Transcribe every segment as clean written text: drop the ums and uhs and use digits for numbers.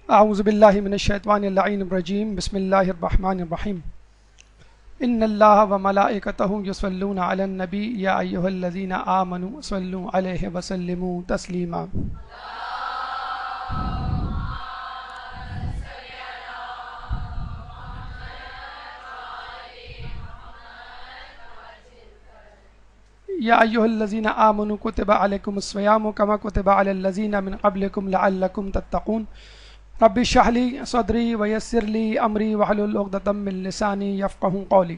اعوذ باللہ من الشیطان اللعین الرجیم بسم اللہ الرحمن الرحیم ان اللہ وملائکتہ یصلون علی النبی یا ایہا الذین آمنوا صلوا علیہ وسلموا تسلیما۔ یا ایہا الذین آمنوا کتب علیکم الصیام کما کتب علی الذین من قبلکم لعلکم تتقون۔ رب اشرح لی صدری ویسر لی امری واحلل عقدۃ من لسانی یفقہوا قولی۔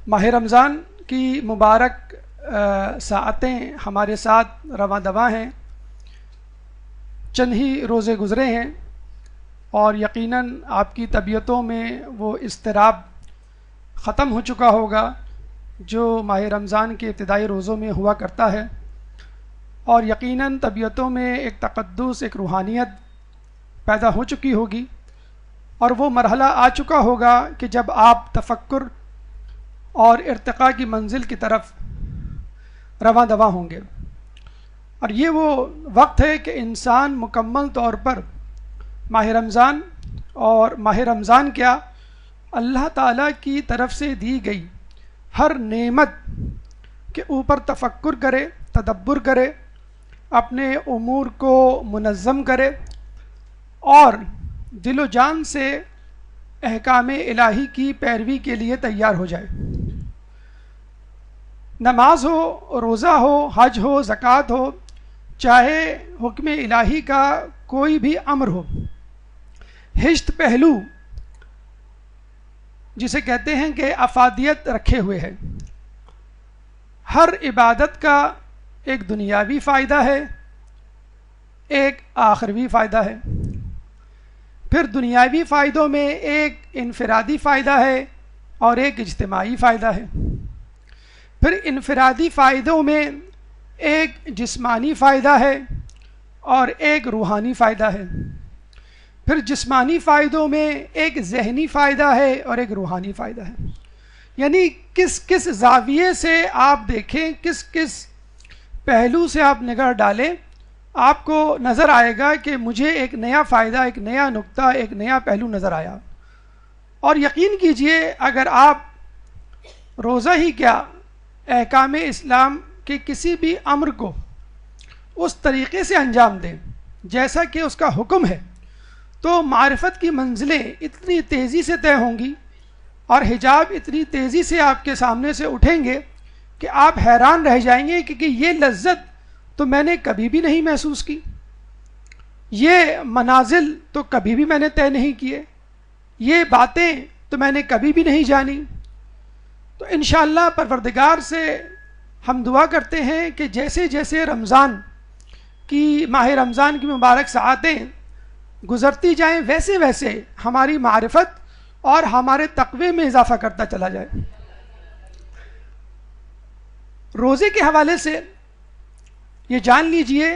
ماہ رمضان کی مبارک ساعتیں ہمارے ساتھ رواں دواں ہیں، چند ہی روزے گزرے ہیں اور یقیناً آپ کی طبیعتوں میں وہ اضطراب ختم ہو چکا ہوگا جو ماہ رمضان کے ابتدائی روزوں میں ہوا کرتا ہے، اور یقیناً طبیعتوں میں ایک تقدس، ایک روحانیت پیدا ہو چکی ہوگی، اور وہ مرحلہ آ چکا ہوگا کہ جب آپ تفکر اور ارتقاء کی منزل کی طرف رواں دواں ہوں گے۔ اور یہ وہ وقت ہے کہ انسان مکمل طور پر ماہ رمضان، اور ماہ رمضان کیا، اللہ تعالیٰ کی طرف سے دی گئی ہر نعمت کے اوپر تفکر کرے، تدبر کرے، اپنے امور کو منظم کرے اور دل و جان سے احکام الہی کی پیروی کے لیے تیار ہو جائے۔ نماز ہو، روزہ ہو، حج ہو، زکوٰۃ ہو، چاہے حکم الہی کا کوئی بھی امر ہو، ہشت پہلو جسے کہتے ہیں کہ افادیت رکھے ہوئے ہے۔ ہر عبادت کا ایک دنیاوی فائدہ ہے، ایک آخروی فائدہ ہے۔ پھر دنیاوی فائدوں میں ایک انفرادی فائدہ ہے اور ایک اجتماعی فائدہ ہے۔ پھر انفرادی فائدوں میں ایک جسمانی فائدہ ہے اور ایک روحانی فائدہ ہے۔ پھر جسمانی فائدوں میں ایک ذہنی فائدہ ہے اور ایک روحانی فائدہ ہے۔ یعنی کس کس زاویے سے آپ دیکھیں، کس کس پہلو سے آپ نگاہ ڈالیں، آپ کو نظر آئے گا کہ مجھے ایک نیا فائدہ، ایک نیا نقطہ، ایک نیا پہلو نظر آیا۔ اور یقین کیجئے اگر آپ روزہ ہی کیا، احکام اسلام کے کسی بھی امر کو اس طریقے سے انجام دیں جیسا کہ اس کا حکم ہے، تو معرفت کی منزلیں اتنی تیزی سے طے ہوں گی اور حجاب اتنی تیزی سے آپ کے سامنے سے اٹھیں گے کہ آپ حیران رہ جائیں گے، کیونکہ یہ لذت تو میں نے کبھی بھی نہیں محسوس کی، یہ منازل تو کبھی بھی میں نے طے نہیں کیے، یہ باتیں تو میں نے کبھی بھی نہیں جانی۔ تو انشاءاللہ پروردگار سے ہم دعا کرتے ہیں کہ جیسے جیسے ماہ رمضان کی مبارک ساعتیں گزرتی جائیں، ویسے ویسے ہماری معرفت اور ہمارے تقوی میں اضافہ کرتا چلا جائے۔ روزے کے حوالے سے یہ جان لیجئے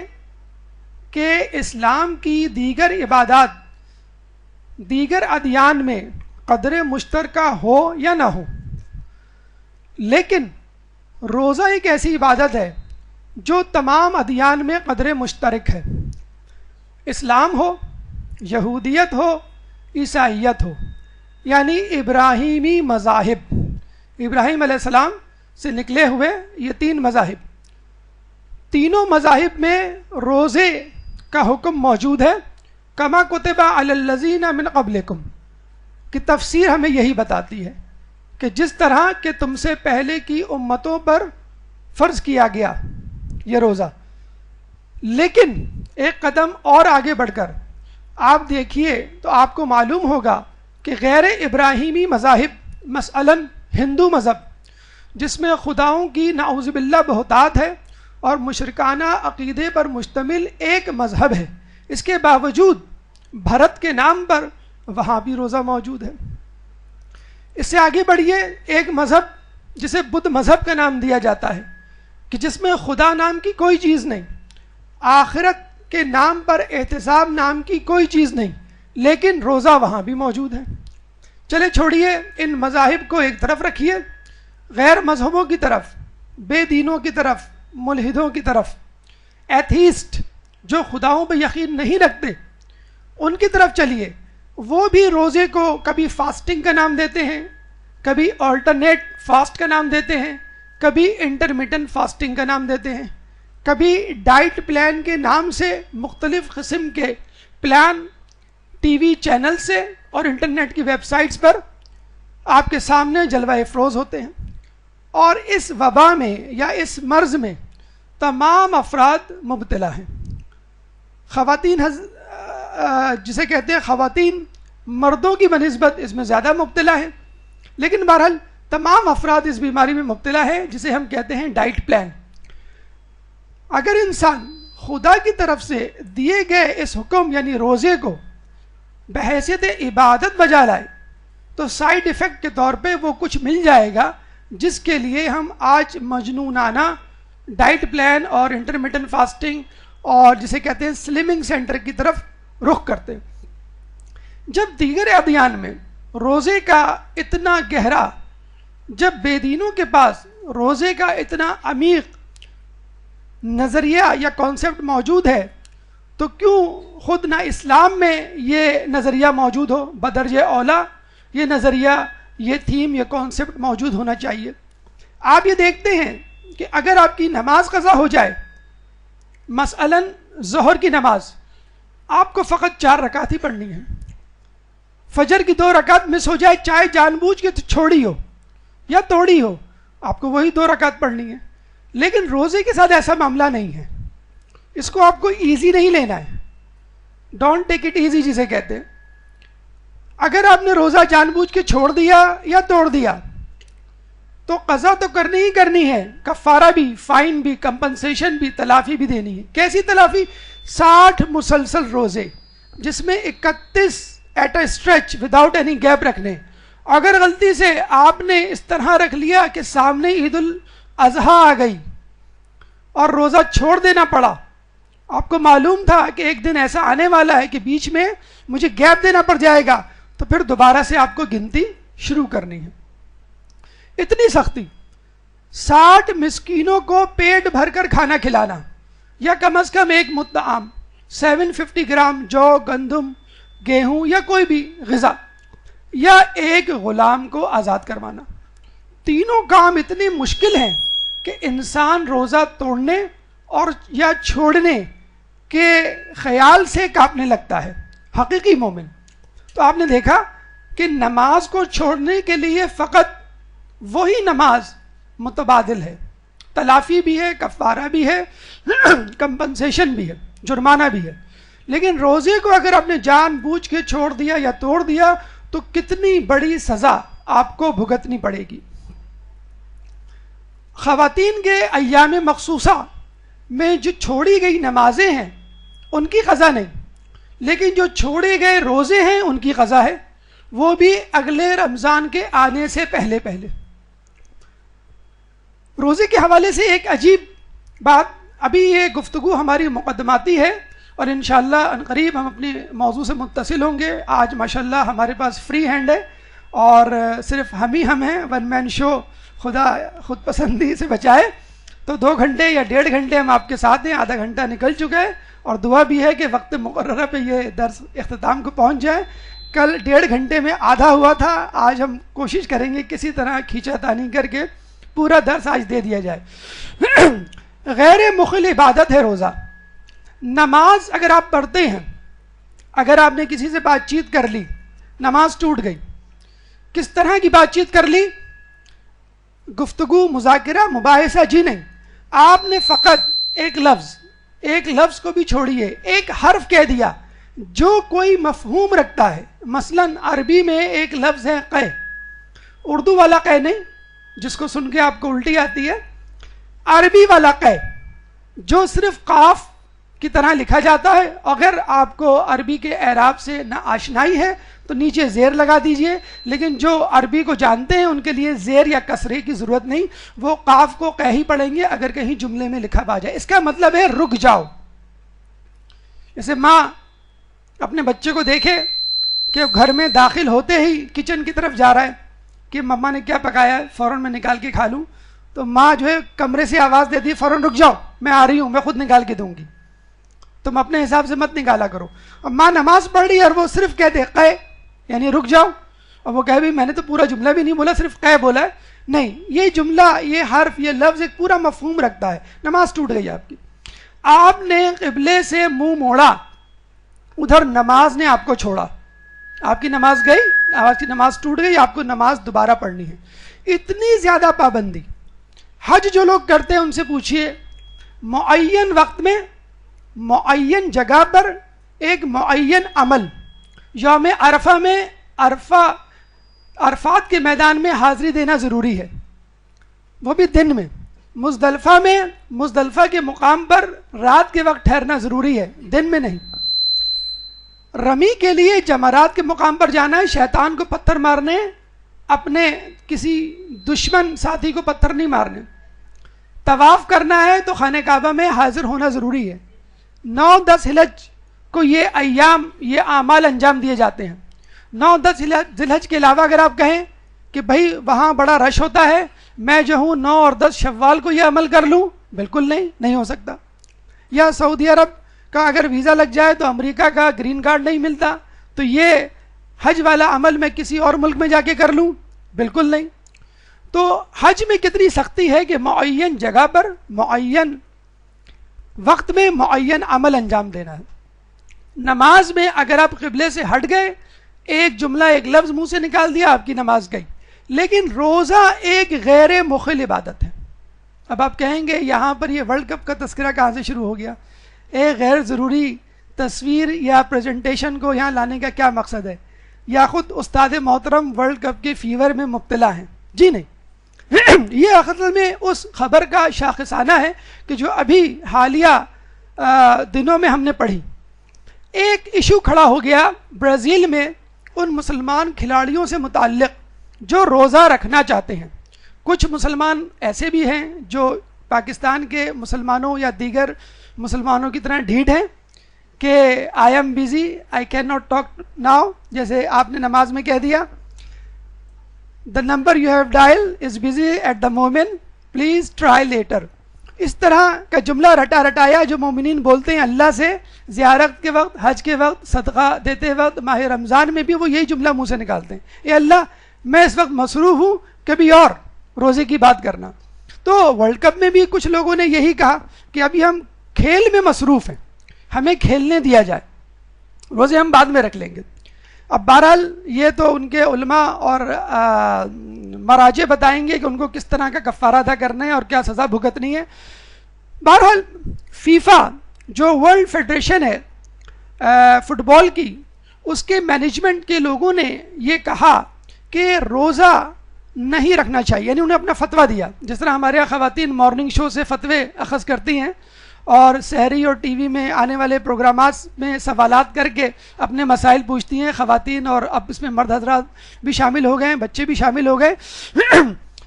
کہ اسلام کی دیگر عبادات دیگر ادیان میں قدر مشترکہ ہو یا نہ ہو، لیکن روزہ ایک ایسی عبادت ہے جو تمام ادیان میں قدر مشترک ہے۔ اسلام ہو، یہودیت ہو، عیسائیت ہو، یعنی ابراہیمی مذاہب، ابراہیم علیہ السلام سے نکلے ہوئے یہ تین مذاہب، تینوں مذاہب میں روزے کا حکم موجود ہے۔ کما کتب علی الذین من قبلکم کی تفسیر ہمیں یہی بتاتی ہے کہ جس طرح کہ تم سے پہلے کی امتوں پر فرض کیا گیا یہ روزہ، لیکن ایک قدم اور آگے بڑھ کر آپ دیکھیے تو آپ کو معلوم ہوگا کہ غیر ابراہیمی مذاہب، مثلاً ہندو مذہب جس میں خداؤں کی نعوذ باللہ بہتات ہے اور مشرکانہ عقیدے پر مشتمل ایک مذہب ہے، اس کے باوجود بھرت کے نام پر وہاں بھی روزہ موجود ہے۔ اس سے آگے بڑھیے، ایک مذہب جسے بدھ مذہب کا نام دیا جاتا ہے کہ جس میں خدا نام کی کوئی چیز نہیں، آخرت کے نام پر احتساب نام کی کوئی چیز نہیں، لیکن روزہ وہاں بھی موجود ہے۔ چلے چھوڑیے ان مذاہب کو ایک طرف رکھیے، غیر مذہبوں کی طرف، بے دینوں کی طرف، ملحدوں کی طرف، ایتھیسٹ جو خداؤں پہ یقین نہیں رکھتے ان کی طرف چلیے. وہ بھی روزے کو کبھی فاسٹنگ کا نام دیتے ہیں، کبھی آلٹرنیٹ فاسٹ کا نام دیتے ہیں، کبھی انٹرمیٹنٹ فاسٹنگ کا نام دیتے ہیں، کبھی ڈائٹ پلان کے نام سے مختلف قسم کے پلان ٹی وی چینل سے اور انٹرنیٹ کی ویب سائٹس پر آپ کے سامنے جلوہ افروز ہوتے ہیں. اور اس وبا میں یا اس مرض میں تمام افراد مبتلا ہیں. خواتین جسے کہتے ہیں خواتین مردوں کی بنسبت اس میں زیادہ مبتلا ہیں، لیکن بہرحال تمام افراد اس بیماری میں مبتلا ہے جسے ہم کہتے ہیں ڈائٹ پلان. اگر انسان خدا کی طرف سے دیے گئے اس حکم یعنی روزے کو بحیثیت عبادت بجا لائے تو سائیڈ ایفیکٹ کے طور پہ وہ کچھ مل جائے گا جس کے لیے ہم آج مجنونانہ ڈائٹ پلان اور انٹرمیٹنٹ فاسٹنگ اور جسے کہتے ہیں سلمنگ سینٹر کی طرف رخ کرتے ہیں. جب دیگر ادیان میں روزے کا اتنا گہرا، جب بے دینوں کے پاس روزے کا اتنا عمیق نظریہ یا کانسیپٹ موجود ہے تو کیوں خود نہ اسلام میں یہ نظریہ موجود ہو؟ بدرجہ اولا یہ نظریہ، یہ تھیم، یہ کانسیپٹ موجود ہونا چاہیے. آپ یہ دیکھتے ہیں کہ اگر آپ کی نماز قضا ہو جائے، مثلاً ظہر کی نماز، آپ کو فقط 4 رکعت ہی پڑھنی ہے. فجر کی 2 رکعت مس ہو جائے، چاہے جان بوجھ کے چھوڑی ہو یا توڑی ہو، آپ کو وہی 2 رکعت پڑھنی ہے. لیکن روزے کے ساتھ ایسا معاملہ نہیں ہے. اس کو آپ کو ایزی نہیں لینا ہے. ڈونٹ ٹیک اٹ ایزی جسے کہتے ہیں. اگر آپ نے روزہ جان بوجھ کے چھوڑ دیا یا توڑ دیا تو قضا تو کرنی ہی کرنی ہے، کفارہ بھی، فائن بھی، کمپنسیشن بھی، تلافی بھی دینی ہے. کیسی تلافی؟ 60 مسلسل روزے جس میں 31 at a stretch without any gap رکھنے. اگر غلطی سے آپ نے اس طرح رکھ لیا کہ سامنے عید الاضحیٰ آ گئی اور روزہ چھوڑ دینا پڑا، آپ کو معلوم تھا کہ ایک دن ایسا آنے والا ہے کہ بیچ میں مجھے گیپ دینا پڑ جائے گا، تو پھر دوبارہ سے آپ کو گنتی شروع کرنی ہے. اتنی سختی. 60 مسکینوں کو پیٹ بھر کر کھانا کھلانا، یا کم از کم ایک مطعام 750 گرام جو، گندم، گیہوں یا کوئی بھی غذا، یا ایک غلام کو آزاد کروانا. تینوں کام اتنے مشکل ہیں کہ انسان روزہ توڑنے اور یا چھوڑنے کے خیال سے کانپنے لگتا ہے. حقیقی مومن. تو آپ نے دیکھا کہ نماز کو چھوڑنے کے لیے فقط وہی نماز متبادل ہے. تلافی بھی ہے، کفارہ بھی ہے، کمپنسیشن بھی ہے، جرمانہ بھی ہے. لیکن روزے کو اگر آپ نے جان بوجھ کے چھوڑ دیا یا توڑ دیا تو کتنی بڑی سزا آپ کو بھگتنی پڑے گی. خواتین کے ایام مخصوصہ میں جو چھوڑی گئی نمازیں ہیں ان کی قضا نہیں، لیکن جو چھوڑے گئے روزے ہیں ان کی قضا ہے، وہ بھی اگلے رمضان کے آنے سے پہلے پہلے. روزے کے حوالے سے ایک عجیب بات، ابھی یہ گفتگو ہماری مقدماتی ہے اور انشاءاللہ عنقریب ہم اپنے موضوع سے متصل ہوں گے. آج ماشاءاللہ ہمارے پاس فری ہینڈ ہے اور صرف ہم ہیں. 1 مین شو، خدا خود پسندی سے بچائے. تو 2 گھنٹے یا 1.5 گھنٹے ہم آپ کے ساتھ ہیں، آدھا گھنٹہ نکل چکا ہے اور دعا بھی ہے کہ وقت مقررہ پہ یہ درس اختتام کو پہنچ جائے. کل 1.5 گھنٹے میں آدھا ہوا تھا، آج ہم کوشش کریں گے کسی طرح کھینچا تانی کر کے پورا درس آج دے دیا جائے. غیر مخل عبادت ہے روزہ. نماز اگر آپ پڑھتے ہیں، اگر آپ نے کسی سے بات چیت کر لی، نماز ٹوٹ گئی. کس طرح کی بات چیت کر لی؟ گفتگو، مذاکرہ، مباحثہ جی نہیں. آپ نے فقط ایک لفظ کو بھی چھوڑیے، ایک حرف کہہ دیا جو کوئی مفہوم رکھتا ہے. مثلا عربی میں ایک لفظ ہے قے، اردو والا قے نہیں جس کو سن کے آپ کو الٹی آتی ہے، عربی والا قے جو صرف قاف کی طرح لکھا جاتا ہے. اگر آپ کو عربی کے اعراب سے نہ آشنائی ہے تو نیچے زیر لگا دیجئے، لیکن جو عربی کو جانتے ہیں ان کے لیے زیر یا کسرے کی ضرورت نہیں، وہ قاف کو قے ہی پڑھیں گے اگر کہیں جملے میں لکھا پا جائے. اس کا مطلب ہے رک جاؤ. جیسے ماں اپنے بچے کو دیکھے کہ گھر میں داخل ہوتے ہی کچن کی طرف جا رہا ہے کہ مما نے کیا پکایا ہے، فوراً میں نکال کے کھا لوں، تو ماں جو ہے کمرے سے آواز دیتی ہے فوراً رک جاؤ میں آ رہی ہوں، میں خود نکال کے دوں گی، تم اپنے حساب سے مت نکالا کرو. اور ماں نماز پڑھ رہی ہے اور وہ صرف کہہ دے قے، یعنی رک جاؤ، اور وہ کہے بھی میں نے تو پورا جملہ بھی نہیں بولا، صرف قے بولا ہے. نہیں، یہ جملہ، یہ حرف، یہ لفظ ایک پورا مفہوم رکھتا ہے. نماز ٹوٹ گئی آپ کی، آپ نے قبلے سے منہ موڑا، ادھر نماز نے آپ کو چھوڑا، آپ کی نماز گئی، آپ کی نماز ٹوٹ گئی، آپ کو نماز دوبارہ پڑھنی ہے. اتنی زیادہ پابندی. حج جو لوگ کرتے ہیں ان سے پوچھئے، معین وقت میں، معین جگہ پر، ایک معین عمل، یوم عرفہ میں عرفات کے میدان میں حاضری دینا ضروری ہے، وہ بھی دن میں. مزدلفہ میں، مزدلفہ کے مقام پر رات کے وقت ٹھہرنا ضروری ہے، دن میں نہیں. رمی کے لیے جمرات کے مقام پر جانا ہے، شیطان کو پتھر مارنے، اپنے کسی دشمن ساتھی کو پتھر نہیں مارنے. طواف کرنا ہے تو خانہ کعبہ میں حاضر ہونا ضروری ہے. 9-10 ذی-الحج کو یہ ایام، یہ اعمال انجام دیے جاتے ہیں. 9-10 ذی-الحج کے علاوہ اگر آپ کہیں کہ بھائی وہاں بڑا رش ہوتا ہے، میں جو ہوں 9 اور 10 شوال کو یہ عمل کر لوں، بالکل نہیں، نہیں ہو سکتا. یا سعودی عرب کا اگر ویزا لگ جائے تو امریکہ کا گرین کارڈ نہیں ملتا، تو یہ حج والا عمل میں کسی اور ملک میں جا کے کر لوں، بالکل نہیں. تو حج میں کتنی سختی ہے کہ معین جگہ پر، معین وقت میں معین عمل انجام دینا ہے. نماز میں اگر آپ قبلے سے ہٹ گئے، ایک جملہ، ایک لفظ منہ سے نکال دیا، آپ کی نماز گئی. لیکن روزہ ایک غیر مخل عبادت ہے. اب آپ کہیں گے یہاں پر یہ ورلڈ کپ کا تذکرہ کہاں سے شروع ہو گیا؟ ایک غیر ضروری تصویر یا پریزنٹیشن کو یہاں لانے کا کیا مقصد ہے؟ یا خود استاد محترم ورلڈ کپ کے فیور میں مبتلا ہیں؟ جی نہیں. یہ اصل میں اس خبر کا شاخصانہ ہے کہ جو ابھی حالیہ دنوں میں ہم نے پڑھی. ایک ایشو کھڑا ہو گیا برازیل میں ان مسلمان کھلاڑیوں سے متعلق جو روزہ رکھنا چاہتے ہیں. کچھ مسلمان ایسے بھی ہیں جو پاکستان کے مسلمانوں یا دیگر مسلمانوں کی طرح ڈھیٹ ہیں کہ I am busy, I can not talk now, جیسے آپ نے نماز میں کہہ دیا the number you have dialled is busy at the moment, please try later. اس طرح کا جملہ رٹا رٹایا جو مومنین بولتے ہیں اللہ سے زیارت کے وقت، حج کے وقت، صدقہ دیتے وقت، ماہ رمضان میں بھی وہ یہی جملہ منہ سے نکالتے ہیں، اے اللہ میں اس وقت مصروف ہوں، کبھی اور روزے کی بات کرنا. تو ورلڈ کپ میں بھی کچھ لوگوں نے یہی کہا کہ ابھی ہم کھیل میں مصروف ہیں، ہمیں کھیلنے دیا جائے، روزے ہم بعد میں رکھ لیں گے. اب بہرحال یہ تو ان کے علماء اور مراجع بتائیں گے کہ ان کو کس طرح کا کفارہ ادا کرنا ہے اور کیا سزا بھگتنی ہے. بہرحال فیفا جو ورلڈ فیڈریشن ہے فٹ بال کی، اس کے مینجمنٹ کے لوگوں نے یہ کہا کہ روزہ نہیں رکھنا چاہیے، یعنی انہیں اپنا فتویٰ دیا. جس طرح ہمارے یہاں خواتین مارننگ شو سے فتوے اخذ کرتی ہیں اور سحری اور ٹی وی میں آنے والے پروگرامات میں سوالات کر کے اپنے مسائل پوچھتی ہیں خواتین، اور اب اس میں مرد حضرات بھی شامل ہو گئے ہیں، بچے بھی شامل ہو گئے.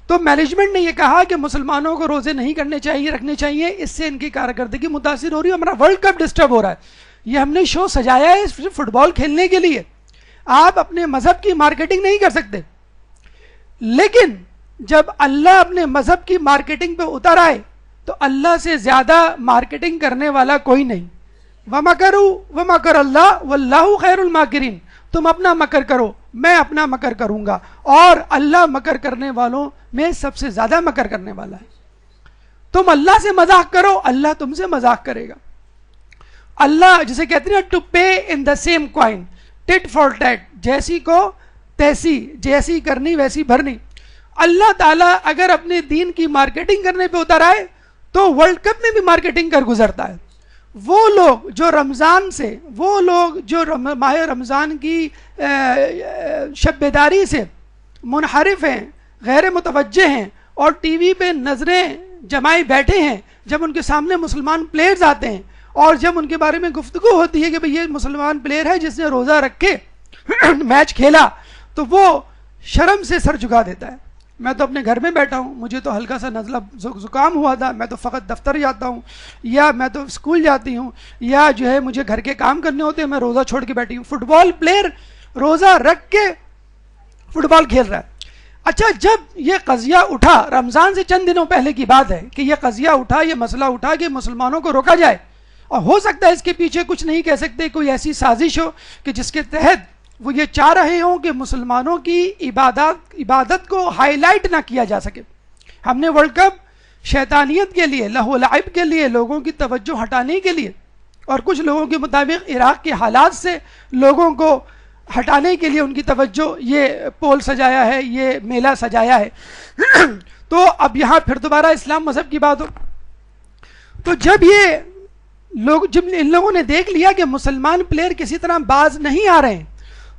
تو مینجمنٹ نے یہ کہا کہ مسلمانوں کو روزے نہیں کرنے چاہیے، رکھنے چاہیے، اس سے ان کی کارکردگی متاثر ہو رہی ہے، ہمارا ورلڈ کپ ڈسٹرب ہو رہا ہے. یہ ہم نے شو سجایا ہے صرف فٹ بال کھیلنے کے لیے، آپ اپنے مذہب کی مارکیٹنگ نہیں کر سکتے. لیکن جب اللہ اپنے مذہب کی مارکیٹنگ پہ اتر آئے تو اللہ سے زیادہ مارکیٹنگ کرنے والا کوئی نہیں. وَمَكَرُوا وَمَكَرَ اللَّهُ وَاللَّهُ خَيْرُ الْمَاكِرِينَ. تم اپنا مکر کرو، میں اپنا مکر کروں گا، اور اللہ مکر کرنے والوں میں سب سے زیادہ مکر کرنے والا ہے. تم اللہ سے مذاق کرو، اللہ تم سے مذاق کرے گا. اللہ جسے کہتے ہیں to pay in the same coin, tit for tat, جیسی کو تیسی، جیسی کرنی ویسی بھرنی. اللہ تعالیٰ اگر اپنے دین کی مارکیٹنگ کرنے پہ اتر آئے تو ورلڈ کپ میں بھی مارکیٹنگ کر گزرتا ہے. وہ لوگ جو رمضان سے، وہ لوگ جو ماہ رمضان کی شب بیداری سے منحرف ہیں، غیر متوجہ ہیں، اور ٹی وی پہ نظریں جمائے بیٹھے ہیں، جب ان کے سامنے مسلمان پلیئرز آتے ہیں اور جب ان کے بارے میں گفتگو ہوتی ہے کہ بھئی یہ مسلمان پلیئر ہے جس نے روزہ رکھ کے میچ کھیلا، تو وہ شرم سے سر جھکا دیتا ہے. میں تو اپنے گھر میں بیٹھا ہوں، مجھے تو ہلکا سا نزلہ زکام ہوا تھا، میں تو فقط دفتر جاتا ہوں، یا میں تو اسکول جاتی ہوں، یا جو ہے مجھے گھر کے کام کرنے ہوتے ہیں، میں روزہ چھوڑ کے بیٹھی ہوں. فٹ بال پلیئر روزہ رکھ کے فٹ بال کھیل رہا ہے. اچھا جب یہ قضیہ اٹھا، رمضان سے چند دنوں پہلے کی بات ہے کہ یہ قضیہ اٹھا، یہ مسئلہ اٹھا کہ مسلمانوں کو روکا جائے، اور ہو سکتا ہے اس کے پیچھے کچھ نہیں کہہ سکتے، کوئی ایسی سازش ہو کہ جس کے تحت وہ یہ چاہ رہے ہوں کہ مسلمانوں کی عبادت کو ہائی لائٹ نہ کیا جا سکے. ہم نے ورلڈ کپ شیطانیت کے لیے، لہو و لعب کے لیے، لوگوں کی توجہ ہٹانے کے لیے، اور کچھ لوگوں کے مطابق عراق کے حالات سے لوگوں کو ہٹانے کے لیے ان کی توجہ یہ پول سجایا ہے، یہ میلہ سجایا ہے. تو اب یہاں پھر دوبارہ اسلام مذہب کی بات ہو، تو جب ان لوگوں نے دیکھ لیا کہ مسلمان پلیئر کسی طرح باز نہیں آ رہے ہیں،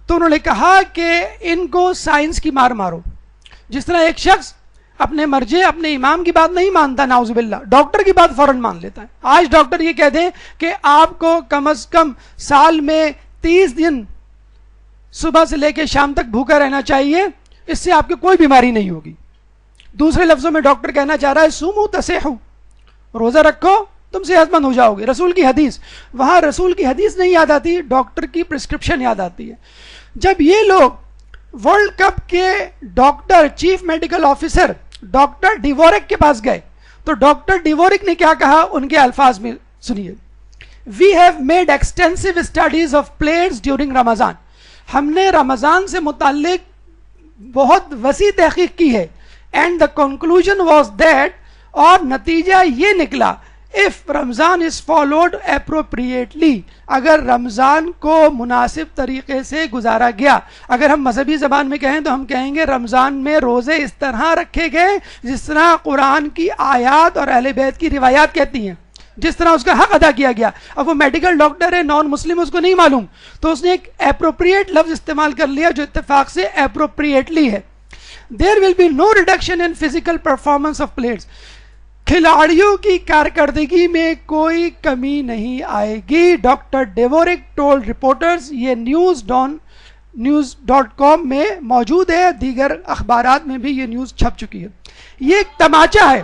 تو انہوں نے کہا کہ ان کو سائنس کی مار مارو. جس طرح ایک شخص اپنے مرجع، اپنے امام کی بات نہیں مانتا، نعوذ باللہ، ڈاکٹر کی بات فوراً مان لیتا ہے. آج ڈاکٹر یہ کہہ دیں کہ آپ کو کم از کم سال میں 30 دن صبح سے لے کے شام تک بھوکا رہنا چاہیے، اس سے آپ کی کوئی بیماری نہیں ہوگی. دوسرے لفظوں میں ڈاکٹر کہنا چاہ رہا ہے سومو تصحو، روزہ رکھو تم صحت مند ہو جاؤ گے. رسول کی حدیث، وہاں رسول کی حدیث نہیں یاد آتی، ڈاکٹر کی پرسکرپشن یاد آتی ہے. جب یہ لوگ ورلڈ کپ کے doctor, chief medical officer doctor Dvorak کے پاس گئے، تو ڈاکٹر ڈیوورک نے کیا کہا ان کے الفاظ میں سنیے. We have made extensive studies of players during Ramzan, ہم نے رمضان سے متعلق بہت وسیع تحقیق کی ہے. And the conclusion was that, اور نتیجہ یہ نکلا، if Ramzan is followed appropriately، اگر رمضان کو مناسب طریقے سے گزارا گیا، اگر ہم مذہبی زبان میں کہیں تو ہم کہیں گے رمضان میں روزے اس طرح رکھے گئے جس طرح قرآن کی آیات اور اہل بیت کی روایات کہتی ہیں، جس طرح اس کا حق ادا کیا گیا. اب وہ میڈیکل ڈاکٹر ہے، نان مسلم، اس کو نہیں معلوم، تو اس نے ایک اپروپریٹ لفظ استعمال کر لیا جو اتفاق سے اپروپریٹلی ہے. There will be no reduction in physical performance of players، کھلاڑیوں کی کارکردگی میں کوئی کمی نہیں آئے گی. ڈاکٹر ڈیوورک ٹولڈ رپورٹرز، یہ news.com میں موجود ہے، دیگر اخبارات میں بھی یہ نیوز چھپ چکی ہے. یہ ایک تماچا ہے.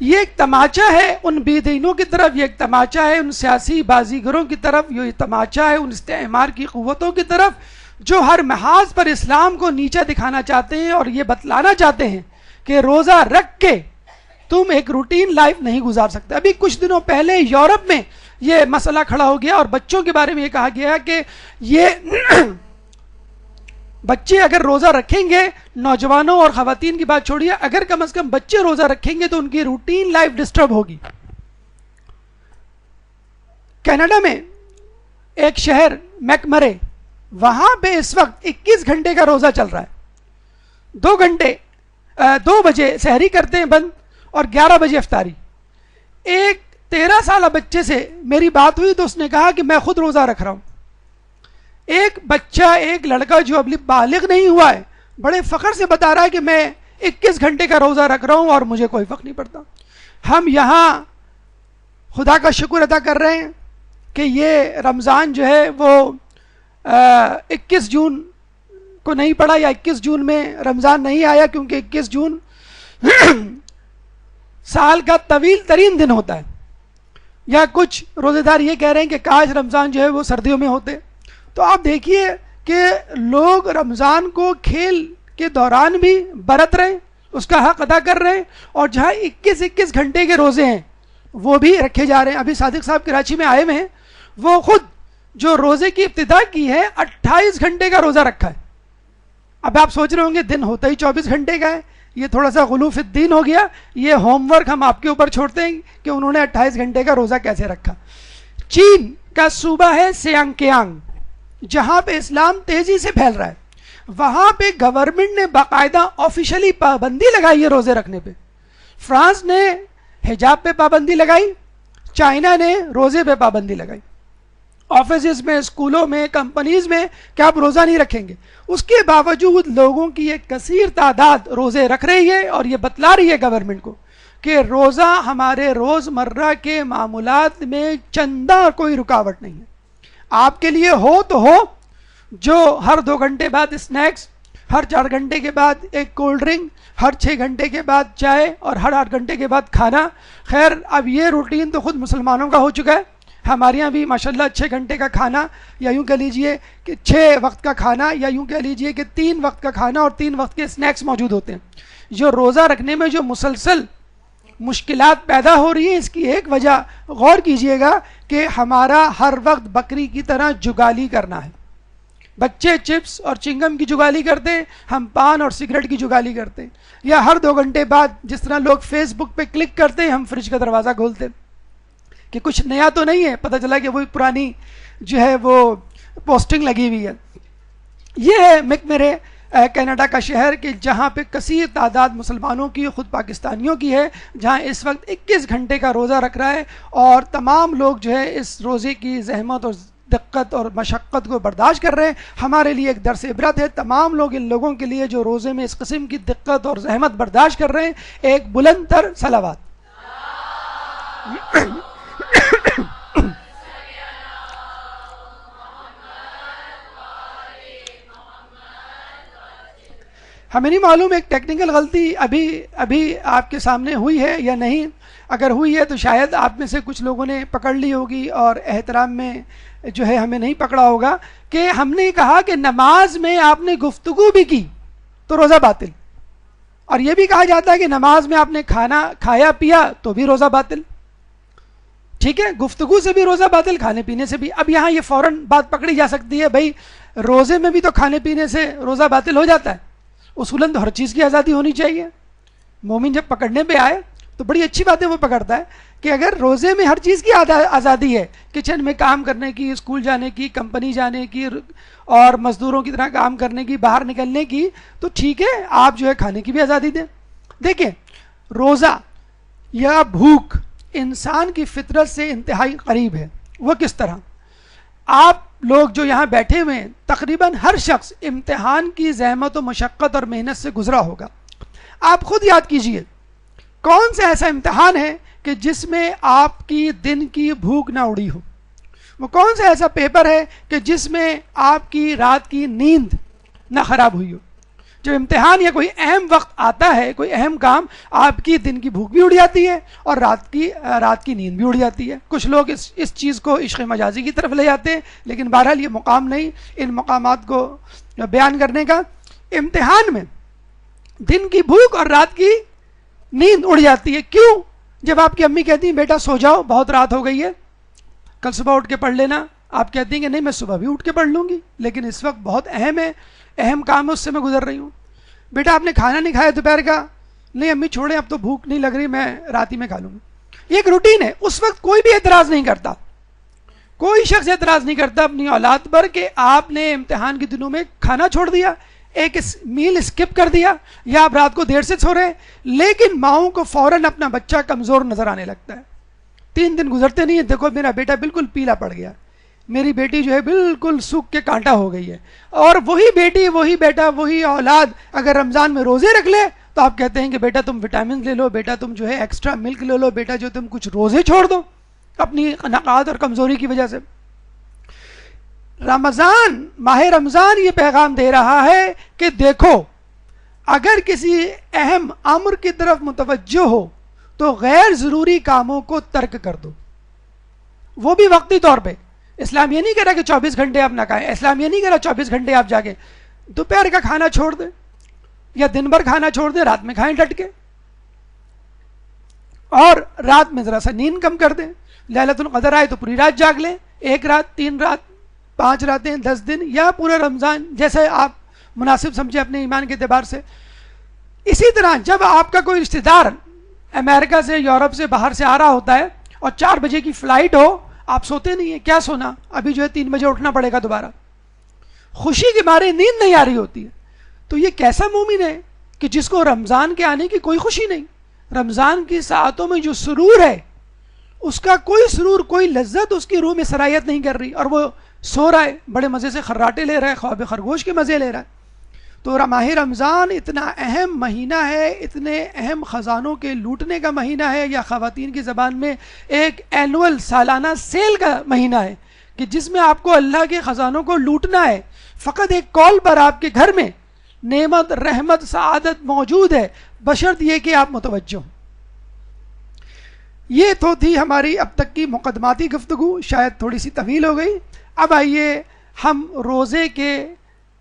یہ ایک تماچا ہے ان بے دینوں کی طرف، یہ ایک تماچا ہے ان سیاسی بازیگروں کی طرف، یہ تماچا ہے ان استعمار کی قوتوں کی طرف جو ہر محاذ پر اسلام کو نیچا دکھانا چاہتے ہیں اور یہ بتلانا چاہتے ہیں کہ روزہ رکھ کے تم ایک روٹین لائف نہیں گزار سکتے. ابھی کچھ دنوں پہلے یورپ میں یہ مسئلہ کھڑا ہو گیا اور بچوں کے بارے میں یہ کہا گیا کہ یہ بچے اگر روزہ رکھیں گے، نوجوانوں اور خواتین کی بات چھوڑیے، اگر کم از کم بچے روزہ رکھیں گے تو ان کی روٹین لائف ڈسٹرب ہوگی. کینیڈا میں ایک شہر میکمرے، وہاں پہ اس وقت 21 گھنٹے کا روزہ چل رہا ہے. 2 بجے سحری کرتے ہیں بند اور 11 بجے افطاری. ایک 13 سالہ بچے سے میری بات ہوئی تو اس نے کہا کہ میں خود روزہ رکھ رہا ہوں. ایک بچہ، ایک لڑکا جو ابھی بالغ نہیں ہوا ہے، بڑے فخر سے بتا رہا ہے کہ میں 21 گھنٹے کا روزہ رکھ رہا ہوں اور مجھے کوئی فرق نہیں پڑتا. ہم یہاں خدا کا شکر ادا کر رہے ہیں کہ یہ رمضان جو ہے وہ 21 جون کو نہیں پڑا، یا 21 جون میں رمضان نہیں آیا، کیونکہ 21 جون سال کا طویل ترین دن ہوتا ہے. یا کچھ روزے دار یہ کہہ رہے ہیں کہ کاش رمضان جو ہے وہ سردیوں میں ہوتے. تو آپ دیکھیے کہ لوگ رمضان کو کھیل کے دوران بھی برت رہے ہیں، اس کا حق ادا کر رہے ہیں، اور جہاں 21 گھنٹے کے روزے ہیں وہ بھی رکھے جا رہے ہیں. ابھی صادق صاحب کراچی میں آئے ہوئے ہیں، وہ خود جو روزے کی ابتدا کی ہے 28 گھنٹے کا روزہ رکھا ہے. اب آپ سوچ رہے ہوں گے دن ہوتا ہی 24 گھنٹے کا ہے، یہ تھوڑا سا غلو فی الدین ہو گیا. یہ ہوم ورک ہم آپ کے اوپر چھوڑتے ہیں کہ انہوں نے 28 گھنٹے کا روزہ کیسے رکھا. چین کا صوبہ ہے سیانگ کیانگ، جہاں پہ اسلام تیزی سے پھیل رہا ہے. وہاں پہ گورنمنٹ نے باقاعدہ آفیشلی پابندی لگائی ہے روزے رکھنے پہ. فرانس نے حجاب پہ پابندی لگائی، چائنا نے روزے پہ پابندی لگائی. آفیسز میں، اسکولوں میں، کمپنیز میں کہ آپ روزہ نہیں رکھیں گے. اس کے باوجود لوگوں کی ایک کثیر تعداد روزے رکھ رہی ہے، اور یہ بتلا رہی ہے گورنمنٹ کو کہ روزہ ہمارے روزمرہ کے معمولات میں چندہ کوئی رکاوٹ نہیں ہے. آپ کے لیے ہو تو ہو، جو ہر 2 گھنٹے بعد اسنیکس ہر 4 گھنٹے کے بعد ایک کولڈ ڈرنک، ہر 6 گھنٹے کے بعد چائے، اور ہر 8 گھنٹے کے بعد کھانا. خیر اب یہ روٹین تو خود مسلمانوں کا ہو چکا ہے. ہمارے یہاں بھی ماشاءاللہ 6 گھنٹے کا کھانا، یا یوں کہہ لیجئے کہ 6 وقت کا کھانا، یا یوں کہہ لیجئے کہ 3 وقت کا کھانا اور 3 وقت کے سنیکس موجود ہوتے ہیں. جو روزہ رکھنے میں جو مسلسل مشکلات پیدا ہو رہی ہیں، اس کی ایک وجہ غور کیجئے گا کہ ہمارا ہر وقت بکری کی طرح جگالی کرنا ہے. بچے چپس اور چنگم کی جگالی کرتے ہیں، ہم پان اور سگریٹ کی جگالی کرتے ہیں. یا ہر 2 گھنٹے بعد جس طرح لوگ فیس بک پہ کلک کرتے ہیں، ہم فریج کا دروازہ کھولتے ہیں کہ کچھ نیا تو نہیں ہے، پتہ چلا کہ وہی پرانی جو ہے وہ پوسٹنگ لگی ہوئی ہے. یہ ہے میرے کینیڈا کا شہر کہ جہاں پہ کثیر تعداد مسلمانوں کی، خود پاکستانیوں کی ہے، جہاں اس وقت 21 گھنٹے کا روزہ رکھ رہا ہے، اور تمام لوگ جو ہے اس روزے کی زحمت اور دقت اور مشقت کو برداشت کر رہے ہیں. ہمارے لیے ایک درس عبرت ہے، تمام لوگ ان لوگوں کے لیے جو روزے میں اس قسم کی دقت اور زحمت برداشت کر رہے ہیں. ایک بلند تر صلوات. ہمیں نہیں معلوم ایک ٹیکنیکل غلطی ابھی آپ کے سامنے ہوئی ہے یا نہیں. اگر ہوئی ہے تو شاید آپ میں سے کچھ لوگوں نے پکڑ لی ہوگی اور احترام میں جو ہے ہمیں نہیں پکڑا ہوگا کہ ہم نے کہا کہ نماز میں آپ نے گفتگو بھی کی تو روزہ باطل، اور یہ بھی کہا جاتا ہے کہ نماز میں آپ نے کھانا کھایا پیا تو بھی روزہ باطل. ٹھیک ہے، گفتگو سے بھی روزہ باطل، کھانے پینے سے بھی. اب یہاں یہ فوراً بات پکڑی جا سکتی ہے، بھائی روزے میں بھی تو کھانے پینے سے روزہ باطل ہو جاتا ہے. اصولاً تو ہر چیز کی آزادی ہونی چاہیے. مومن جب پکڑنے پہ آئے تو بڑی اچھی بات ہے وہ پکڑتا ہے کہ اگر روزے میں ہر چیز کی آزادی ہے، کچن میں کام کرنے کی، اسکول جانے کی، کمپنی جانے کی، اور مزدوروں کی طرح کام کرنے کی، باہر نکلنے کی، تو ٹھیک ہے آپ جو ہے کھانے کی بھی آزادی دیں. دیکھیں روزہ یا بھوک انسان کی فطرت سے انتہائی قریب ہے. وہ کس طرح؟ آپ لوگ جو یہاں بیٹھے ہوئے ہیں تقریباً ہر شخص امتحان کی زحمت و مشقت اور محنت سے گزرا ہوگا. آپ خود یاد کیجئے کون سا ایسا امتحان ہے کہ جس میں آپ کی دن کی بھوک نہ اڑی ہو؟ وہ کون سا ایسا پیپر ہے کہ جس میں آپ کی رات کی نیند نہ خراب ہوئی ہو؟ جب امتحان یا کوئی اہم وقت آتا ہے، کوئی اہم کام، آپ کی دن کی بھوک بھی اڑ جاتی ہے اور رات کی نیند بھی اڑ جاتی ہے. کچھ لوگ اس چیز کو عشق مجازی کی طرف لے جاتے ہیں، لیکن بہرحال یہ مقام نہیں ان مقامات کو بیان کرنے کا. امتحان میں دن کی بھوک اور رات کی نیند اڑ جاتی ہے. کیوں؟ جب آپ کی امی کہتی ہیں بیٹا سو جاؤ بہت رات ہو گئی ہے، کل صبح اٹھ کے پڑھ لینا، آپ کہتی ہیں کہ نہیں میں صبح بھی اٹھ کے پڑھ لوں گی، لیکن اس وقت بہت اہم ہے، اہم کام ہے، اس سے میں گزر رہی ہوں. بیٹا آپ نے کھانا نہیں کھایا دوپہر کا؟ نہیں امی چھوڑیں اب تو بھوک نہیں لگ رہی، میں رات ہی میں کھا لوں گی. یہ ایک روٹین ہے. اس وقت کوئی بھی اعتراض نہیں کرتا، کوئی شخص اعتراض نہیں کرتا اپنی اولاد پر کہ آپ نے امتحان کے دنوں میں کھانا چھوڑ دیا، ایک میل اسکپ کر دیا، یا آپ رات کو دیر سے سو رہے ہیں. لیکن ماؤں کو فوراً اپنا بچہ کمزور نظر آنے لگتا ہے. 3 دن گزرتے نہیں ہیں، دیکھو میرا بیٹا بالکل پیلا پڑ گیا، میری بیٹی جو ہے بالکل سوکھ کے کانٹا ہو گئی ہے. اور وہی بیٹی، وہی بیٹا، وہی اولاد اگر رمضان میں روزے رکھ لے تو آپ کہتے ہیں کہ بیٹا تم وٹامن لے لو، بیٹا تم جو ہے ایکسٹرا ملک لے لو، بیٹا جو تم کچھ روزے چھوڑ دو اپنی نقاہت اور کمزوری کی وجہ سے. ماہ رمضان یہ پیغام دے رہا ہے کہ دیکھو اگر کسی اہم امر کی طرف متوجہ ہو تو غیر ضروری کاموں کو ترک کر دو، وہ بھی وقتی طور پہ. اسلام یہ نہیں کہہ رہا کہ 24 گھنٹے آپ نہ کھائیں، اسلام یہ نہیں کہہ رہا 24 گھنٹے آپ جاگیں. دوپہر کا کھانا چھوڑ دیں یا دن بھر کھانا چھوڑ دیں، رات میں کھائیں ڈٹ کے، اور رات میں ذرا سا نیند کم کر دیں. لیلۃ القدر آئے تو پوری رات جاگ لیں، 1 رات، 3 رات، 5 راتیں، 10 دن، یا پورا رمضان، جیسے آپ مناسب سمجھیں اپنے ایمان کے اعتبار سے. اسی طرح جب آپ کا کوئی رشتہ دار امریکہ سے، یورپ سے، باہر سے آ رہا ہوتا ہے اور 4 بجے کی فلائٹ ہو، آپ سوتے نہیں ہیں. کیا سونا؟ ابھی جو ہے 3 بجے اٹھنا پڑے گا دوبارہ. خوشی کے مارے نیند نہیں آ رہی ہوتی ہے. تو یہ کیسا مومن ہے کہ جس کو رمضان کے آنے کی کوئی خوشی نہیں؟ رمضان کی ساعتوں میں جو سرور ہے اس کا کوئی سرور، کوئی لذت اس کی روح میں سرایت نہیں کر رہی، اور وہ سو رہا ہے، بڑے مزے سے خراٹے لے رہا ہے، خواب خرگوش کے مزے لے رہا ہے. تو ماہ رمضان اتنا اہم مہینہ ہے، اتنے اہم خزانوں کے لوٹنے کا مہینہ ہے، یا خواتین کی زبان میں ایک اینول سالانہ سیل کا مہینہ ہے کہ جس میں آپ کو اللہ کے خزانوں کو لوٹنا ہے. فقط ایک کال پر آپ کے گھر میں نعمت، رحمت، سعادت موجود ہے، بشرط یہ کہ آپ متوجہ ہوں۔ یہ تو تھی ہماری اب تک کی مقدماتی گفتگو، شاید تھوڑی سی طویل ہو گئی۔ اب آئیے ہم روزے کے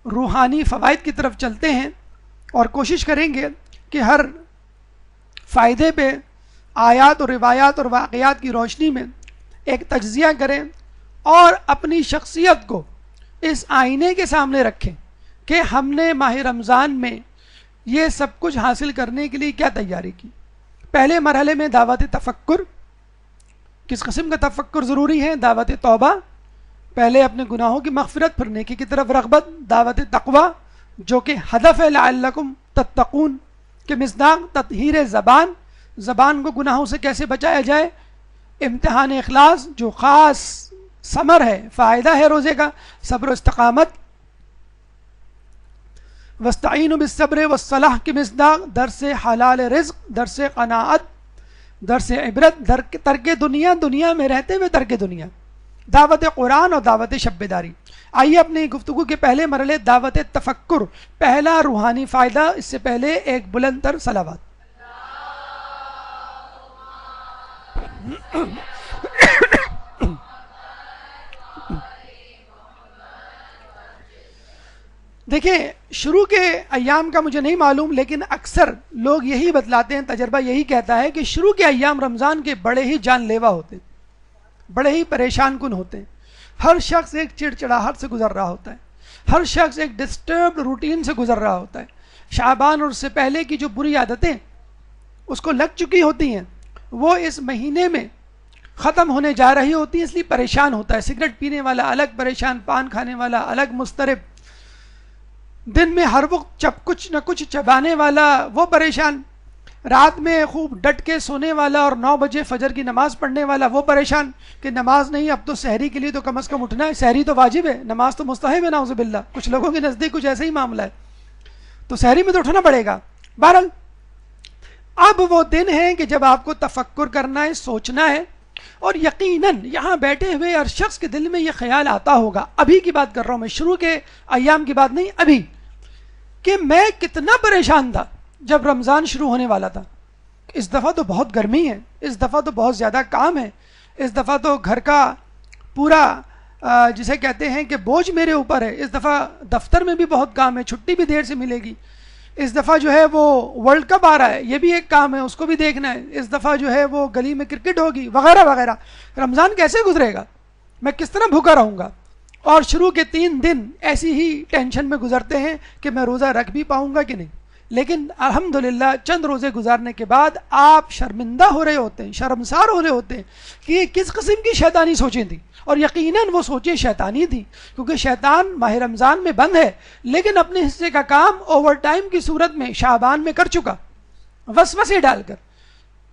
روحانی فوائد کی طرف چلتے ہیں اور کوشش کریں گے کہ ہر فائدے پہ آیات اور روایات اور واقعات کی روشنی میں ایک تجزیہ کریں اور اپنی شخصیت کو اس آئینے کے سامنے رکھیں کہ ہم نے ماہ رمضان میں یہ سب کچھ حاصل کرنے کے لیے کیا تیاری کی۔ پہلے مرحلے میں دعوت تفکر، کس قسم کا تفکر ضروری ہے؟ دعوت توبہ، پہلے اپنے گناہوں کی مغفرت، پھر نیکی کی طرف رغبت۔ دعوت تقوی جو کہ ہدف ہے لعلکم تتقون، کہ مصداق تطہیر زبان، زبان کو گناہوں سے کیسے بچایا جائے۔ امتحان اخلاص جو خاص ثمر ہے، فائدہ ہے روزے کا، صبر و استقامت۔ واستعینوا بالصبر والصلاح کی مصداق درس حلال رزق، درس قناعت، درس عبرت، ترک دنیا، دنیا میں رہتے ہوئے ترک دنیا، دعوت قرآن اور دعوت شب بیداری۔ آئیے اپنی گفتگو کے پہلے مرحلے دعوت تفکر، پہلا روحانی فائدہ، اس سے پہلے ایک بلند تر صلوات۔ دیکھیں، شروع کے ایام کا مجھے نہیں معلوم، لیکن اکثر لوگ یہی بتلاتے ہیں، تجربہ یہی کہتا ہے کہ شروع کے ایام رمضان کے بڑے ہی جان لیوا ہوتے ہیں، بڑے ہی پریشان کن ہوتے ہیں۔ ہر شخص ایک چڑچڑاہٹ سے گزر رہا ہوتا ہے، ہر شخص ایک ڈسٹربڈ روٹین سے گزر رہا ہوتا ہے۔ شعبان اور اس سے پہلے کی جو بری عادتیں اس کو لگ چکی ہوتی ہیں وہ اس مہینے میں ختم ہونے جا رہی ہوتی ہیں، اس لیے پریشان ہوتا ہے۔ سگریٹ پینے والا الگ پریشان، پان کھانے والا الگ مضطرب، دن میں ہر وقت کچھ نہ کچھ چبانے والا وہ پریشان، رات میں خوب ڈٹ کے سونے والا اور 9 بجے فجر کی نماز پڑھنے والا وہ پریشان کہ نماز نہیں، اب تو سحری کے لیے تو کم از کم اٹھنا ہے، سحری تو واجب ہے، نماز تو مستحب ہے، نعوذ باللہ۔ کچھ لوگوں کے نزدیک کچھ ایسا ہی معاملہ ہے، تو سحری میں تو اٹھنا پڑے گا۔ بہرحال اب وہ دن ہے کہ جب آپ کو تفکر کرنا ہے، سوچنا ہے، اور یقیناً یہاں بیٹھے ہوئے ہر شخص کے دل میں یہ خیال آتا ہوگا، ابھی کی بات کر رہا ہوں میں، شروع کے ایام کی بات نہیں، ابھی، کہ میں کتنا پریشان تھا جب رمضان شروع ہونے والا تھا۔ اس دفعہ تو بہت گرمی ہے، اس دفعہ تو بہت زیادہ کام ہے، اس دفعہ تو گھر کا پورا جسے کہتے ہیں کہ بوجھ میرے اوپر ہے، اس دفعہ دفتر میں بھی بہت کام ہے، چھٹی بھی دیر سے ملے گی، اس دفعہ جو ہے وہ ورلڈ کپ آ رہا ہے، یہ بھی ایک کام ہے، اس کو بھی دیکھنا ہے، اس دفعہ جو ہے وہ گلی میں کرکٹ ہوگی، وغیرہ وغیرہ۔ رمضان کیسے گزرے گا، میں کس طرح بھوکا رہوں گا؟ اور شروع کے 3 دن ایسی ہی ٹینشن میں گزرتے ہیں کہ میں روزہ رکھ بھی پاؤں گا کہ نہیں۔ لیکن الحمدللہ چند روزے گزارنے کے بعد آپ شرمندہ ہو رہے ہوتے ہیں، شرمسار ہو رہے ہوتے ہیں کہ یہ کس قسم کی شیطانی سوچیں تھیں، اور یقیناً وہ سوچیں شیطانی تھی، کیونکہ شیطان ماہ رمضان میں بند ہے لیکن اپنے حصے کا کام اوور ٹائم کی صورت میں شعبان میں کر چکا، وسوسے ڈال کر،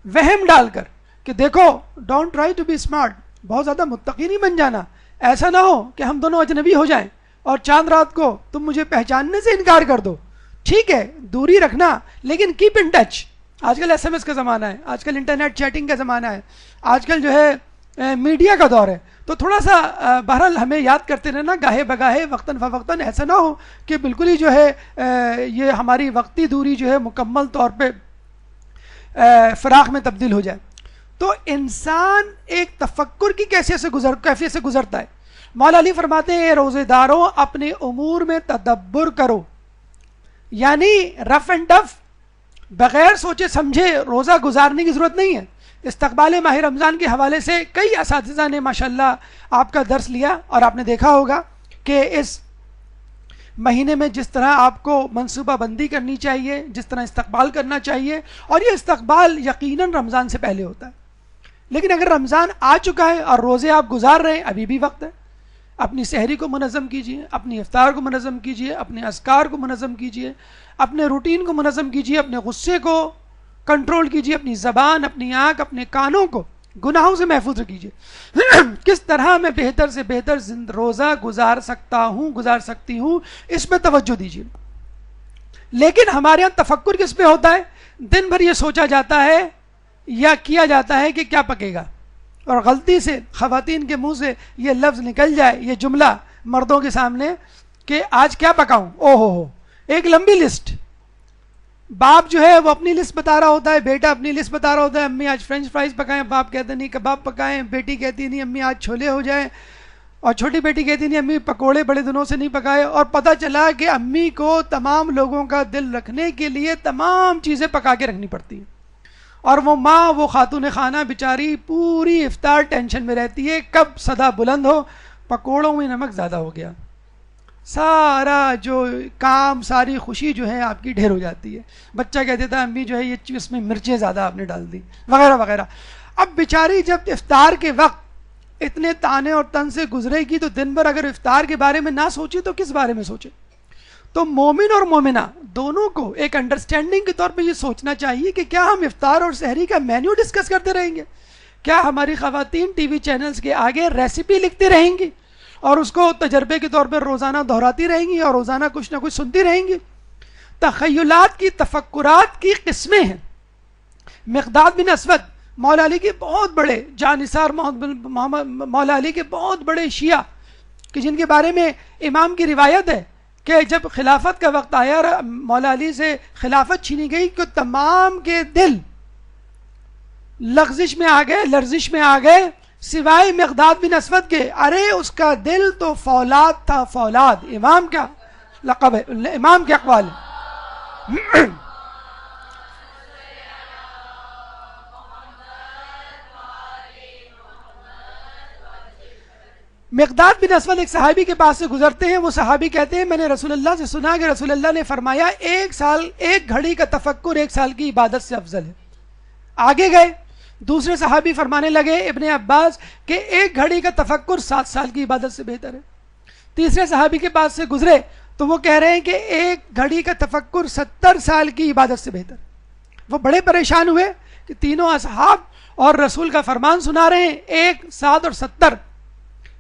وہم ڈال کر کہ دیکھو don't try to be smart, بہت زیادہ متقی نہیں بن جانا، ایسا نہ ہو کہ ہم دونوں اجنبی ہو جائیں اور چاند رات کو تم مجھے پہچاننے سے انکار کر دو۔ ٹھیک ہے دوری رکھنا لیکن کیپ ان ٹچ۔ آج کل ایس ایم ایس کا زمانہ ہے، آج کل انٹرنیٹ چیٹنگ کا زمانہ ہے، آج کل جو ہے میڈیا کا دور ہے، تو تھوڑا سا بہرحال ہمیں یاد کرتے رہنا گاہے بگاہے، وقتاً فوقتاً، ایسا نہ ہو کہ بالکل ہی جو ہے یہ ہماری وقتی دوری جو ہے مکمل طور پہ فراق میں تبدیل ہو جائے۔ تو انسان ایک تفکر کی کیفیت سے گزرتا ہے۔ مولا علی فرماتے ہیں روزے داروں اپنے امور میں تدبر کرو، یعنی رف اینڈ ٹف بغیر سوچے سمجھے روزہ گزارنے کی ضرورت نہیں ہے۔ استقبال ماہ رمضان کے حوالے سے کئی اساتذہ نے ماشاءاللہ آپ کا درس لیا، اور آپ نے دیکھا ہوگا کہ اس مہینے میں جس طرح آپ کو منصوبہ بندی کرنی چاہیے، جس طرح استقبال کرنا چاہیے، اور یہ استقبال یقیناً رمضان سے پہلے ہوتا ہے۔ لیکن اگر رمضان آ چکا ہے اور روزے آپ گزار رہے ہیں، ابھی بھی وقت ہے، اپنی سحری کو منظم کیجیے، اپنی افطار کو منظم کیجیے، اپنے اذکار کو منظم کیجیے، اپنے روٹین کو منظم کیجیے، اپنے غصے کو کنٹرول کیجیے، اپنی زبان، اپنی آنکھ، اپنے کانوں کو گناہوں سے محفوظ رکھیے۔ کس طرح میں بہتر سے بہتر روزہ گزار سکتی ہوں، اس پہ توجہ دیجیے۔ لیکن ہمارے یہاں تفکر کس پہ ہوتا ہے؟ دن بھر یہ سوچا جاتا ہے یا کیا جاتا ہے کہ کیا پکے گا، اور غلطی سے خواتین کے منہ سے یہ لفظ نکل جائے، یہ جملہ مردوں کے سامنے کہ آج کیا پکاؤں، او ہو، ایک لمبی لسٹ. باپ جو ہے وہ اپنی لسٹ بتا رہا ہوتا ہے, بیٹا اپنی لسٹ بتا رہا ہوتا ہے, امی آج فرینچ فرائز پکائیں, باپ کہتے نہیں کباب پکائیں, بیٹی کہتی نہیں امی آج چھولے ہو جائیں, اور چھوٹی بیٹی کہتی نہیں امی پکوڑے بڑے دنوں سے نہیں پکائے. اور پتہ چلا کہ امی کو تمام لوگوں کا دل رکھنے کے لیے تمام چیزیں پکا کے رکھنی پڑتی ہیں, اور وہ ماں, وہ خاتون خانہ بیچاری پوری افطار ٹینشن میں رہتی ہے کب صدا بلند ہو, پکوڑوں میں نمک زیادہ ہو گیا, سارا جو کام, ساری خوشی جو ہے آپ کی ڈھیر ہو جاتی ہے. بچہ کہہ دیتا ہے امی جو ہے یہ اس میں مرچیں زیادہ آپ نے ڈال دی, وغیرہ وغیرہ. اب بیچاری جب افطار کے وقت اتنے تانے اور تن سے گزرے گی تو دن بھر اگر افطار کے بارے میں نہ سوچے تو کس بارے میں سوچے؟ تو مومن اور مومنہ دونوں کو ایک انڈرسٹینڈنگ کے طور پہ یہ سوچنا چاہیے کہ کیا ہم افطار اور سحری کا مینیو ڈسکس کرتے رہیں گے؟ کیا ہماری خواتین ٹی وی چینلز کے آگے ریسیپی لکھتی رہیں گی اور اس کو تجربے کے طور پر روزانہ دہراتی رہیں گی اور روزانہ کچھ نہ کچھ سنتی رہیں گی؟ تخیلات کی, تفکرات کی قسمیں ہیں. مقداد بن اسود مولا علی کے بہت بڑے جانثار, مولا علی کے بہت بڑے شیعہ کہ جن کے بارے میں امام کی روایت ہے کہ جب خلافت کا وقت آیا, مولا علی سے خلافت چھینی گئی کہ تمام کے دل لغزش میں آ گئے, لرزش میں آ گئے, سوائے مقداد بن اسود کے. ارے اس کا دل تو فولاد تھا, فولاد. امام کا لقب ہے, امام کے اقوال ہے. مقداد بن اسود ایک صحابی کے پاس سے گزرتے ہیں. وہ صحابی کہتے ہیں میں نے رسول اللہ سے سنا کہ رسول اللہ نے فرمایا ایک گھڑی کا تفکر 1 سال کی عبادت سے افضل ہے. آگے گئے, دوسرے صحابی فرمانے لگے ابن عباس کہ 1 گھڑی کا تفکر 7 سال کی عبادت سے بہتر ہے. تیسرے صحابی کے پاس سے گزرے تو وہ کہہ رہے ہیں کہ 1 گھڑی کا تفکر 70 سال کی عبادت سے بہتر. وہ بڑے پریشان ہوئے کہ تینوں اصحاب اور رسول کا فرمان سنا رہے ہیں 1, 7 اور 70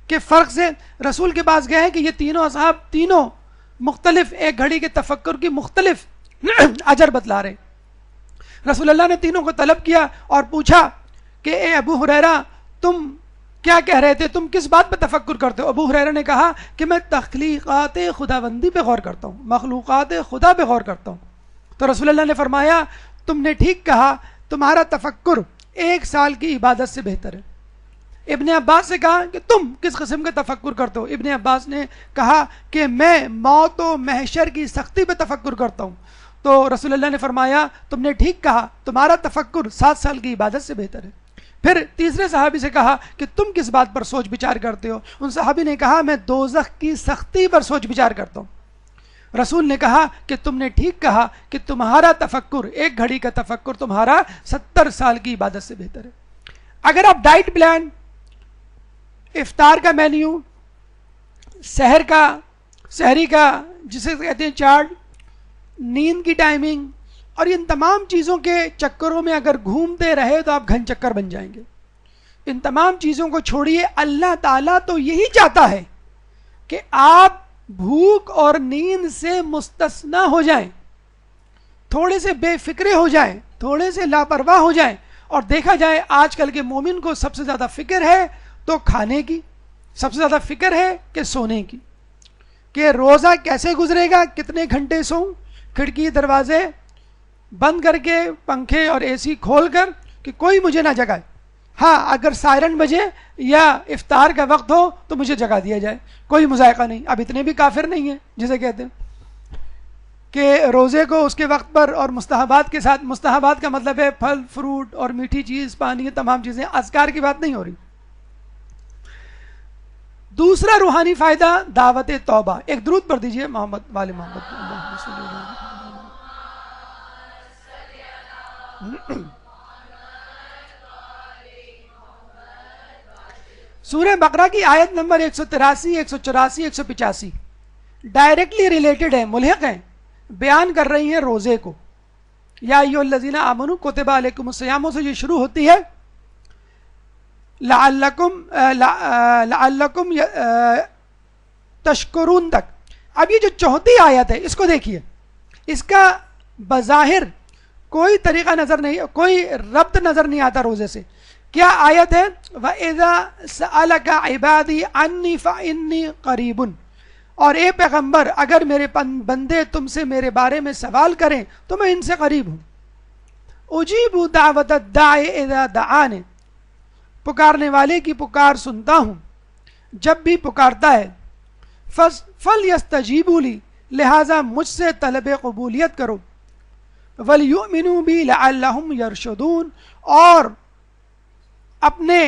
کے فرق سے. رسول کے پاس گئے ہیں کہ یہ تینوں اصحاب تینوں مختلف 1 گھڑی کے تفکر کی مختلف اجر بتلا رہے. رسول اللہ نے تینوں کو طلب کیا اور پوچھا کہ اے ابو ہریرہ تم کیا کہہ رہے تھے, تم کس بات پہ تفکر کرتے ہو؟ ابو ہریرہ نے کہا کہ میں تخلیقات خداوندی پہ غور کرتا ہوں, مخلوقات خدا پہ غور کرتا ہوں. تو رسول اللہ نے فرمایا تم نے ٹھیک کہا, تمہارا تفکر 1 سال کی عبادت سے بہتر ہے. ابن عباس سے کہا کہ تم کس قسم کا تفکر کرتے ہو؟ ابن عباس نے کہا کہ میں موت و محشر کی سختی پہ تفکر کرتا ہوں. تو رسول اللہ نے فرمایا تم نے ٹھیک کہا, تمہارا تفکر 7 سال کی عبادت سے بہتر ہے. پھر تیسرے صحابی سے کہا کہ تم کس بات پر سوچ بچار کرتے ہو؟ ان صحابی نے کہا میں دوزخ کی سختی پر سوچ بچار کرتا ہوں. رسول نے کہا کہ تم نے ٹھیک کہا کہ تمہارا تفکر 1 گھڑی کا تفکر تمہارا 70 سال کی عبادت سے بہتر ہے. اگر آپ ڈائٹ پلان, افطار کا مینیو, سحری کا جسے کہتے ہیں چارٹ, نیند کی ٹائمنگ اور ان تمام چیزوں کے چکروں میں اگر گھومتے رہے تو آپ گھن چکر بن جائیں گے. ان تمام چیزوں کو چھوڑیے. اللہ تعالیٰ تو یہی چاہتا ہے کہ آپ بھوک اور نیند سے مستثنا ہو جائیں, تھوڑے سے بے فکرے ہو جائیں, تھوڑے سے لاپرواہ ہو جائیں. اور دیکھا جائے آج کل کے مومن کو سب سے زیادہ فکر ہے تو کھانے کی, سب سے زیادہ فکر ہے کہ سونے کی, کہ روزہ کیسے گزرے گا, کتنے گھنٹے سوؤں, کھڑکی دروازے بند کر کے پنکھے اور اے سی کھول کر کہ کوئی مجھے نہ جگائے. ہاں اگر سائرن بجے یا افطار کا وقت ہو تو مجھے جگا دیا جائے, کوئی مذائقہ نہیں. اب اتنے بھی کافر نہیں ہیں جسے کہتے ہیں کہ روزے کو اس کے وقت پر اور مستحبات کے ساتھ, مستحبات کا مطلب ہے پھل فروٹ اور میٹھی چیز, پانی, تمام چیزیں, اذکار کی بات نہیں ہو رہی. دوسرا روحانی فائدہ دعوت توبہ. ایک درود پڑھ دیجئے محمد والے محمد. سورہ بقرہ کی آیت نمبر 183, 184, 185 ڈائریکٹلی ریلیٹڈ ہیں, ملحق ہیں, بیان کر رہی ہیں روزے کو. یا ایھا الذین آمنوا کتب علیکم الصیام سے یہ شروع ہوتی ہے لعلکم تشکرون تک. اب یہ جو 4تھی آیت ہے اس کو دیکھیے, اس کا بظاہر کوئی طریقہ نظر نہیں, کوئی ربط نظر نہیں آتا روزے سے. کیا آیت ہے؟ وَإِذَا سَأَلَكَ عِبَادِي عَنِّي فَإِنِّي قَرِيبٌ اور اے پیغمبر اگر میرے بندے تم سے میرے بارے میں سوال کریں تو میں ان سے قریب ہوں. اجیب دعوت الداع اذا دعان، پکارنے والے کی پکار سنتا ہوں جب بھی پکارتا ہے. فَلْيَسْتَجِيبُوا لِي، لہٰذا مجھ سے طلب قبولیت کرو. وَلْيُؤْمِنُوا بِي لَعَلَّهُمْ يَرْشُدُونَ، اور اپنے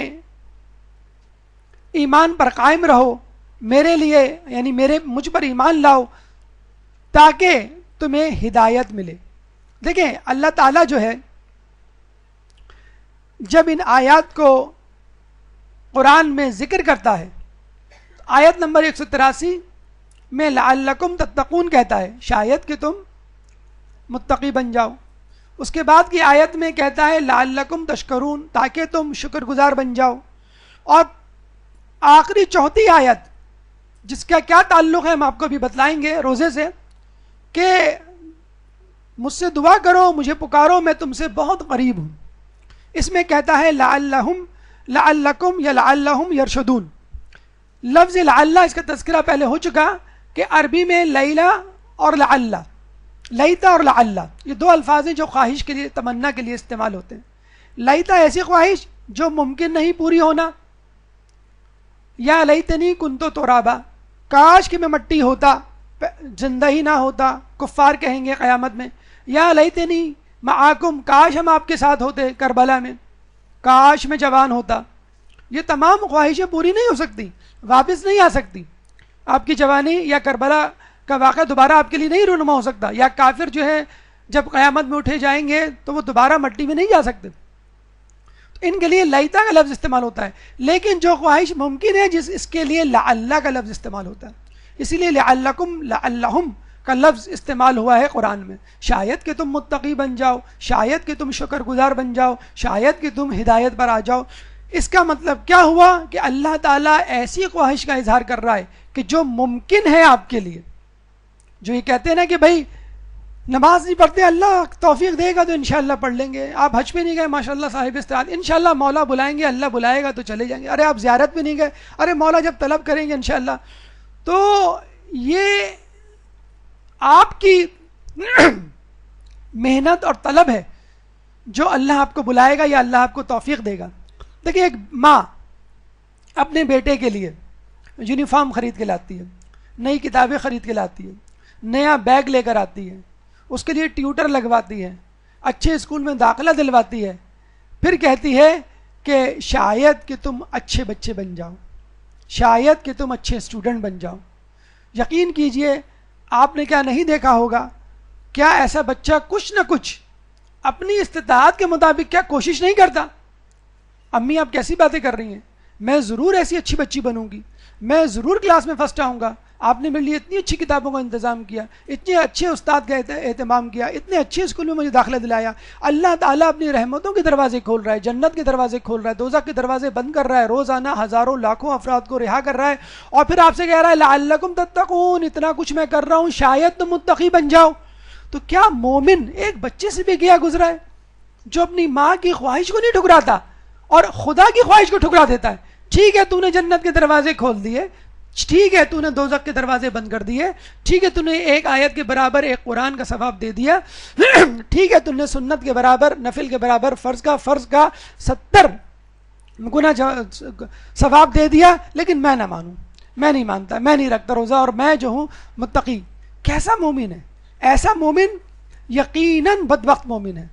ایمان پر قائم رہو میرے لیے، یعنی مجھ پر ایمان لاؤ تاکہ تمہیں ہدایت ملے. دیکھیں اللہ تعالیٰ جو ہے جب ان آیات کو قرآن میں ذکر کرتا ہے، آیت نمبر 183 میں لعلکم تتقون کہتا ہے، شاید کہ تم متقی بن جاؤ. اس کے بعد کی آیت میں کہتا ہے لعلکم تشکرون، تاکہ تم شکر گزار بن جاؤ. اور آخری چوتھی آیت جس کا کیا تعلق ہے ہم آپ کو بھی بتلائیں گے روزے سے، کہ مجھ سے دعا کرو، مجھے پکارو، میں تم سے بہت قریب ہوں. اس میں کہتا ہے لعلکم یا لعلہم یرشدون. لفظ لعلہ اس کا تذکرہ پہلے ہو چکا کہ عربی میں لیلا اور لعلہ، لیتا اور لعلہ یہ دو الفاظ ہیں جو خواہش کے لیے، تمنا کے لیے استعمال ہوتے ہیں. لیتا ایسی خواہش جو ممکن نہیں پوری ہونا، یا لیتنی کنتو ترابا، کاش کہ میں مٹی ہوتا، زندہ ہی نہ ہوتا، کفار کہیں گے قیامت میں. یا لیتنی معاکم، کاش ہم آپ کے ساتھ ہوتے کربلا میں، کاش میں جوان ہوتا. یہ تمام خواہشیں پوری نہیں ہو سکتی، واپس نہیں آ سکتی. آپ کی جوانی یا کربلا کا واقعہ دوبارہ آپ کے لیے نہیں رونما ہو سکتا. یا کافر جو ہے جب قیامت میں اٹھے جائیں گے تو وہ دوبارہ مٹی میں نہیں جا سکتے. تو ان کے لیے لیتا کا لفظ استعمال ہوتا ہے. لیکن جو خواہش ممکن ہے اس کے لیے لعلہ کا لفظ استعمال ہوتا ہے. اسی لیے لعلکم لعلہم کا لفظ استعمال ہوا ہے قرآن میں. شاید کہ تم متقی بن جاؤ، شاید کہ تم شکر گزار بن جاؤ، شاید کہ تم ہدایت پر آ جاؤ. اس کا مطلب کیا ہوا کہ اللہ تعالیٰ ایسی خواہش کا اظہار کر رہا ہے کہ جو ممکن ہے آپ کے لیے. جو یہ کہتے ہیں نا کہ بھائی نماز نہیں پڑھتے، اللہ توفیق دے گا تو انشاءاللہ پڑھ لیں گے. آپ حج پہ نہیں گئے، ماشاءاللہ صاحب استعداد، انشاءاللہ مولا بلائیں گے، اللہ بلائے گا تو چلے جائیں گے. ارے آپ زیارت پہ نہیں گئے، ارے مولا جب طلب کریں گے انشاءاللہ. تو یہ آپ کی محنت اور طلب ہے جو اللہ آپ کو بلائے گا یا اللہ آپ کو توفیق دے گا. دیکھیں ایک ماں اپنے بیٹے کے لیے یونیفارم خرید کے لاتی ہے، نئی کتابیں خرید کے لاتی ہے، نیا بیگ لے کر آتی ہے، اس کے لیے ٹیوٹر لگواتی ہے، اچھے اسکول میں داخلہ دلواتی ہے، پھر کہتی ہے کہ شاید کہ تم اچھے بچے بن جاؤ، شاید کہ تم اچھے اسٹوڈنٹ بن جاؤ. یقین کیجئے آپ نے کیا نہیں دیکھا ہوگا، کیا ایسا بچہ کچھ نہ کچھ اپنی استطاعت کے مطابق کیا کوشش نہیں کرتا؟ امی آپ کیسی باتیں کر رہی ہیں، میں ضرور ایسی اچھی بچی بنوں گی، میں ضرور کلاس میں فرسٹ آؤں گا. آپ نے میرے لیے اتنی اچھی کتابوں کا انتظام کیا، اتنے اچھے استاد کا اہتمام کیا، اتنے اچھے اسکول میں مجھے داخلہ دلایا. اللہ تعالیٰ اپنی رحمتوں کے دروازے کھول رہا ہے، جنت کے دروازے کھول رہا ہے، دوزخ کے دروازے بند کر رہا ہے، روزانہ ہزاروں لاکھوں افراد کو رہا کر رہا ہے. اور پھر آپ سے کہہ رہا ہے لعلکم تتقون، اتنا کچھ میں کر رہا ہوں شاید تم متقی بن جاؤ. تو کیا مومن ایک بچے سے بھی کیا گزرا ہے جو اپنی ماں کی خواہش کو نہیں ٹھکراتا اور خدا کی خواہش کو ٹھکرا دیتا ہے؟ ٹھیک ہے تو نے جنت کے دروازے کھول دیے، ٹھیک ہے تو نے دوزخ کے دروازے بند کر دیے، ٹھیک ہے تو نے ایک آیت کے برابر ایک قرآن کا ثواب دے دیا، ٹھیک ہے تو نے سنت کے برابر، نفل کے برابر فرض کا 70 گنا ثواب دے دیا، لیکن میں نہ مانوں، میں نہیں مانتا، میں نہیں رکھتا روزہ، اور میں جو ہوں متقی. کیسا مومن ہے؟ ایسا مومن یقیناً بدبخت مومن ہے.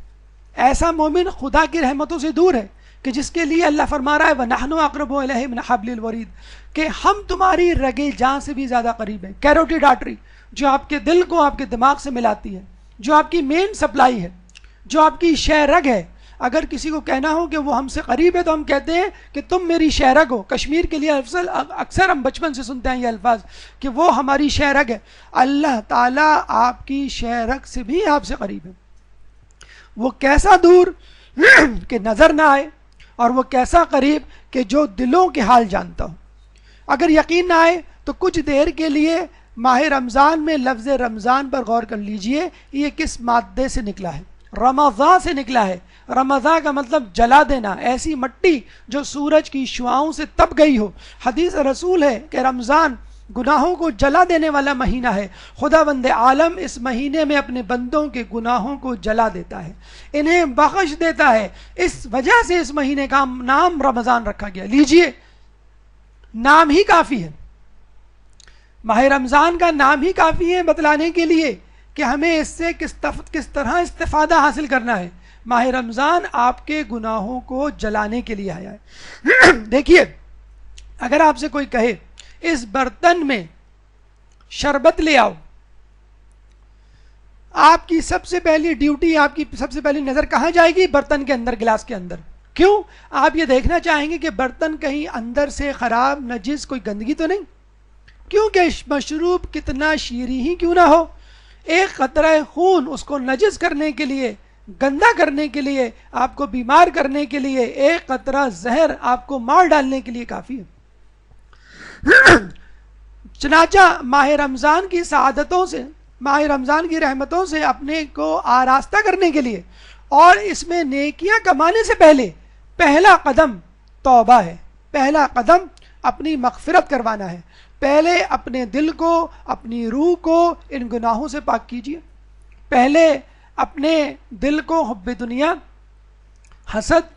ایسا مومن خدا کی رحمتوں سے دور ہے کہ جس کے لیے اللہ فرما رہا ہے وَنَحْنُ أَقْرَبُ إِلَيْهِ مِنْ حَبْلِ الْوَرِيدِ، کہ ہم تمہاری رگے جان سے بھی زیادہ قریب ہیں. کیروٹیڈ آرٹری جو آپ کے دل کو آپ کے دماغ سے ملاتی ہے، جو آپ کی مین سپلائی ہے، جو آپ کی شہ رگ ہے. اگر کسی کو کہنا ہو کہ وہ ہم سے قریب ہے تو ہم کہتے ہیں کہ تم میری شہ رگ ہو. کشمیر کے لیے اکثر ہم بچپن سے سنتے ہیں یہ الفاظ کہ وہ ہماری شہ رگ ہے. اللہ تعالیٰ آپ کی شہ رگ سے بھی آپ سے قریب ہے. وہ کیسا دور کہ نظر نہ آئے، اور وہ کیسا قریب کہ جو دلوں کے حال جانتا ہو. اگر یقین نہ آئے تو کچھ دیر کے لیے ماہ رمضان میں لفظ رمضان پر غور کر لیجئے، یہ کس مادے سے نکلا ہے؟ رمضان سے نکلا ہے. رمضان کا مطلب جلا دینا، ایسی مٹی جو سورج کی شعاؤں سے تپ گئی ہو. حدیث رسول ہے کہ رمضان گناہوں کو جلا دینے والا مہینہ ہے. خداوند عالم اس مہینے میں اپنے بندوں کے گناہوں کو جلا دیتا ہے, انہیں بخش دیتا ہے. اس وجہ سے اس مہینے کا نام رمضان رکھا گیا. لیجئے, نام ہی کافی ہے, ماہ رمضان کا نام ہی کافی ہے بتلانے کے لیے کہ ہمیں اس سے کس طرح استفادہ حاصل کرنا ہے. ماہ رمضان آپ کے گناہوں کو جلانے کے لیے آیا ہے. دیکھیے, اگر آپ سے کوئی کہے اس برتن میں شربت لے آؤ, آپ کی سب سے پہلی ڈیوٹی, آپ کی سب سے پہلی نظر کہاں جائے گی؟ برتن کے اندر, گلاس کے اندر. کیوں؟ آپ یہ دیکھنا چاہیں گے کہ برتن کہیں اندر سے خراب, نجس, کوئی گندگی تو نہیں. کیونکہ مشروب کتنا شیریں ہی کیوں نہ ہو, ایک قطرہ خون اس کو نجس کرنے کے لیے, گندا کرنے کے لیے, آپ کو بیمار کرنے کے لیے, ایک قطرہ زہر آپ کو مار ڈالنے کے لیے کافی ہے. چنانچہ ماہ رمضان کی سعادتوں سے, ماہ رمضان کی رحمتوں سے اپنے کو آراستہ کرنے کے لیے اور اس میں نیکیاں کمانے سے پہلے پہلا قدم توبہ ہے. پہلا قدم اپنی مغفرت کروانا ہے. پہلے اپنے دل کو, اپنی روح کو ان گناہوں سے پاک کیجیے. پہلے اپنے دل کو حب دنیا, حسد,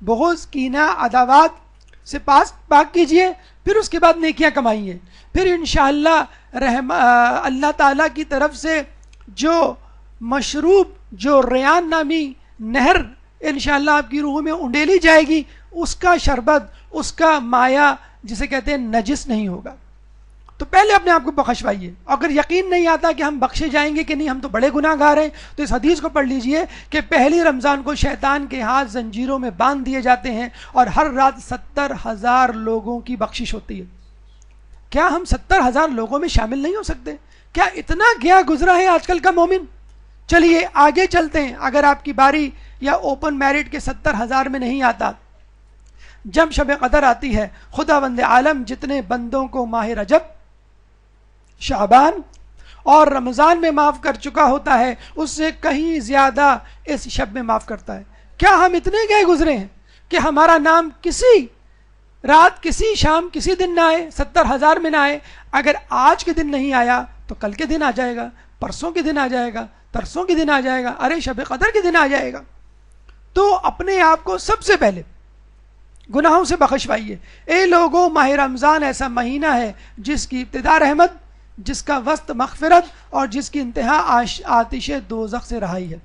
بغض, کینہ, عداوت سے پاک کیجیے. پھر اس کے بعد نیکیاں کمائیے. پھر انشاءاللہ اللہ تعالیٰ کی طرف سے جو مشروب, جو ریان نامی نہر انشاءاللہ آپ کی روح میں انڈیلی جائے گی, اس کا شربت, اس کا مایہ جسے کہتے ہیں نجس نہیں ہوگا. تو پہلے اپنے آپ کو بخشوائیے. اگر یقین نہیں آتا کہ ہم بخشے جائیں گے کہ نہیں, ہم تو بڑے گناہ گار ہیں, تو اس حدیث کو پڑھ لیجئے کہ پہلی رمضان کو شیطان کے ہاتھ زنجیروں میں باندھ دیے جاتے ہیں اور ہر رات 70,000 لوگوں کی بخشش ہوتی ہے. کیا ہم 70,000 لوگوں میں شامل نہیں ہو سکتے؟ کیا اتنا گیا گزرا ہے آج کل کا مومن؟ چلیے آگے چلتے ہیں. اگر آپ کی باری یا اوپن میرٹ کے 70,000 میں نہیں آتا, جب شب قدر آتی ہے, خداوند عالم جتنے بندوں کو ماہ رجب, شعبان اور رمضان میں معاف کر چکا ہوتا ہے, اس سے کہیں زیادہ اس شب میں معاف کرتا ہے. کیا ہم اتنے گئے گزرے ہیں کہ ہمارا نام کسی رات, کسی شام, کسی دن نہ آئے, 70,000 میں نہ آئے؟ اگر آج کے دن نہیں آیا تو کل کے دن آ جائے گا, پرسوں کے دن آ جائے گا, ترسوں کے دن آ جائے گا, ارے شب قدر کے دن آ جائے گا. تو اپنے آپ کو سب سے پہلے گناہوں سے بخشوائیے. اے لوگوں, ماہ رمضان ایسا مہینہ ہے جس کی ابتدا رحمت, جس کا وسط مغفرت اور جس کی انتہا آتش دوزخ سے رہائی ہے.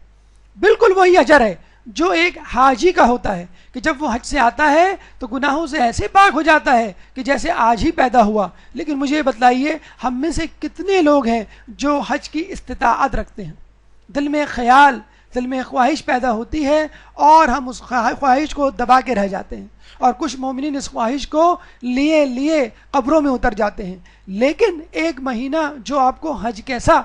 بالکل وہی اجر ہے جو ایک حاجی کا ہوتا ہے کہ جب وہ حج سے آتا ہے تو گناہوں سے ایسے پاک ہو جاتا ہے کہ جیسے آج ہی پیدا ہوا. لیکن مجھے بتلائیے, ہم میں سے کتنے لوگ ہیں جو حج کی استطاعت رکھتے ہیں؟ دل میں خیال, دل میں خواہش پیدا ہوتی ہے اور ہم اس خواہش کو دبا کے رہ جاتے ہیں, اور کچھ مومنین اس خواہش کو لیے قبروں میں اتر جاتے ہیں. لیکن ایک مہینہ جو آپ کو حج کیسا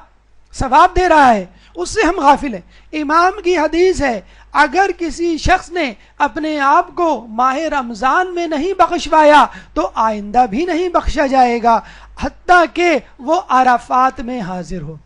ثواب دے رہا ہے, اس سے ہم غافل ہیں. امام کی حدیث ہے, اگر کسی شخص نے اپنے آپ کو ماہ رمضان میں نہیں بخشوایا تو آئندہ بھی نہیں بخشا جائے گا حتیٰ کہ وہ عرفات میں حاضر ہو.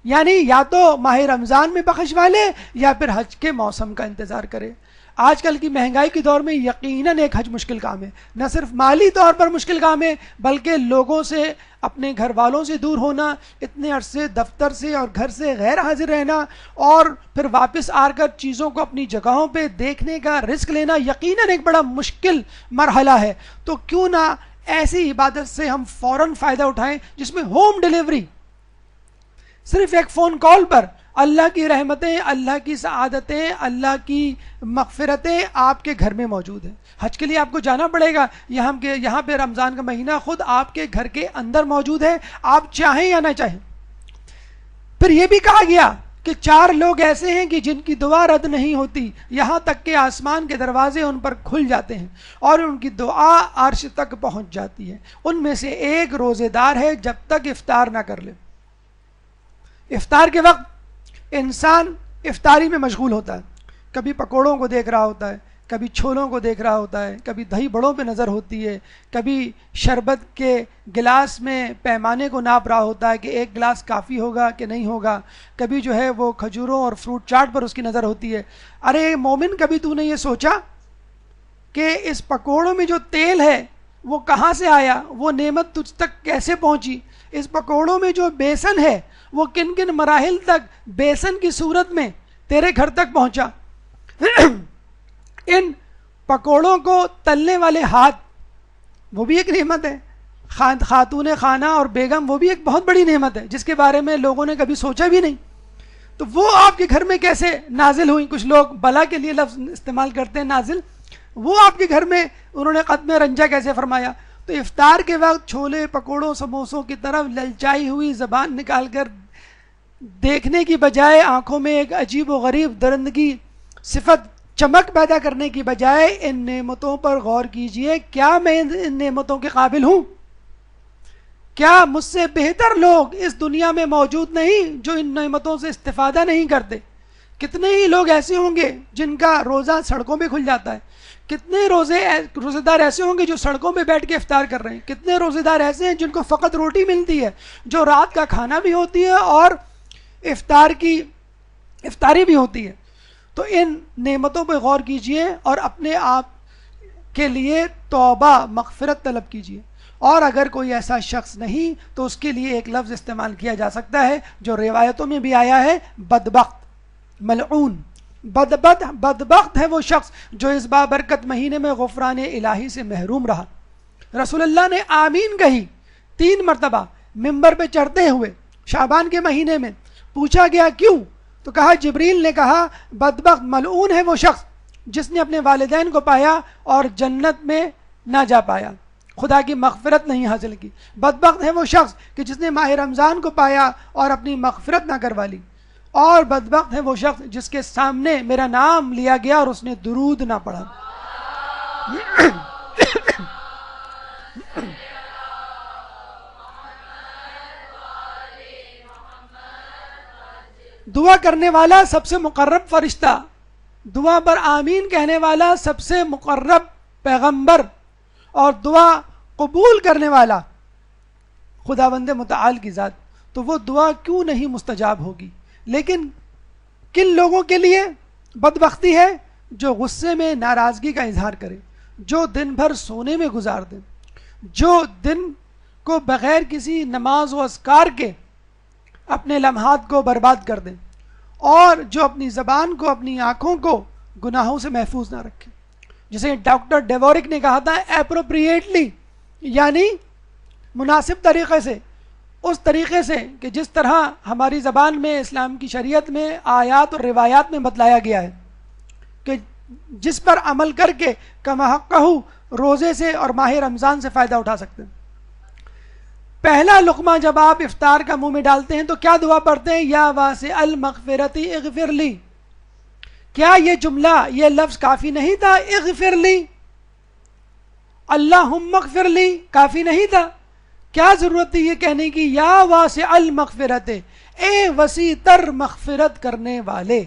یعنی یا تو ماہ رمضان میں بخشوا لے یا پھر حج کے موسم کا انتظار کرے. آج کل کی مہنگائی کے دور میں یقیناً ایک حج مشکل کام ہے. نہ صرف مالی طور پر مشکل کام ہے, بلکہ لوگوں سے, اپنے گھر والوں سے دور ہونا, اتنے عرصے دفتر سے اور گھر سے غیر حاضر رہنا, اور پھر واپس آ کر چیزوں کو اپنی جگہوں پہ دیکھنے کا رسک لینا یقیناً ایک بڑا مشکل مرحلہ ہے. تو کیوں نہ ایسی عبادت سے ہم فوراً فائدہ اٹھائیں جس میں ہوم ڈیلیوری, صرف ایک فون کال پر اللہ کی رحمتیں, اللہ کی سعادتیں, اللہ کی مغفرتیں آپ کے گھر میں موجود ہیں. حج کے لیے آپ کو جانا پڑے گا, یہاں پہ رمضان کا مہینہ خود آپ کے گھر کے اندر موجود ہے, آپ چاہیں یا نہ چاہیں. پھر یہ بھی کہا گیا کہ 4 لوگ ایسے ہیں کہ جن کی دعا رد نہیں ہوتی, یہاں تک کہ آسمان کے دروازے ان پر کھل جاتے ہیں اور ان کی دعا عرش تک پہنچ جاتی ہے. ان میں سے ایک روزے دار ہے جب تک افطار نہ کر لے. افطار کے وقت انسان افطاری میں مشغول ہوتا ہے, کبھی پکوڑوں کو دیکھ رہا ہوتا ہے, کبھی چھولوں کو دیکھ رہا ہوتا ہے, کبھی دہی بڑوں پہ نظر ہوتی ہے, کبھی شربت کے گلاس میں پیمانے کو ناپ رہا ہوتا ہے کہ ایک گلاس کافی ہوگا کہ نہیں ہوگا, کبھی جو ہے وہ کھجوروں اور فروٹ چاٹ پر اس کی نظر ہوتی ہے. ارے مومن, کبھی تو نے یہ سوچا کہ اس پکوڑوں میں جو تیل ہے وہ کہاں سے آیا، وہ نعمت تجھ تک کیسے پہنچی، اس پکوڑوں میں جو بیسن ہے وہ کن کن مراحل تک بیسن کی صورت میں تیرے گھر تک پہنچا۔ ان پکوڑوں کو تلنے والے ہاتھ وہ بھی ایک نعمت ہے، خاتون خانہ اور بیگم وہ بھی ایک بہت بڑی نعمت ہے جس کے بارے میں لوگوں نے کبھی سوچا بھی نہیں، تو وہ آپ کے گھر میں کیسے نازل ہوئی؟ کچھ لوگ بلا کے لیے لفظ استعمال کرتے ہیں نازل، وہ آپ کے گھر میں انہوں نے ختم رنجا کیسے فرمایا؟ تو افطار کے وقت چھولے پکوڑوں سموسوں کی طرف للچائی ہوئی زبان نکال کر دیکھنے کی بجائے، آنکھوں میں ایک عجیب و غریب درندگی صفت چمک پیدا کرنے کی بجائے ان نعمتوں پر غور کیجئے، کیا میں ان نعمتوں کے قابل ہوں؟ کیا مجھ سے بہتر لوگ اس دنیا میں موجود نہیں جو ان نعمتوں سے استفادہ نہیں کرتے؟ کتنے ہی لوگ ایسے ہوں گے جن کا روزہ سڑکوں پہ کھل جاتا ہے، کتنے روزے دار ایسے ہوں گے جو سڑکوں پہ بیٹھ کے افطار کر رہے ہیں، کتنے روزے دار ایسے ہیں جن کو فقط روٹی ملتی ہے، جو رات کا کھانا بھی ہوتی ہے اور افطاری بھی ہوتی ہے۔ تو ان نعمتوں پہ غور کیجئے اور اپنے آپ کے لیے توبہ مغفرت طلب کیجئے، اور اگر کوئی ایسا شخص نہیں تو اس کے لیے ایک لفظ استعمال کیا جا سکتا ہے جو روایتوں میں بھی آیا ہے، بدبخت، ملعون۔ بدبخت ہے وہ شخص جو اس بابرکت مہینے میں غفران الہی سے محروم رہا۔ رسول اللہ نے آمین کہی 3 مرتبہ ممبر پہ چڑھتے ہوئے شعبان کے مہینے میں، پوچھا گیا کیوں؟ تو کہا جبریل نے کہا بدبخت ملعون ہے وہ شخص جس نے اپنے والدین کو پایا اور جنت میں نہ جا پایا، خدا کی مغفرت نہیں حاصل کی۔ بدبخت ہے وہ شخص کہ جس نے ماہ رمضان کو پایا اور اپنی مغفرت نہ کروا لی، اور بدبخت ہے وہ شخص جس کے سامنے میرا نام لیا گیا اور اس نے درود نہ پڑھا۔ دعا کرنے والا سب سے مقرب فرشتہ، دعا پر آمین کہنے والا سب سے مقرب پیغمبر، اور دعا قبول کرنے والا خداوند متعال کی ذات، تو وہ دعا کیوں نہیں مستجاب ہوگی؟ لیکن کن لوگوں کے لیے بدبختی ہے؟ جو غصے میں ناراضگی کا اظہار کرے، جو دن بھر سونے میں گزار دیں، جو دن کو بغیر کسی نماز و اذکار کے اپنے لمحات کو برباد کر دیں، اور جو اپنی زبان کو، اپنی آنکھوں کو گناہوں سے محفوظ نہ رکھیں۔ جسے ڈاکٹر ڈیورک نے کہا تھا اپروپریٹلی، یعنی مناسب طریقے سے، اس طریقے سے کہ جس طرح ہماری زبان میں، اسلام کی شریعت میں، آیات اور روایات میں بتلایا گیا ہے، کہ جس پر عمل کر کے کما حقہ روزے سے اور ماہ رمضان سے فائدہ اٹھا سکتے ہیں۔ پہلا لقمہ جب آپ افطار کا منہ میں ڈالتے ہیں تو کیا دعا پڑھتے ہیں؟ یا واسع المغفرت اغفر لی۔ کیا یہ جملہ، یہ لفظ کافی نہیں تھا؟ اغفر لی، اللہم اغفر لی کافی نہیں تھا؟ کیا ضرورت تھی یہ کہنے کی یا واسع المغفرت، اے وسیع تر مغفرت کرنے والے،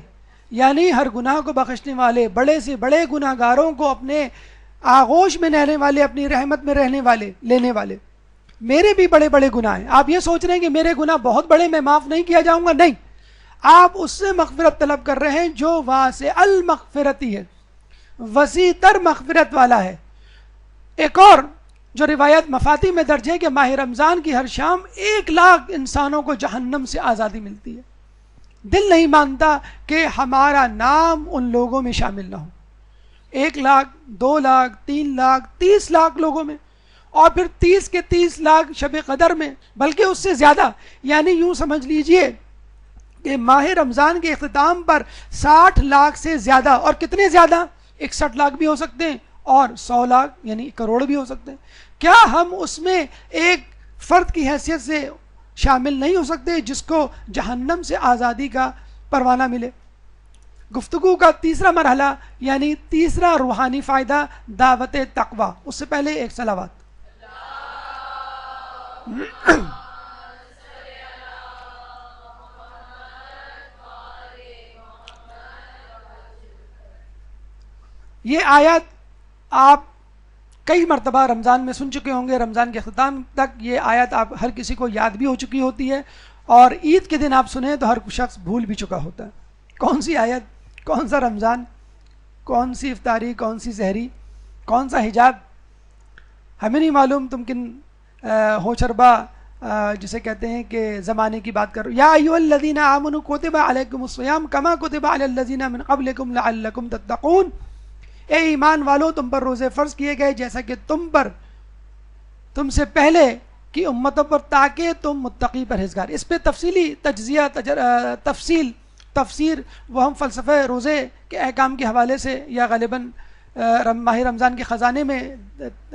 یعنی ہر گناہ کو بخشنے والے، بڑے سے بڑے گناہ گاروں کو اپنے آغوش میں رہنے والے، اپنی رحمت میں رہنے والے، لینے والے۔ میرے بھی بڑے بڑے گناہ ہیں، آپ یہ سوچ رہے ہیں کہ میرے گناہ بہت بڑے، میں معاف نہیں کیا جاؤں گا، نہیں، آپ اس سے مغفرت طلب کر رہے ہیں جو واسع المغفرتی ہے، وسیع تر مغفرت والا ہے۔ ایک اور جو روایت مفاتی میں درج ہے کہ ماہ رمضان کی ہر شام 1,00,000 انسانوں کو جہنم سے آزادی ملتی ہے۔ دل نہیں مانتا کہ ہمارا نام ان لوگوں میں شامل نہ ہو۔ 1,00,000، 2,00,000، 3,00,000، 30,00,000 لوگوں میں، اور پھر 30 کے 30,00,000 شب قدر میں، بلکہ اس سے زیادہ، یعنی یوں سمجھ لیجئے کہ ماہ رمضان کے اختتام پر 60,00,000 سے زیادہ، اور کتنے زیادہ؟ 61,00,000 بھی ہو سکتے ہیں اور 100,00,000 یعنی کروڑ بھی ہو سکتے ہیں۔ کیا ہم اس میں ایک فرد کی حیثیت سے شامل نہیں ہو سکتے جس کو جہنم سے آزادی کا پروانہ ملے؟ گفتگو کا تیسرا مرحلہ، یعنی تیسرا روحانی فائدہ، دعوت تقوی۔ اس سے پہلے ایک صلوات۔ یہ آیت آپ کئی مرتبہ رمضان میں سن چکے ہوں گے، رمضان کے اختتام تک یہ آیت آپ ہر کسی کو یاد بھی ہو چکی ہوتی ہے، اور عید کے دن آپ سنیں تو ہر شخص بھول بھی چکا ہوتا ہے۔ کون سی آیت، کون سا رمضان، کون سی افطاری، کون سی سحری، کون سا حجاب؟ ہمیں نہیں معلوم تم کن ہوشربا جسے کہتے ہیں کہ زمانے کی بات کرو. یا ایھا الذین آمنوا کتب علیکم الصیام کما کتب علی الذین من قبلکم لعلکم تتقون. اے ایمان والو تم پر روزے فرض کیے گئے جیسا کہ تم سے پہلے کی امتوں پر تاکہ تم متقی پرہیزگار. اس پہ تفصیلی تجزیہ تفسیر وہ ہم فلسفہ روزے کے احکام کے حوالے سے یا غالباً ماہ رمضان کے خزانے میں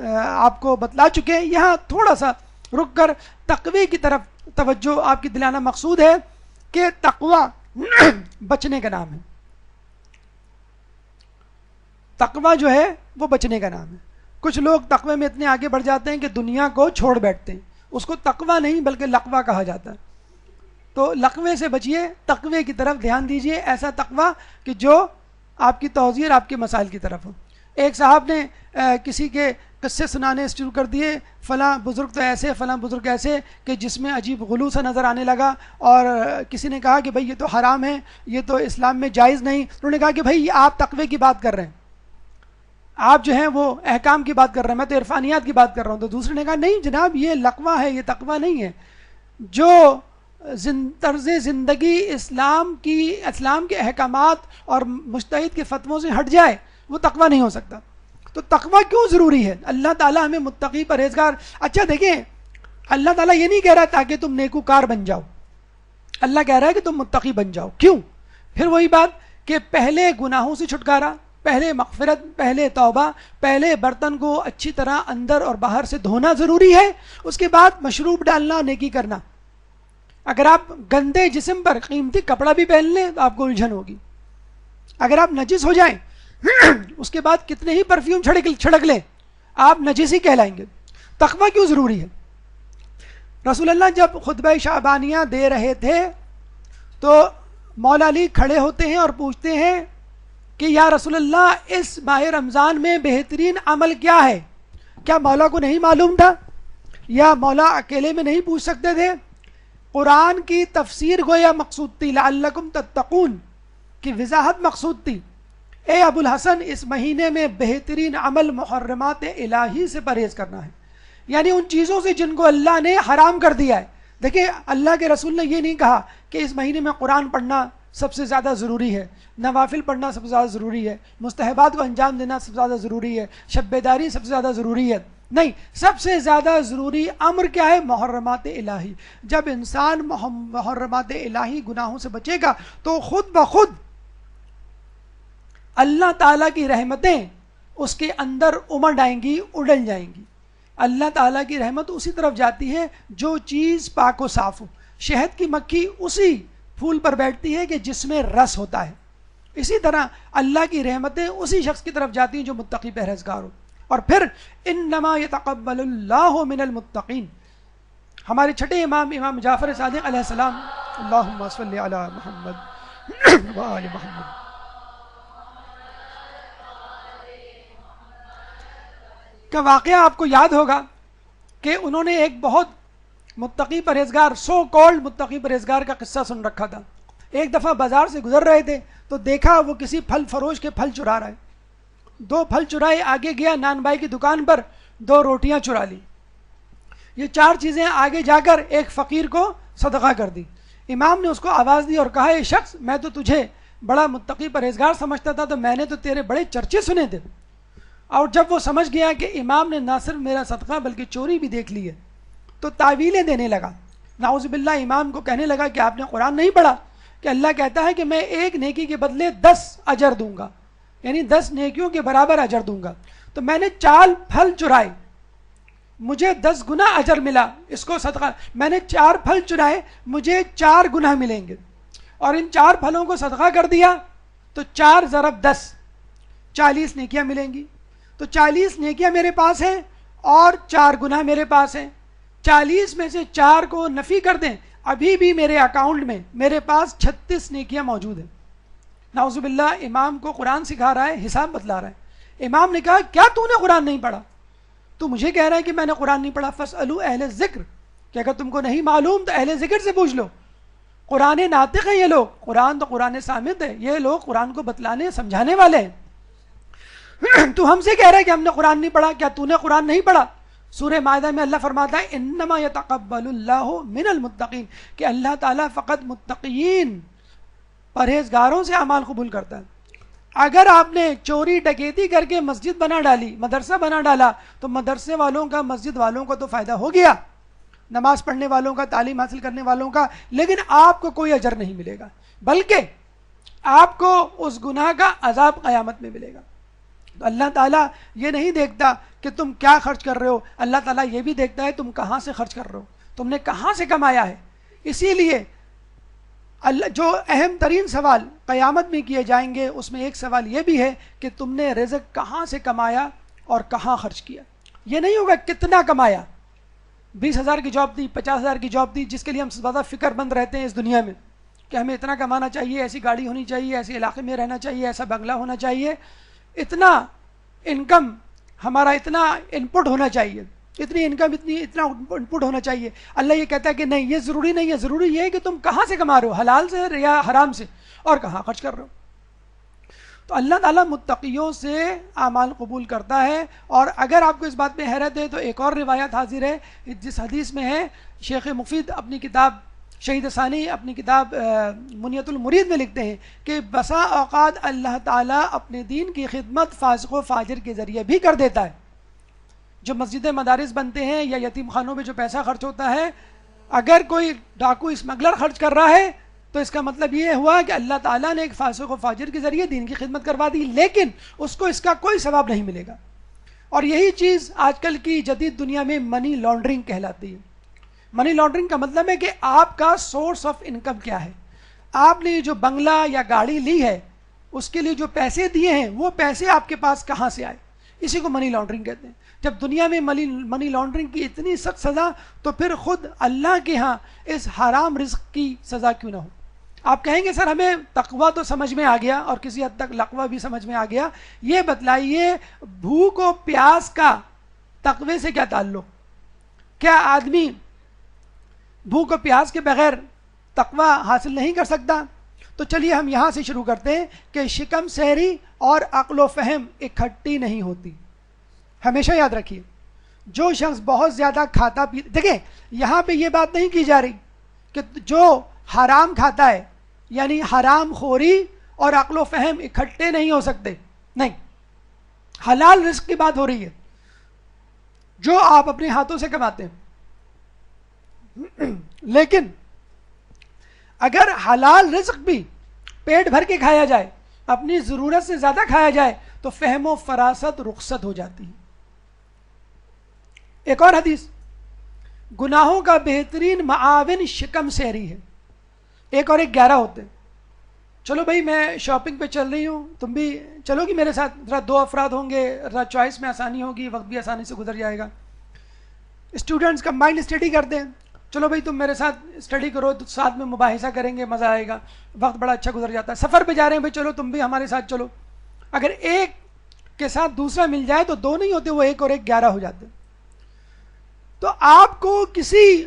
آپ کو بتلا چکے ہیں. یہاں تھوڑا سا رک کر تقوی کی طرف توجہ آپ کی دلانا مقصود ہے کہ تقوی بچنے کا نام ہے. تقوی جو ہے وہ بچنے کا نام ہے. کچھ لوگ تقوی میں اتنے آگے بڑھ جاتے ہیں کہ دنیا کو چھوڑ بیٹھتے ہیں. اس کو تقوی نہیں بلکہ لقوہ کہا جاتا ہے. تو لقوے سے بچیے, تقوی کی طرف دھیان دیجیے, ایسا تقوی کہ جو آپ کی توضیح اور آپ کے مسائل کی طرف ہو. ایک صاحب نے کسی کے قصے سنانے شروع کر دیے, فلاں بزرگ تو ایسے, فلاں بزرگ ایسے, کہ جس میں عجیب غلو سا نظر آنے لگا. اور کسی نے کہا کہ بھائی یہ تو حرام ہے, یہ تو اسلام میں جائز نہیں. انہوں نے کہا کہ بھائی آپ تقوی کی بات کر رہے ہیں, آپ جو ہیں وہ احکام کی بات کر رہے ہیں, میں تو عرفانیات کی بات کر رہا ہوں. تو دوسرے نے کہا نہیں جناب, یہ لقوہ ہے, یہ تقوی نہیں ہے. جو طرز زندگی اسلام کے احکامات اور مجتہد کے فتووں سے ہٹ جائے وہ تقوی نہیں ہو سکتا. تو تقوی کیوں ضروری ہے؟ اللہ تعالیٰ ہمیں متقی پرہیزگار. اچھا دیکھیں, اللہ تعالیٰ یہ نہیں کہہ رہا تاکہ تم نیکوکار بن جاؤ, اللہ کہہ رہا ہے کہ تم متقی بن جاؤ. کیوں؟ پھر وہی بات کہ پہلے گناہوں سے چھٹکارا, پہلے مغفرت, پہلے توبہ, پہلے برتن کو اچھی طرح اندر اور باہر سے دھونا ضروری ہے, اس کے بعد مشروب ڈالنا, نیکی کرنا. اگر آپ گندے جسم پر قیمتی کپڑا بھی پہن لیں تو آپ کو الجھن ہوگی. اگر آپ نجس ہو جائیں اس کے بعد کتنے ہی پرفیوم چھڑک لیں آپ نجس ہی کہلائیں گے. تقوی کیوں ضروری ہے؟ رسول اللہ جب خطبہ شعبانیہ دے رہے تھے تو مولا علی کھڑے ہوتے ہیں اور پوچھتے ہیں کہ یا رسول اللہ اس ماہ رمضان میں بہترین عمل کیا ہے؟ کیا مولا کو نہیں معلوم تھا یا مولا اکیلے میں نہیں پوچھ سکتے تھے؟ قرآن کی تفسیر گویا مقصود تھی, لعلکم تتقون کی وضاحت مقصود تھی. اے ابو الحسن, اس مہینے میں بہترین عمل محرمات الہی سے پرہیز کرنا ہے, یعنی ان چیزوں سے جن کو اللہ نے حرام کر دیا ہے. دیکھیں اللہ کے رسول نے یہ نہیں کہا کہ اس مہینے میں قرآن پڑھنا سب سے زیادہ ضروری ہے, نوافل پڑھنا سب سے زیادہ ضروری ہے, مستحبات کو انجام دینا سب سے زیادہ ضروری ہے, شب بیداری سب سے زیادہ ضروری ہے. نہیں, سب سے زیادہ ضروری امر کیا ہے؟ محرمات الہی. جب انسان محرمات الہی گناہوں سے بچے گا تو خود بخود اللہ تعالیٰ کی رحمتیں اس کے اندر امڑ آئیں گی, اڑل جائیں گی. اللہ تعالیٰ کی رحمت اسی طرف جاتی ہے جو چیز پاک و صاف ہو. شہد کی مکھی اسی پھول پر بیٹھتی ہے کہ جس میں رس ہوتا ہے. اسی طرح اللہ کی رحمتیں اسی شخص کی طرف جاتی ہیں جو متقی پرہیزگار ہو. اور پھر انما یتقبل اللہ من المتقین. ہمارے چھٹے امام جعفر صادق علیہ السلام, اللہم صلی علی محمد وآل محمد, کا واقعہ آپ کو یاد ہوگا کہ انہوں نے ایک بہت متقی پرہیزگار, سو کالڈ متقی پرہیزگار کا قصہ سن رکھا تھا. ایک دفعہ بازار سے گزر رہے تھے تو دیکھا وہ کسی پھل فروش کے پھل چرا رہا ہے. 2 پھل چرائے, آگے گیا نان بھائی کی دکان پر 2 روٹیاں چرا لی. یہ 4 چیزیں آگے جا کر ایک فقیر کو صدقہ کر دی. امام نے اس کو آواز دی اور کہا, اے شخص, میں تو تجھے بڑا متقی پرہیزگار سمجھتا تھا, تو میں نے تو تیرے بڑے چرچے سنے تھے. اور جب وہ سمجھ گیا کہ امام نے نہ صرف میرا صدقہ بلکہ چوری بھی دیکھ لی ہے تو تعویلیں دینے لگا. نعوذ باللہ, امام کو کہنے لگا کہ آپ نے قرآن نہیں پڑھا کہ اللہ کہتا ہے کہ میں ایک نیکی کے بدلے 10 اجر دوں گا, یعنی 10 نیکیوں کے برابر اجر دوں گا. تو میں نے 4 پھل چرائے, مجھے 10 گنا اجر ملا. اس کو صدقہ, میں نے 4 پھل چرائے, مجھے 4 گنا ملیں گے. اور ان 4 پھلوں کو صدقہ کر دیا تو 4 ضرب 10 40 نیکیاں ملیں گی. تو 40 نیکیاں میرے پاس ہیں اور 4 گناہ میرے پاس ہیں. 40 میں سے 4 کو نفی کر دیں, ابھی بھی میرے اکاؤنٹ میں میرے پاس 36 نیکیاں موجود ہیں. نعوذ باللہ, امام کو قرآن سکھا رہا ہے, حساب بتلا رہا ہے. امام نے کہا, کیا تو نے قرآن نہیں پڑھا؟ تو مجھے کہہ رہا ہے کہ میں نے قرآن نہیں پڑھا. فاسألوا اہل الذکر, کہ اگر تم کو نہیں معلوم تو اہل ذکر سے پوچھ لو. قرآن ناطق ہے یہ لوگ, قرآن تو قرآن صامت ہے, یہ لوگ قرآن کو بتلانے سمجھانے والے ہیں. تو ہم سے کہہ رہا ہے کہ ہم نے قرآن نہیں پڑھا, کیا تو نے قرآن نہیں پڑھا؟ سورہ مائدہ میں اللہ فرماتا ہے انما یتقبل اللہ من المتقین، کہ اللہ تعالیٰ فقط متقین پرہیزگاروں سے اعمال قبول کرتا ہے۔ اگر آپ نے چوری ڈکیتی کر کے مسجد بنا ڈالی، مدرسہ بنا ڈالا، تو مدرسے والوں کا، مسجد والوں کا تو فائدہ ہو گیا، نماز پڑھنے والوں کا، تعلیم حاصل کرنے والوں کا، لیکن آپ کو کوئی اجر نہیں ملے گا، بلکہ آپ کو اس گناہ کا عذاب قیامت میں ملے گا۔ تو اللہ تعالیٰ یہ نہیں دیکھتا کہ تم کیا خرچ کر رہے ہو، اللہ تعالیٰ یہ بھی دیکھتا ہے تم کہاں سے خرچ کر رہے ہو، تم نے کہاں سے کمایا ہے۔ اسی لیے جو اہم ترین سوال قیامت میں کیے جائیں گے، اس میں ایک سوال یہ بھی ہے کہ تم نے رزق کہاں سے کمایا اور کہاں خرچ کیا۔ یہ نہیں ہوگا کتنا کمایا، 20,000 کی جاب دی، 50,000 کی جاب دی، جس کے لیے ہم زیادہ فکر مند رہتے ہیں اس دنیا میں کہ ہمیں اتنا کمانا چاہیے، ایسی گاڑی ہونی چاہیے، ایسے علاقے میں رہنا چاہیے، ایسا بنگلہ ہونا چاہیے، اتنا انکم ہمارا، اتنا ان پٹ ہونا چاہیے، اتنی انکم، اتنا ان پٹ ہونا چاہیے۔ اللہ یہ کہتا ہے کہ نہیں، یہ ضروری نہیں ہے، ضروری یہ ہے کہ تم کہاں سے کما رہے ہو، حلال سے یا حرام سے، اور کہاں خرچ کر رہے ہو۔ تو اللہ تعالیٰ متقیوں سے اعمال قبول کرتا ہے۔ اور اگر آپ کو اس بات میں حیرت ہے تو ایک اور روایت حاضر ہے جس حدیث میں ہے، شیخ مفید اپنی کتاب شہید ثانی اپنی کتاب منیت المرید میں لکھتے ہیں کہ بسا اوقات اللہ تعالیٰ اپنے دین کی خدمت فاسق و فاجر کے ذریعے بھی کر دیتا ہے۔ جو مسجد مدارس بنتے ہیں یا یتیم خانوں میں جو پیسہ خرچ ہوتا ہے، اگر کوئی ڈاکو اسمگلر خرچ کر رہا ہے تو اس کا مطلب یہ ہوا کہ اللہ تعالیٰ نے ایک فاسق و فاجر کے ذریعے دین کی خدمت کروا دی، لیکن اس کو اس کا کوئی ثواب نہیں ملے گا۔ اور یہی چیز آج کل کی جدید دنیا میں منی لانڈرنگ کہلاتی ہے۔ منی لانڈرنگ کا مطلب ہے کہ آپ کا سورس آف انکم کیا ہے، آپ نے جو بنگلہ یا گاڑی لی ہے اس کے لیے جو پیسے دیے ہیں وہ پیسے آپ کے پاس کہاں سے آئے، اسی کو منی لانڈرنگ کہتے ہیں۔ جب دنیا میں منی لانڈرنگ کی اتنی سخت سزا، تو پھر خود اللہ کے ہاں اس حرام رزق کی سزا کیوں نہ ہو۔ آپ کہیں گے سر ہمیں تقویٰ تو سمجھ میں آ گیا اور کسی حد تک لقوہ بھی سمجھ میں آ گیا، یہ بتلائیے بھوک و پیاس کا تقوی سے کیا تعلق؟ کیا آدمی بھوک و پیاس کے بغیر تقویٰ حاصل نہیں کر سکتا؟ تو چلیے ہم یہاں سے شروع کرتے ہیں کہ شکم سحری اور عقل و فہم اکٹھی نہیں ہوتی۔ ہمیشہ یاد رکھیے، جو شخص بہت زیادہ کھاتا پیتا، دیکھیں یہاں پہ یہ بات نہیں کی جا رہی کہ جو حرام کھاتا ہے یعنی حرام خوری اور عقل و فہم اکٹھے نہیں ہو سکتے، نہیں، حلال رزق کی بات ہو رہی ہے جو آپ اپنے ہاتھوں سے کماتے ہیں۔ لیکن اگر حلال رزق بھی پیٹ بھر کے کھایا جائے، اپنی ضرورت سے زیادہ کھایا جائے، تو فہم و فراست رخصت ہو جاتی ہے۔ ایک اور حدیث، گناہوں کا بہترین معاون شکم سحری ہے۔ ایک اور ایک 11 ہوتے ہیں، چلو بھائی میں شاپنگ پہ چل رہی ہوں، تم بھی چلو گی میرے ساتھ، ذرا 2 افراد ہوں گے، ذرا چوائس میں آسانی ہوگی، وقت بھی آسانی سے گزر جائے گا۔ اسٹوڈنٹس کا مائنڈ اسٹڈی کرتے ہیں، چلو بھائی تم میرے ساتھ اسٹڈی کرو، تو ساتھ میں مباحثہ کریں گے، مزہ آئے گا، وقت بڑا اچھا گزر جاتا ہے۔ سفر پہ جا رہے ہیں بھائی، چلو تم بھی ہمارے ساتھ چلو۔ اگر ایک کے ساتھ دوسرا مل جائے تو 2 نہیں ہوتے، وہ 1 اور 1 11 ہو جاتے۔ تو آپ کو کسی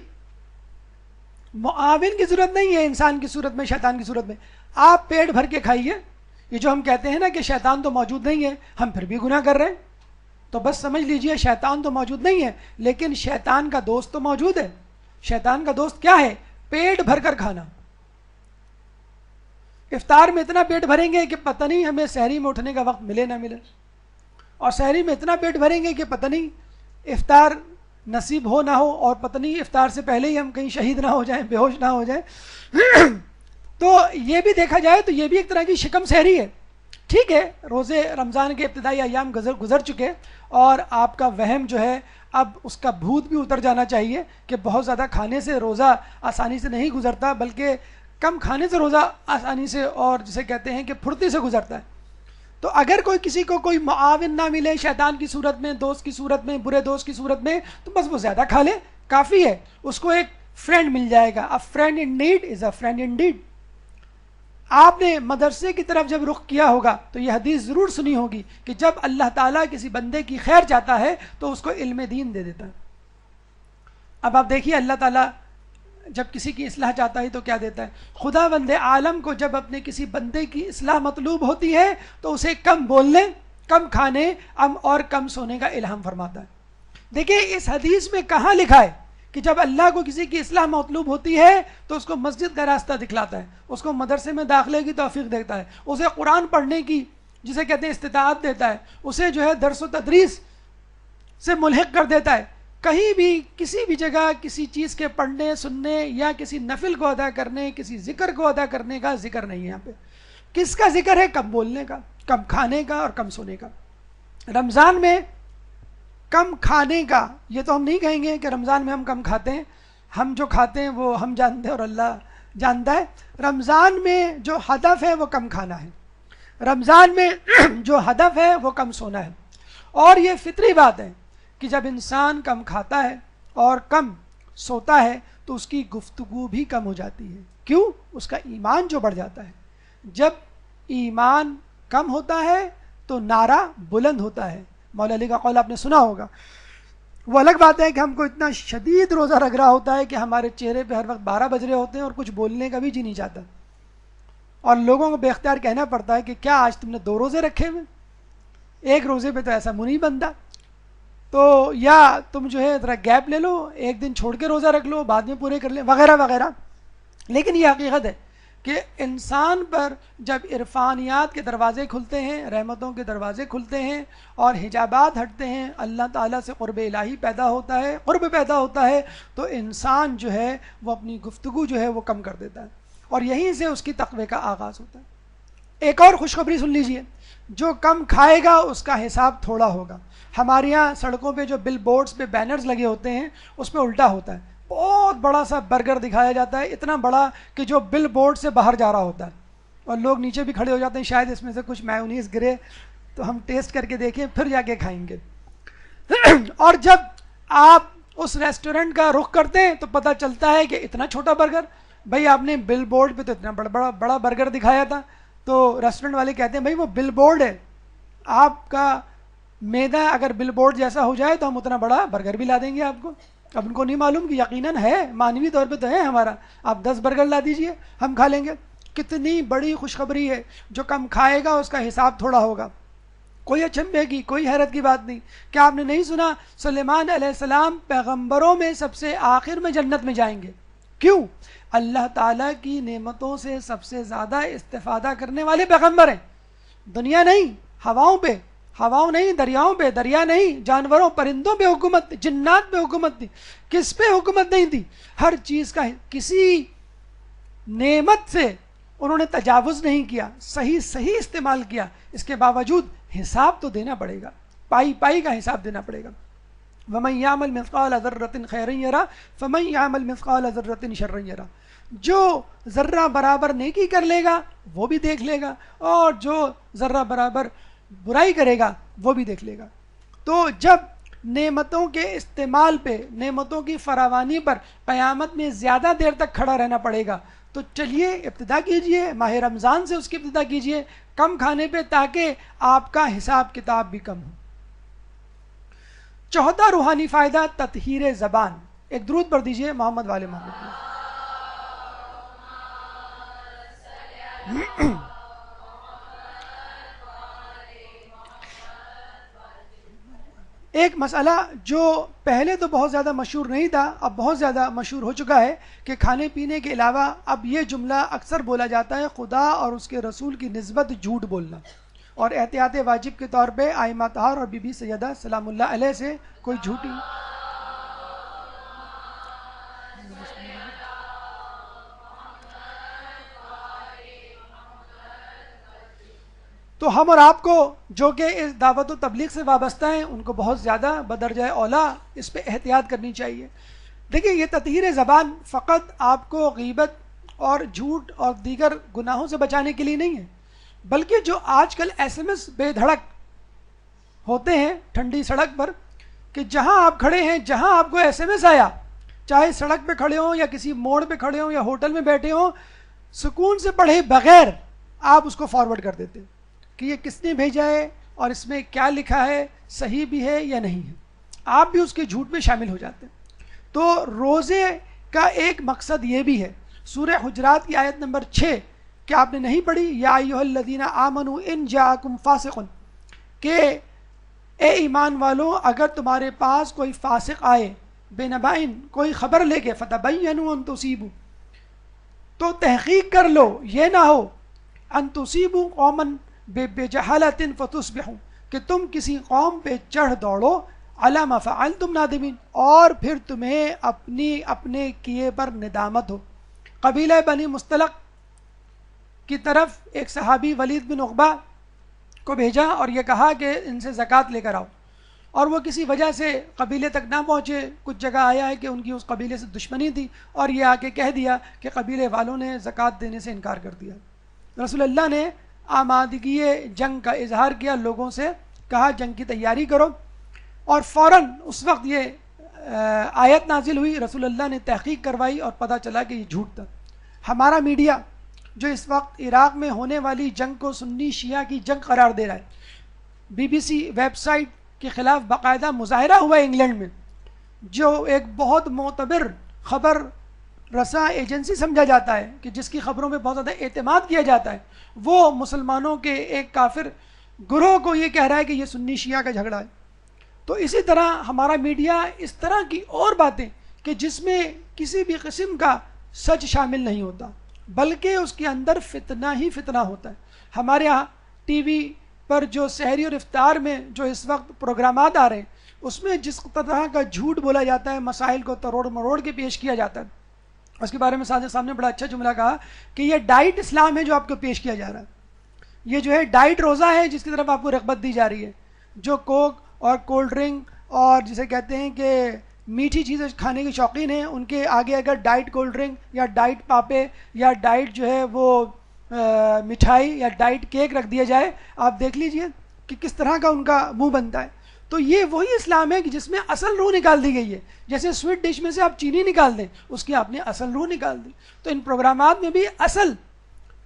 معاون کی ضرورت نہیں ہے انسان کی صورت میں، شیطان کی صورت میں، آپ پیٹ بھر کے کھائیے۔ یہ جو ہم کہتے ہیں نا کہ شیطان تو موجود نہیں ہے، ہم پھر بھی گناہ کر رہے ہیں، تو بس سمجھ لیجئے شیطان تو موجود نہیں ہے، لیکن شیطان کا دوست تو موجود ہے۔ شیطان کا دوست کیا ہے؟ پیٹ بھر کر کھانا۔ افطار میں اتنا پیٹ بھریں گے کہ پتہ نہیں ہمیں سحری میں اٹھنے کا وقت ملے نہ ملے، اور سحری میں اتنا پیٹ بھریں گے کہ پتہ نہیں افطار نصیب ہو نہ ہو، اور پتہ نہیں افطار سے پہلے ہی ہم کہیں شہید نہ ہو جائیں، بے ہوش نہ ہو جائیں۔ تو یہ بھی دیکھا جائے تو یہ بھی ایک طرح کی شکم سحری ہے۔ ٹھیک ہے، روزے رمضان کے ابتدائی ایام گزر چکے، اور آپ کا وہم جو ہے اب اس کا بھوت بھی اتر جانا چاہیے کہ بہت زیادہ کھانے سے روزہ آسانی سے نہیں گزرتا، بلکہ کم کھانے سے روزہ آسانی سے، اور جسے کہتے ہیں کہ پھرتی سے گزرتا ہے۔ تو اگر کسی کو کوئی معاون نہ ملے شیطان کی صورت میں، دوست کی صورت میں، برے دوست کی صورت میں، تو بس وہ زیادہ کھا لے، کافی ہے، اس کو ایک فرینڈ مل جائے گا۔ A friend in need is a friend indeed۔ آپ نے مدرسے کی طرف جب رخ کیا ہوگا تو یہ حدیث ضرور سنی ہوگی کہ جب اللہ تعالیٰ کسی بندے کی خیر چاہتا ہے تو اس کو علم دین دے دیتا ہے۔ اب آپ دیکھیے اللہ تعالیٰ جب کسی کی اصلاح چاہتا ہے تو کیا دیتا ہے؟ خدا بند عالم کو جب اپنے کسی بندے کی اصلاح مطلوب ہوتی ہے تو اسے کم بولنے، کم کھانے اور کم سونے کا الہام فرماتا ہے۔ دیکھیں اس حدیث میں کہاں لکھا ہے کہ جب اللہ کو کسی کی اصلاح مطلوب ہوتی ہے تو اس کو مسجد کا راستہ دکھلاتا ہے، اس کو مدرسے میں داخلے کی توفیق دیتا ہے، اسے قرآن پڑھنے کی جسے کہتے ہیں استطاعت دیتا ہے، اسے جو ہے درس و تدریس سے ملحق کر دیتا ہے۔ کہیں بھی کسی بھی جگہ کسی چیز کے پڑھنے سننے یا کسی نفل کو ادا کرنے، کسی ذکر کو ادا کرنے کا ذکر نہیں ہے یہاں پہ۔ کس کا ذکر ہے؟ کم بولنے کا، کم کھانے کا اور کم سونے کا۔ رمضان میں کم کھانے کا، یہ تو ہم نہیں کہیں گے کہ رمضان میں ہم کم کھاتے ہیں، ہم جو کھاتے ہیں وہ ہم جانتے ہیں اور اللہ جانتا ہے۔ رمضان میں جو ہدف ہے وہ کم کھانا ہے، رمضان میں جو ہدف ہے وہ کم سونا ہے۔ اور یہ فطری بات ہے کہ جب انسان کم کھاتا ہے اور کم سوتا ہے تو اس کی گفتگو بھی کم ہو جاتی ہے۔ کیوں؟ اس کا ایمان جو بڑھ جاتا ہے۔ جب ایمان کم ہوتا ہے تو نعرہ بلند ہوتا ہے۔ مولا علی کا قول آپ نے سنا ہوگا۔ وہ الگ بات ہے کہ ہم کو اتنا شدید روزہ لگ رہا ہوتا ہے کہ ہمارے چہرے پہ ہر وقت 12 بج رہے ہوتے ہیں اور کچھ بولنے کا بھی جی نہیں چاہتا، اور لوگوں کو بے اختیار کہنا پڑتا ہے کہ کیا آج تم نے 2 روزے رکھے ہوئے؟ ایک روزے پہ تو ایسا منہ نہیں بنتا، تو یا تم جو ہے ذرا گیپ لے لو، ایک دن چھوڑ کے روزہ رکھ لو، بعد میں پورے کر لیں، وغیرہ وغیرہ۔ لیکن یہ حقیقت ہے کہ انسان پر جب عرفانیات کے دروازے کھلتے ہیں، رحمتوں کے دروازے کھلتے ہیں اور حجابات ہٹتے ہیں، اللہ تعالیٰ سے قرب الہی پیدا ہوتا ہے، قرب پیدا ہوتا ہے، تو انسان جو ہے وہ اپنی گفتگو جو ہے وہ کم کر دیتا ہے، اور یہیں سے اس کی تقوی کا آغاز ہوتا ہے۔ ایک اور خوشخبری سن لیجئے، جو کم کھائے گا اس کا حساب تھوڑا ہوگا۔ ہمارے یہاں سڑکوں پہ جو بل بورڈز پہ بینرز لگے ہوتے ہیں اس پہ الٹا ہوتا ہے، بہت بڑا سا برگر دکھایا جاتا ہے، اتنا بڑا کہ جو بل بورڈ سے باہر جا رہا ہوتا ہے، اور لوگ نیچے بھی کھڑے ہو جاتے ہیں، شاید اس میں سے کچھ میونیز گرے تو ہم ٹیسٹ کر کے دیکھیں پھر جا کے کھائیں گے۔ اور جب آپ اس ریسٹورنٹ کا رخ کرتے ہیں تو پتہ چلتا ہے کہ اتنا چھوٹا برگر، بھائی آپ نے بل بورڈ پہ تو اتنا بڑا برگر دکھایا تھا، تو ریسٹورنٹ والے کہتے ہیں بھائی وہ بل بورڈ ہے، آپ کا میدا اگر بل بورڈ جیسا ہو جائے تو ہم اتنا بڑا برگر بھی لا دیں گے آپ کو۔ اب ان کو نہیں معلوم کہ یقیناً ہے، معنوی طور پہ تو ہے ہمارا، آپ 10 برگر لا دیجئے ہم کھا لیں گے۔ کتنی بڑی خوشخبری ہے، جو کم کھائے گا اس کا حساب تھوڑا ہوگا۔ کوئی اچنبے کی، کوئی حیرت کی بات نہیں۔ کیا آپ نے نہیں سنا سلیمان علیہ السلام پیغمبروں میں سب سے آخر میں جنت میں جائیں گے؟ کیوں؟ اللہ تعالیٰ کی نعمتوں سے سب سے زیادہ استفادہ کرنے والے پیغمبر ہیں۔ دنیا نہیں، ہواؤں پہ، ہواؤں نہیں، دریاؤں پہ، دریا نہیں، جانوروں پرندوں پہ حکومت تھی، جنات پہ حکومت تھی۔ کس پہ حکومت نہیں تھی؟ ہر چیز کا کسی نعمت سے انہوں نے تجاوز نہیں کیا، صحیح استعمال کیا۔ اس کے باوجود حساب تو دینا پڑے گا، پائی پائی کا حساب دینا پڑے گا۔ وَمَن يَعْمَلْ مِثْقَالَ ذَرَّةٍ خَيْرًا يَرَهُ فَمَن يَعْمَلْ مِثْقَالَ ذَرَّةٍ شَرًّا يَرَهُ۔ جو ذرہ برابر نیکی کر لے گا وہ بھی دیکھ لے گا، اور جو ذرہ برابر برائی کرے گا وہ بھی دیکھ لے گا۔ تو جب نعمتوں کے استعمال پہ، نعمتوں کی فراوانی پر قیامت میں زیادہ دیر تک کھڑا رہنا پڑے گا، تو چلیے ابتدا کیجئے، ماہ رمضان سے اس کی ابتدا کیجئے کم کھانے پہ، تاکہ آپ کا حساب کتاب بھی کم ہو۔ چوتھا روحانی فائدہ تطہیر زبان۔ ایک درود پڑھ دیجئے محمد والے محمد۔ ایک مسئلہ جو پہلے تو بہت زیادہ مشہور نہیں تھا، اب بہت زیادہ مشہور ہو چکا ہے، کہ کھانے پینے کے علاوہ اب یہ جملہ اکثر بولا جاتا ہے، خدا اور اس کے رسول کی نسبت جھوٹ بولنا، اور احتیاط واجب کے طور پہ آئمہ طہار اور بی بی سیدہ سلام اللہ علیہ سے کوئی جھوٹی تو ہم اور آپ کو جو کہ اس دعوت و تبلیغ سے وابستہ ہیں ان کو بہت زیادہ بدرجہ اولا اس پہ احتیاط کرنی چاہیے۔ دیکھیں یہ تطہیر زبان فقط آپ کو غیبت اور جھوٹ اور دیگر گناہوں سے بچانے کے لیے نہیں ہے، بلکہ جو آج کل ایس ایم ایس بے دھڑک ہوتے ہیں ٹھنڈی سڑک پر، کہ جہاں آپ کھڑے ہیں، جہاں آپ کو ایس ایم ایس آیا، چاہے سڑک پہ کھڑے ہوں یا کسی موڑ پہ کھڑے ہوں یا ہوٹل میں بیٹھے ہوں، سکون سے پڑھے بغیر آپ اس کو فارورڈ کر دیتے کہ یہ کس نے بھیجا ہے اور اس میں کیا لکھا ہے، صحیح بھی ہے یا نہیں ہے، آپ بھی اس کے جھوٹ میں شامل ہو جاتے ہیں۔ تو روزے کا ایک مقصد یہ بھی ہے، سورہ حجرات کی آیت نمبر 6 کہ آپ نے نہیں پڑھی، یا ایھا الذین آمنوا ان جاءکم فاسق، کہ اے ایمان والو اگر تمہارے پاس کوئی فاسق آئے بے نبائن کوئی خبر لے کے فتبینوا ان تصیبوا تو تحقیق کر لو، یہ نہ ہو ان تصیبوا قوما بجہالۃ فتصبحوا کہ تم کسی قوم پہ چڑھ دوڑو علی ما فعلتم نادمین اور پھر تمہیں اپنے کیے پر ندامت ہو۔ قبیلہ بنی مستلق کی طرف ایک صحابی ولید بن عقبہ کو بھیجا اور یہ کہا کہ ان سے زکوٰۃ لے کر آؤ، اور وہ کسی وجہ سے قبیلے تک نہ پہنچے۔ کچھ جگہ آیا ہے کہ ان کی اس قبیلے سے دشمنی تھی اور یہ آ کے کہہ دیا کہ قبیلے والوں نے زکوٰۃ دینے سے انکار کر دیا۔ رسول اللہ نے آمادگی جنگ کا اظہار کیا، لوگوں سے کہا جنگ کی تیاری کرو، اور فوراً اس وقت یہ آیت نازل ہوئی۔ رسول اللہ نے تحقیق کروائی اور پتہ چلا کہ یہ جھوٹ تھا۔ ہمارا میڈیا جو اس وقت عراق میں ہونے والی جنگ کو سنی شیعہ کی جنگ قرار دے رہا ہے، B B C website کے خلاف باقاعدہ مظاہرہ ہوا ہے انگلینڈ میں، جو ایک بہت معتبر خبر رساں ایجنسی سمجھا جاتا ہے کہ جس کی خبروں میں بہت زیادہ اعتماد کیا جاتا ہے، وہ مسلمانوں کے ایک کافر گروہ کو یہ کہہ رہا ہے کہ یہ سنی شیعہ کا جھگڑا ہے۔ تو اسی طرح ہمارا میڈیا اس طرح کی اور باتیں کہ جس میں کسی بھی قسم کا سچ شامل نہیں ہوتا بلکہ اس کے اندر فتنہ ہی فتنہ ہوتا ہے۔ ہمارے ہاں ٹی وی پر جو سحری اور افطار میں جو اس وقت پروگرامات آ رہے ہیں، اس میں جس طرح کا جھوٹ بولا جاتا ہے، مسائل کو تروڑ مروڑ کے پیش کیا جاتا ہے، اس کے بارے میں ساتھ سامنے بڑا اچھا جملہ کہا کہ یہ ڈائٹ اسلام ہے جو آپ کو پیش کیا جا رہا ہے، یہ جو ہے ڈائٹ روزہ ہے جس کی طرف آپ کو رغبت دی جا رہی ہے۔ جو کوک اور کولڈ ڈرنک اور جسے کہتے ہیں کہ میٹھی چیزیں کھانے کے شوقین ہیں، ان کے آگے اگر ڈائٹ کولڈ ڈرنک یا ڈائٹ پاپے یا ڈائٹ جو ہے وہ مٹھائی یا ڈائٹ کیک رکھ دیا جائے، آپ دیکھ لیجئے کہ کس طرح کا ان کا منہ بنتا ہے۔ تو یہ وہی اسلام ہے کہ جس میں اصل روح نکال دی گئی ہے، جیسے سویٹ ڈش میں سے آپ چینی نکال دیں، اس کی آپ نے اصل روح نکال دی۔ تو ان پروگرامات میں بھی اصل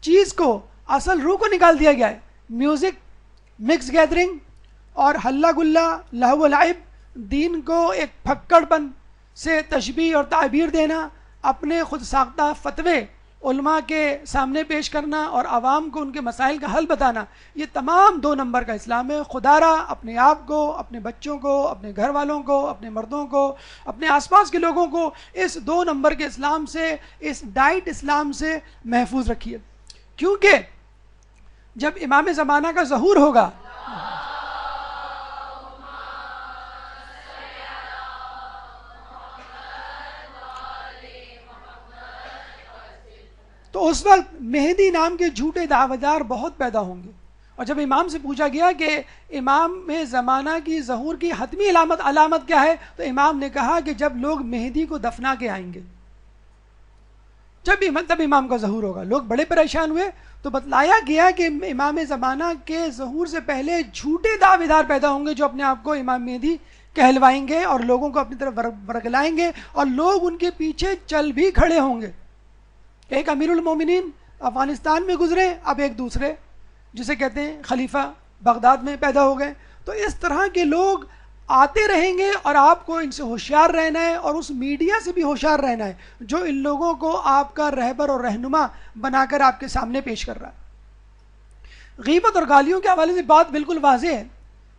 چیز کو، اصل روح کو نکال دیا گیا ہے۔ میوزک، مکس گیدرنگ اور ہلا گلا، لہو و لعب، دین کو ایک پھکڑ پن سے تشبیہ اور تعبیر دینا، اپنے خود ساختہ فتوے علماء کے سامنے پیش کرنا اور عوام کو ان کے مسائل کا حل بتانا، یہ تمام 2 نمبر کا اسلام ہے۔ خدا را اپنے آپ کو، اپنے بچوں کو، اپنے گھر والوں کو، اپنے مردوں کو، اپنے آس پاس کے لوگوں کو اس 2 نمبر کے اسلام سے، اس ڈائٹ اسلام سے محفوظ رکھیے، کیونکہ جب امام زمانہ کا ظہور ہوگا تو اس وقت مہدی نام کے جھوٹے دعویدار بہت پیدا ہوں گے۔ اور جب امام سے پوچھا گیا کہ امام زمانہ کی ظہور کی حتمی علامت کیا ہے، تو امام نے کہا کہ جب لوگ مہدی کو دفنا کے آئیں گے، تب امام کا ظہور ہوگا۔ لوگ بڑے پریشان ہوئے تو بتلایا گیا کہ امام زمانہ کے ظہور سے پہلے جھوٹے دعویدار پیدا ہوں گے جو اپنے آپ کو امام مہدی کہلوائیں گے اور لوگوں کو اپنی طرف ورگلائیں گے، اور لوگ ان کے پیچھے چل بھی کھڑے ہوں گے۔ ایک امیر المومنین افغانستان میں گزرے، اب ایک دوسرے جسے کہتے ہیں خلیفہ بغداد میں پیدا ہو گئے۔ تو اس طرح کے لوگ آتے رہیں گے اور آپ کو ان سے ہوشیار رہنا ہے، اور اس میڈیا سے بھی ہوشیار رہنا ہے جو ان لوگوں کو آپ کا رہبر اور رہنما بنا کر آپ کے سامنے پیش کر رہا ہے۔ غیبت اور گالیوں کے حوالے سے بات بالکل واضح ہے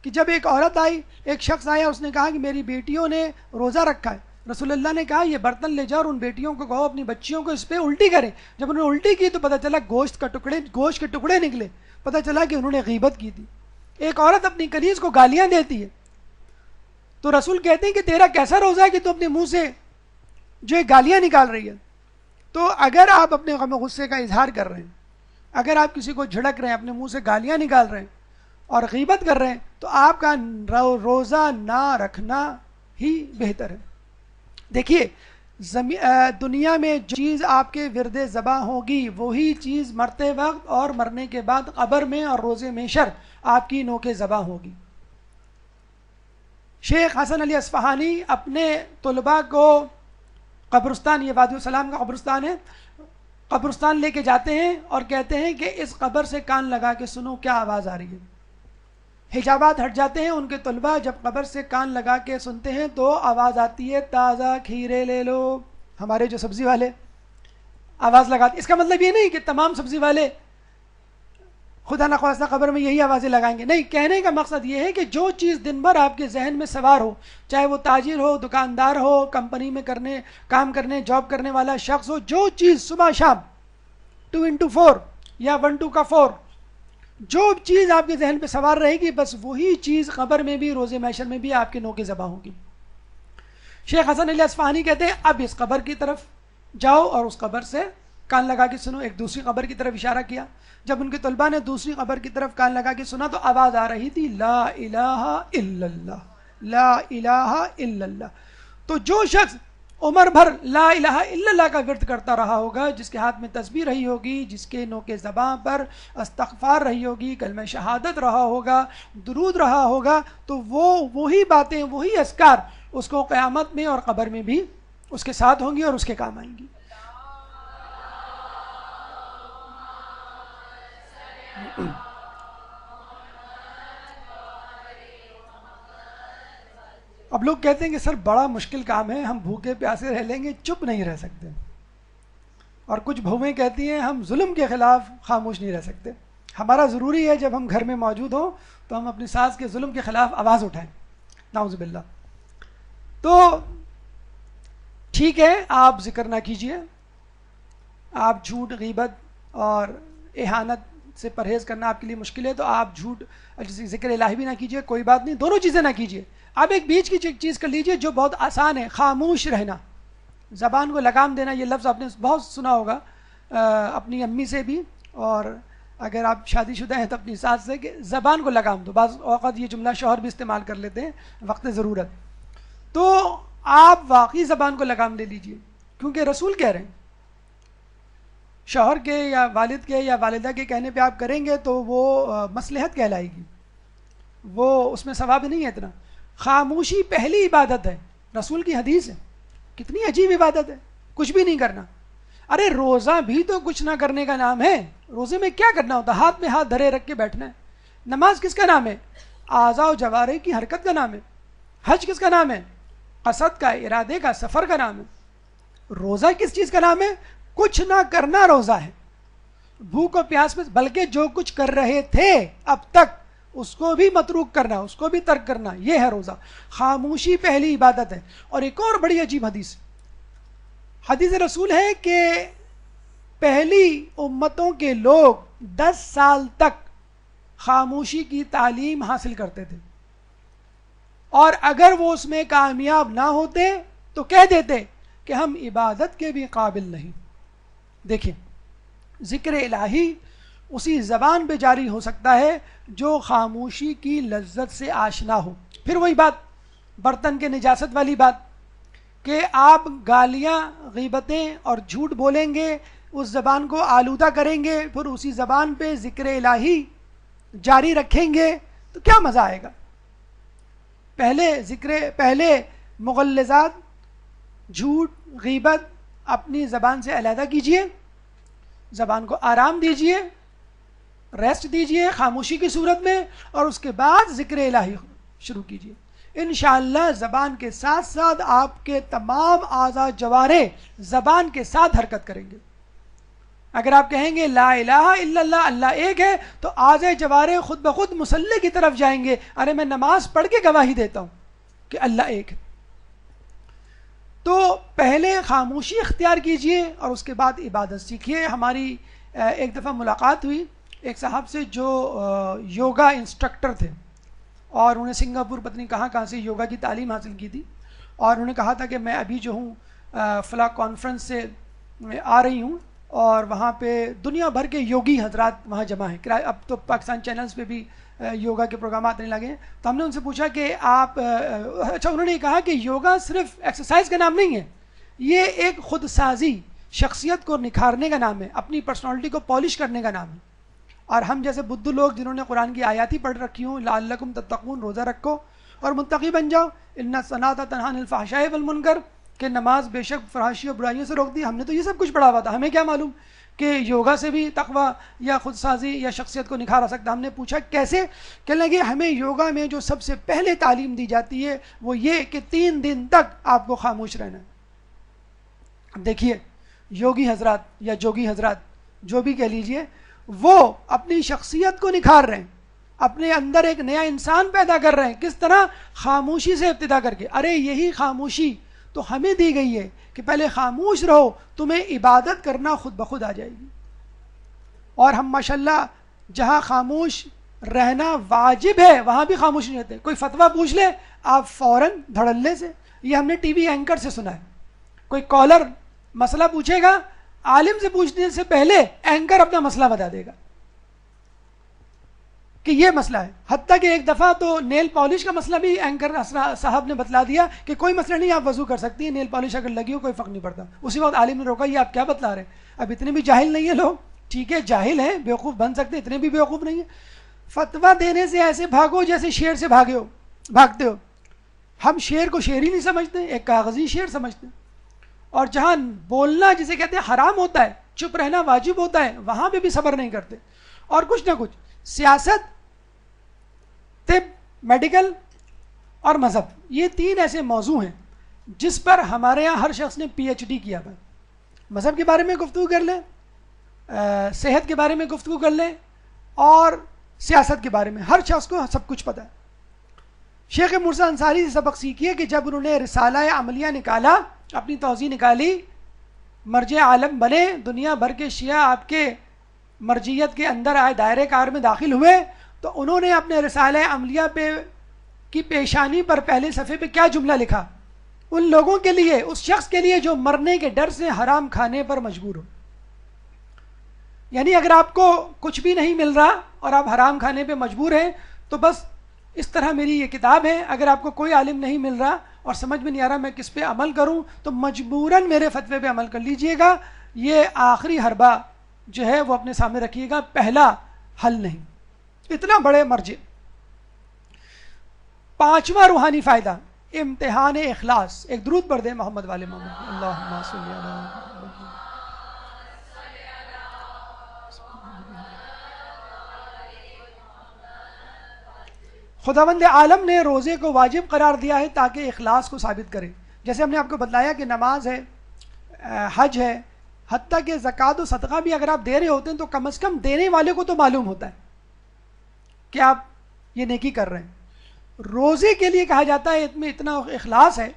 کہ جب ایک عورت آئی، ایک شخص آیا، اس نے کہا کہ میری بیٹیوں نے روزہ رکھا ہے۔ رسول اللہ نے کہا یہ برتن لے جاؤ اور ان بیٹیوں کو کہو اپنی بچیوں کو اس پہ الٹی کریں۔ جب انہوں نے الٹی کی تو پتہ چلا گوشت کے ٹکڑے نکلے، پتہ چلا کہ انہوں نے غیبت کی تھی۔ ایک عورت اپنی کنیز کو گالیاں دیتی ہے تو رسول کہتے ہیں کہ تیرا کیسا روزہ ہے کہ تو اپنے منہ سے جو گالیاں نکال رہی ہے۔ تو اگر آپ اپنے غم و غصے کا اظہار کر رہے ہیں، اگر آپ کسی کو جھڑک رہے ہیں، اپنے منہ سے گالیاں نکال رہے ہیں اور غیبت کر رہے ہیں، تو آپ کا روزہ نہ رکھنا ہی بہتر ہے۔ دیکھیے دنیا میں جو چیز آپ کے ورد زباں ہوگی وہی چیز مرتے وقت اور مرنے کے بعد قبر میں اور روز محشر آپ کی نوک زباں ہوگی۔ شیخ حسن علی اصفہانی اپنے طلباء کو قبرستان، یہ وادی السلام کا قبرستان ہے، قبرستان لے کے جاتے ہیں اور کہتے ہیں کہ اس قبر سے کان لگا کے سنو کیا آواز آ رہی ہے۔ حجابات ہٹ جاتے ہیں، ان کے طلباء جب قبر سے کان لگا کے سنتے ہیں تو آواز آتی ہے تازہ کھیرے لے لو۔ ہمارے جو سبزی والے آواز لگاتے، اس کا مطلب یہ نہیں کہ تمام سبزی والے خدا نخواستہ قبر میں یہی آوازیں لگائیں گے. نہیں, کہنے کا مقصد یہ ہے کہ جو چیز دن بھر آپ کے ذہن میں سوار ہو, چاہے وہ تاجر ہو, دکاندار ہو, کمپنی میں کام کرنے جاب کرنے والا شخص ہو, جو چیز صبح شام 2x4 یا 1-2 کا 4, جو چیز آپ کے ذہن پہ سوار رہے گی, بس وہی چیز قبر میں بھی روز محشر میں بھی آپ کے نوک زباں ہوگی. شیخ حسن علی اصفہانی کہتے ہیں اب اس قبر کی طرف جاؤ اور اس قبر سے کان لگا کے سنو. ایک دوسری قبر کی طرف اشارہ کیا. جب ان کے طلباء نے دوسری قبر کی طرف کان لگا کے سنا تو آواز آ رہی تھی لا الہ الا اللہ, لا الہ الا اللہ. تو جو شخص عمر بھر لا الہ الا اللہ کا ورد کرتا رہا ہوگا, جس کے ہاتھ میں تسبیح رہی ہوگی, جس کے نوک زباں پر استغفار رہی ہوگی, کلمہ شہادت رہا ہوگا, درود رہا ہوگا, تو وہی باتیں, وہی اذکار اس کو قیامت میں اور قبر میں بھی اس کے ساتھ ہوں گی اور اس کے کام آئیں گی. اب لوگ کہتے ہیں کہ سر بڑا مشکل کام ہے, ہم بھوکے پیاسے رہ لیں گے, چپ نہیں رہ سکتے. اور کچھ بہویں کہتی ہیں ہم ظلم کے خلاف خاموش نہیں رہ سکتے. ہمارا ضروری ہے جب ہم گھر میں موجود ہوں تو ہم اپنی ساس کے ظلم کے خلاف آواز اٹھائیں, نعوذ باللہ. تو ٹھیک ہے, آپ ذکر نہ کیجئے, آپ جھوٹ, غیبت اور اہانت سے پرہیز کرنا آپ کے لیے مشکل ہے, تو آپ جھوٹ, ذکر الہی بھی نہ کیجئے, کوئی بات نہیں, دونوں چیزیں نہ کیجئے. آپ ایک بیچ کی چیز کر لیجئے جو بہت آسان ہے, خاموش رہنا, زبان کو لگام دینا. یہ لفظ آپ نے بہت سنا ہوگا اپنی امی سے بھی, اور اگر آپ شادی شدہ ہیں تو اپنی ساس سے, کہ زبان کو لگام دو. بعض اوقات یہ جملہ شوہر بھی استعمال کر لیتے ہیں وقت ضرورت. تو آپ واقعی زبان کو لگام دے لیجئے, کیونکہ رسول کہہ رہے ہیں شوہر کے یا والد کے یا والدہ کے کہنے پہ آپ کریں گے تو وہ مصلحت کہلائے گی, وہ اس میں ثواب نہیں ہے اتنا. خاموشی پہلی عبادت ہے, رسول کی حدیث ہے. کتنی عجیب عبادت ہے, کچھ بھی نہیں کرنا. ارے روزہ بھی تو کچھ نہ کرنے کا نام ہے. روزے میں کیا کرنا ہوتا ہے؟ ہاتھ میں ہاتھ دھرے رکھ کے بیٹھنا ہے. نماز کس کا نام ہے؟ اعضاء و جوارح کی حرکت کا نام ہے. حج کس کا نام ہے؟ قصد کا, ارادے کا, سفر کا نام ہے. روزہ کس چیز کا نام ہے؟ کچھ نہ کرنا روزہ ہے. بھوک و پیاس میں, بلکہ جو کچھ کر رہے تھے اب تک اس کو بھی متروک کرنا, اس کو بھی ترک کرنا, یہ ہے روزہ. خاموشی پہلی عبادت ہے. اور ایک اور بڑی عجیب حدیث رسول ہے کہ پہلی امتوں کے لوگ 10 سال تک خاموشی کی تعلیم حاصل کرتے تھے, اور اگر وہ اس میں کامیاب نہ ہوتے تو کہہ دیتے کہ ہم عبادت کے بھی قابل نہیں. دیکھیں, ذکر الہی اسی زبان پہ جاری ہو سکتا ہے جو خاموشی کی لذت سے آشنا ہو. پھر وہی بات, برتن کے نجاست والی بات, کہ آپ گالیاں, غیبتیں اور جھوٹ بولیں گے, اس زبان کو آلودہ کریں گے, پھر اسی زبان پہ ذکر الہی جاری رکھیں گے تو کیا مزہ آئے گا؟ پہلے مغلظات, جھوٹ, غیبت اپنی زبان سے علیحدہ کیجئے, زبان کو آرام دیجئے, ریسٹ دیجئے خاموشی کی صورت میں, اور اس کے بعد ذکر الہی شروع کیجئے. انشاءاللہ زبان کے ساتھ ساتھ آپ کے تمام اعضاء جوارح زبان کے ساتھ حرکت کریں گے. اگر آپ کہیں گے لا الہ الا اللہ, اللہ ایک ہے, تو اعضاء جوارح خود بخود مصلی کی طرف جائیں گے, ارے میں نماز پڑھ کے گواہی دیتا ہوں کہ اللہ ایک ہے. تو پہلے خاموشی اختیار کیجئے اور اس کے بعد عبادت سیکھیے. ہماری ایک دفعہ ملاقات ہوئی ایک صاحب سے جو یوگا انسٹرکٹر تھے, اور انہیں سنگاپور پتہ نہیں کہاں سے یوگا کی تعلیم حاصل کی تھی, اور انہوں نے کہا تھا کہ میں ابھی جو ہوں فلاں کانفرنس سے آ رہی ہوں, اور وہاں پہ دنیا بھر کے یوگی حضرات وہاں جمع ہیں. اب تو پاکستان چینلز پہ بھی یوگا کے پروگرامات آنے لگے ہیں. تو ہم نے ان سے پوچھا کہ آپ, اچھا انہوں نے کہا کہ یوگا صرف ایکسرسائز کا نام نہیں ہے, یہ ایک خود سازی, شخصیت کو نکھارنے کا نام ہے, اپنی پرسنالٹی کو پالش کرنے کا نام ہے. اور ہم جیسے بدھو لوگ جنہوں نے قرآن کی آیات ہی پڑھ رکھی ہوں, لعلکم تتقون, روزہ رکھو اور متقی بن جاؤ, ان الصلاۃ تنہی عن الفحشاء والمنکر, کہ نماز بے شک فحاشی اور برائیوں سے روکتی ہے. ہم نے تو یہ سب کچھ پڑھا ہوا تھا, ہمیں کیا معلوم کہ یوگا سے بھی تقوی یا خود سازی یا شخصیت کو نکھارا سکتا. ہم نے پوچھا کیسے؟ کہنے لگے ہمیں یوگا میں جو سب سے پہلے تعلیم دی جاتی ہے وہ یہ کہ 3 دن تک آپ کو خاموش رہنا ہے. دیکھیے یوگی حضرات یا جوگی حضرات جو بھی کہہ لیجئے, وہ اپنی شخصیت کو نکھار رہے ہیں، اپنے اندر ایک نیا انسان پیدا کر رہے ہیں. کس طرح؟ خاموشی سے ابتدا کر کے. ارے یہی خاموشی تو ہمیں دی گئی ہے کہ پہلے خاموش رہو، تمہیں عبادت کرنا خود بخود آ جائے گی. اور ہم ماشاءاللہ جہاں خاموش رہنا واجب ہے وہاں بھی خاموش نہیں رہتے. کوئی فتویٰ پوچھ لے آپ فوراً دھڑلے سے، یہ ہم نے ٹی وی اینکر سے سنا ہے. کوئی کالر مسئلہ پوچھے گا، عالم سے پوچھنے سے پہلے اینکر اپنا مسئلہ بتا دے گا کہ یہ مسئلہ ہے. حتیٰ کہ ایک دفعہ تو نیل پالش کا مسئلہ بھی اینکر صاحب نے بتلا دیا کہ کوئی مسئلہ نہیں، آپ وضو کر سکتی ہیں، نیل پالش اگر لگی ہو کوئی فرق نہیں پڑتا. اسی وقت عالم نے روکا، یہ آپ کیا بتلا رہے ہیں؟ اب اتنے بھی جاہل نہیں ہیں لوگ، ٹھیک ہے جاہل ہیں، بیوقوف بن سکتے ہیں، اتنے بھی بیوقوف نہیں ہیں. فتویٰ دینے سے ایسے بھاگو جیسے شیر سے بھاگتے ہو. ہم شیر کو شیر ہی نہیں سمجھتے، ایک کاغذی شیر سمجھتے ہیں. اور جہاں بولنا جسے کہتے ہیں حرام ہوتا ہے، چپ رہنا واجب ہوتا ہے، وہاں پہ بھی صبر نہیں کرتے. اور کچھ نہ کچھ سیاست، طب، میڈیکل اور مذہب، یہ تین ایسے موضوع ہیں جس پر ہمارے یہاں ہر شخص نے پی ایچ ڈی کیا ہوا ہے. مذہب کے بارے میں گفتگو کر لیں، صحت کے بارے میں گفتگو کر لیں، اور سیاست کے بارے میں ہر شخص کو سب کچھ پتہ ہے. شیخ مرزا انصاری سے سبق سیکھیے کہ جب انہوں نے رسالہ عملیہ نکالا، اپنی توضیح نکالی، مرجع عالم بنے، دنیا بھر کے شیعہ آپ کے مرجعیت کے اندر آئے، دائرے کار میں داخل ہوئے، تو انہوں نے اپنے رسالہ عملیہ پہ کی پیشانی پر پہلے صفحے پہ کیا جملہ لکھا؟ ان لوگوں کے لیے، اس شخص کے لیے جو مرنے کے ڈر سے حرام کھانے پر مجبور ہو. یعنی اگر آپ کو کچھ بھی نہیں مل رہا اور آپ حرام کھانے پہ مجبور ہیں تو بس اس طرح میری یہ کتاب ہے. اگر آپ کو کوئی عالم نہیں مل رہا اور سمجھ میں نہیں آ رہا میں کس پہ عمل کروں تو مجبوراً میرے فتوے پہ عمل کر لیجئے گا. یہ آخری حربہ جو ہے وہ اپنے سامنے رکھیے گا، پہلا حل نہیں. اتنا بڑے مرجع. پانچواں روحانی فائدہ، امتحان اخلاص. ایک درود پڑھ دیں محمد والے محمد. اللہم صلی علی محمد. خداوند عالم نے روزے کو واجب قرار دیا ہے تاکہ اخلاص کو ثابت کرے. جیسے ہم نے آپ کو بتلایا کہ نماز ہے، حج ہے، حتیٰ کہ زکوٰۃ و صدقہ بھی اگر آپ دے رہے ہوتے ہیں تو کم از کم دینے والے کو تو معلوم ہوتا ہے کہ آپ یہ نیکی کر رہے ہیں. روزے کے لیے کہا جاتا ہے اس میں اتنا اخلاص ہے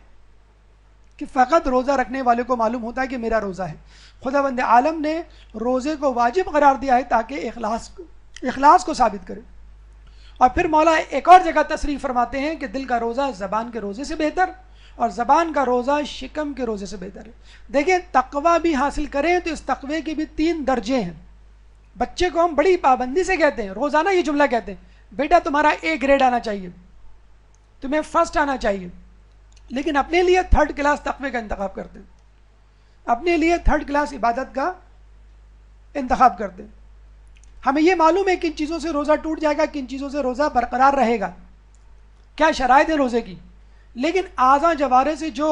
کہ فقط روزہ رکھنے والے کو معلوم ہوتا ہے کہ میرا روزہ ہے. خداوند عالم نے روزے کو واجب قرار دیا ہے تاکہ اخلاص کو ثابت کرے. اور پھر مولا ایک اور جگہ تصریح فرماتے ہیں کہ دل کا روزہ زبان کے روزے سے بہتر اور زبان کا روزہ شکم کے روزے سے بہتر ہے. دیکھیں تقوی بھی حاصل کریں تو اس تقوی کے بھی 3 درجے ہیں. بچے کو ہم بڑی پابندی سے کہتے ہیں، روزانہ یہ جملہ کہتے ہیں، بیٹا تمہارا A گریڈ آنا چاہیے، تمہیں فرسٹ آنا چاہیے. لیکن اپنے لیے 3rd کلاس تقوی کا انتخاب کرتے ہیں، اپنے لیے 3rd کلاس عبادت کا انتخاب کرتے ہیں. ہمیں یہ معلوم ہے کن چیزوں سے روزہ ٹوٹ جائے گا، کن چیزوں سے روزہ برقرار رہے گا، کیا شرائط ہے روزے کی. لیکن اعضاء جوارح سے جو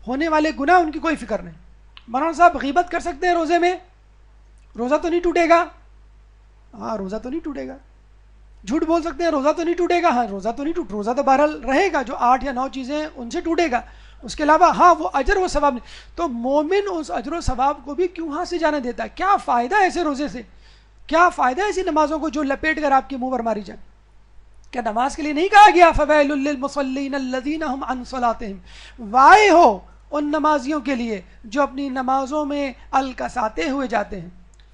ہونے والے گناہ ان کی کوئی فکر نہیں. مولانا صاحب غیبت کر سکتے ہیں روزے میں، روزہ تو نہیں ٹوٹے گا. ہاں روزہ تو نہیں ٹوٹے گا. جھوٹ بول سکتے ہیں، روزہ تو نہیں ٹوٹے گا. ہاں روزہ تو نہیں روزہ تو بہرحال رہے گا، جو 8 یا 9 چیزیں ان سے ٹوٹے گا. اس کے علاوہ ہاں وہ اجر و ثواب نہیں. تو مومن اس اجر و ثواب کو بھی کیوں ہاتھ سے جانے دیتا ہے؟ کیا فائدہ ہے ایسے روزے سے؟ کیا فائدہ ہے ایسی نمازوں کو جو لپیٹ کر آپ کے منہ پر ماری جائیں؟ کیا نماز کے لیے نہیں کہا گیا فویل للمصلین الذین هم عن صلاتهم؟ وائے ہو ان نمازیوں کے لیے جو اپنی نمازوں میں الکساتے ہوئے جاتے ہیں.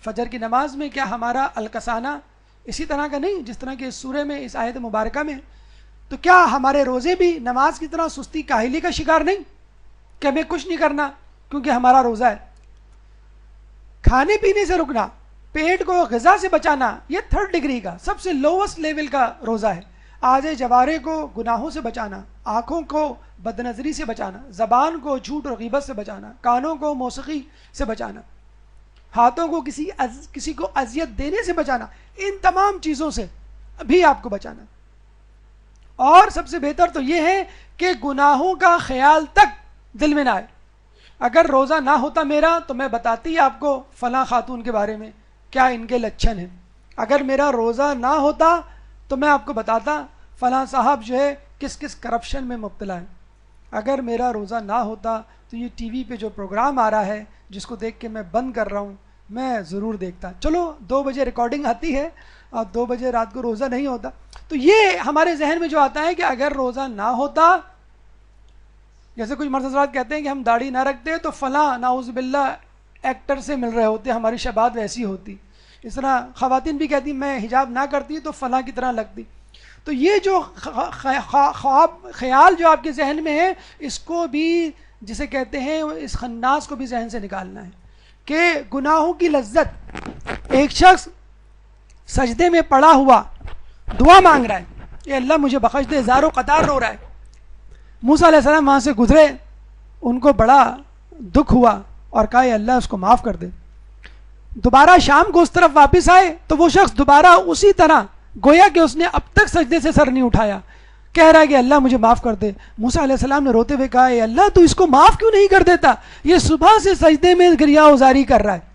فجر کی نماز میں کیا ہمارا الکسانہ اسی طرح کا نہیں جس طرح کہ اس سورہ میں، اس آیت مبارکہ میں؟ تو کیا ہمارے روزے بھی نماز کی طرح سستی کاہلی کا شکار نہیں کہ ہمیں کچھ نہیں کرنا کیونکہ ہمارا روزہ ہے؟ کھانے پینے سے رکنا، پیٹ کو غذا سے بچانا، یہ 3rd ڈگری کا سب سے لووسٹ لیول کا روزہ ہے. اعضاء جوارح کو گناہوں سے بچانا، آنکھوں کو بدنظری سے بچانا، زبان کو جھوٹ اور غیبت سے بچانا، کانوں کو موسیقی سے بچانا، ہاتھوں کو کسی کو اذیت دینے سے بچانا، ان تمام چیزوں سے بھی آپ کو بچانا. اور سب سے بہتر تو یہ ہے کہ گناہوں کا خیال تک دل میں نہ آئے. اگر روزہ نہ ہوتا میرا تو میں بتاتی آپ کو فلاں خاتون کے بارے میں کیا ان کے لچھن ہیں. اگر میرا روزہ نہ ہوتا تو میں آپ کو بتاتا فلاں صاحب جو ہے کس کس کرپشن میں مبتلا ہے. اگر میرا روزہ نہ ہوتا تو یہ ٹی وی پہ جو پروگرام آ رہا ہے جس کو دیکھ کے میں بند کر رہا ہوں، میں ضرور دیکھتا. چلو 2 بجے ریکارڈنگ آتی ہے اور 2 بجے رات کو روزہ نہیں ہوتا. تو یہ ہمارے ذہن میں جو آتا ہے کہ اگر روزہ نہ ہوتا، جیسے کچھ مرد حضرات کہتے ہیں کہ ہم داڑھی نہ رکھتے تو فلاں نعوذ باللہ ایکٹر سے مل رہے ہوتے، ہماری شباہت ویسی ہوتی. اس طرح خواتین بھی کہتی میں حجاب نہ کرتی تو فلاں کی طرح لگتی. تو یہ جو خواب خیال جو آپ کے ذہن میں ہے، اس کو بھی جسے کہتے ہیں اس خناس کو بھی ذہن سے نکالنا ہے کہ گناہوں کی لذت. ایک شخص سجدے میں پڑا ہوا دعا مانگ رہا ہے، اے اللہ مجھے بخش دے، زار و قطار رو رہا ہے. موسیٰ علیہ السلام وہاں سے گزرے، ان کو بڑا دکھ ہوا اور کہا اے اللہ اس کو معاف کر دے. دوبارہ شام کو اس طرف واپس آئے تو وہ شخص دوبارہ اسی طرح گویا کہ اس نے اب تک سجدے سے سر نہیں اٹھایا، کہہ رہا ہے کہ اللہ مجھے معاف کر دے. موسیٰ علیہ السلام نے روتے ہوئے کہا اے اللہ تو اس کو معاف کیوں نہیں کر دیتا، یہ صبح سے سجدے میں گریہ ازاری کر رہا ہے.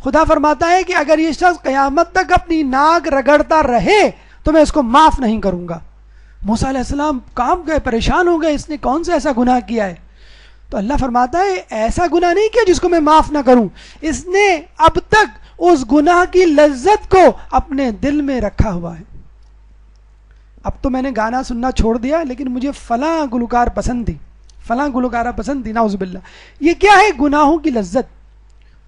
خدا فرماتا ہے کہ اگر یہ شخص قیامت تک اپنی ناک رگڑتا رہے تو میں اس کو معاف نہیں کروں گا. موسیٰ علیہ السلام کانپ گئے، پریشان ہو گئے، اس نے کون سا ایسا گناہ کیا ہے. تو اللہ فرماتا ہے ایسا گناہ نہیں کیا جس کو میں معاف نہ کروں، اس نے اب تک اس گناہ کی لذت کو اپنے دل میں رکھا ہوا ہے. اب تو میں نے گانا سننا چھوڑ دیا لیکن مجھے فلاں گلوکار پسند تھی، فلاں گلوکارہ پسند تھی، نعوذ باللہ. یہ کیا ہے؟ گناہوں کی لذت.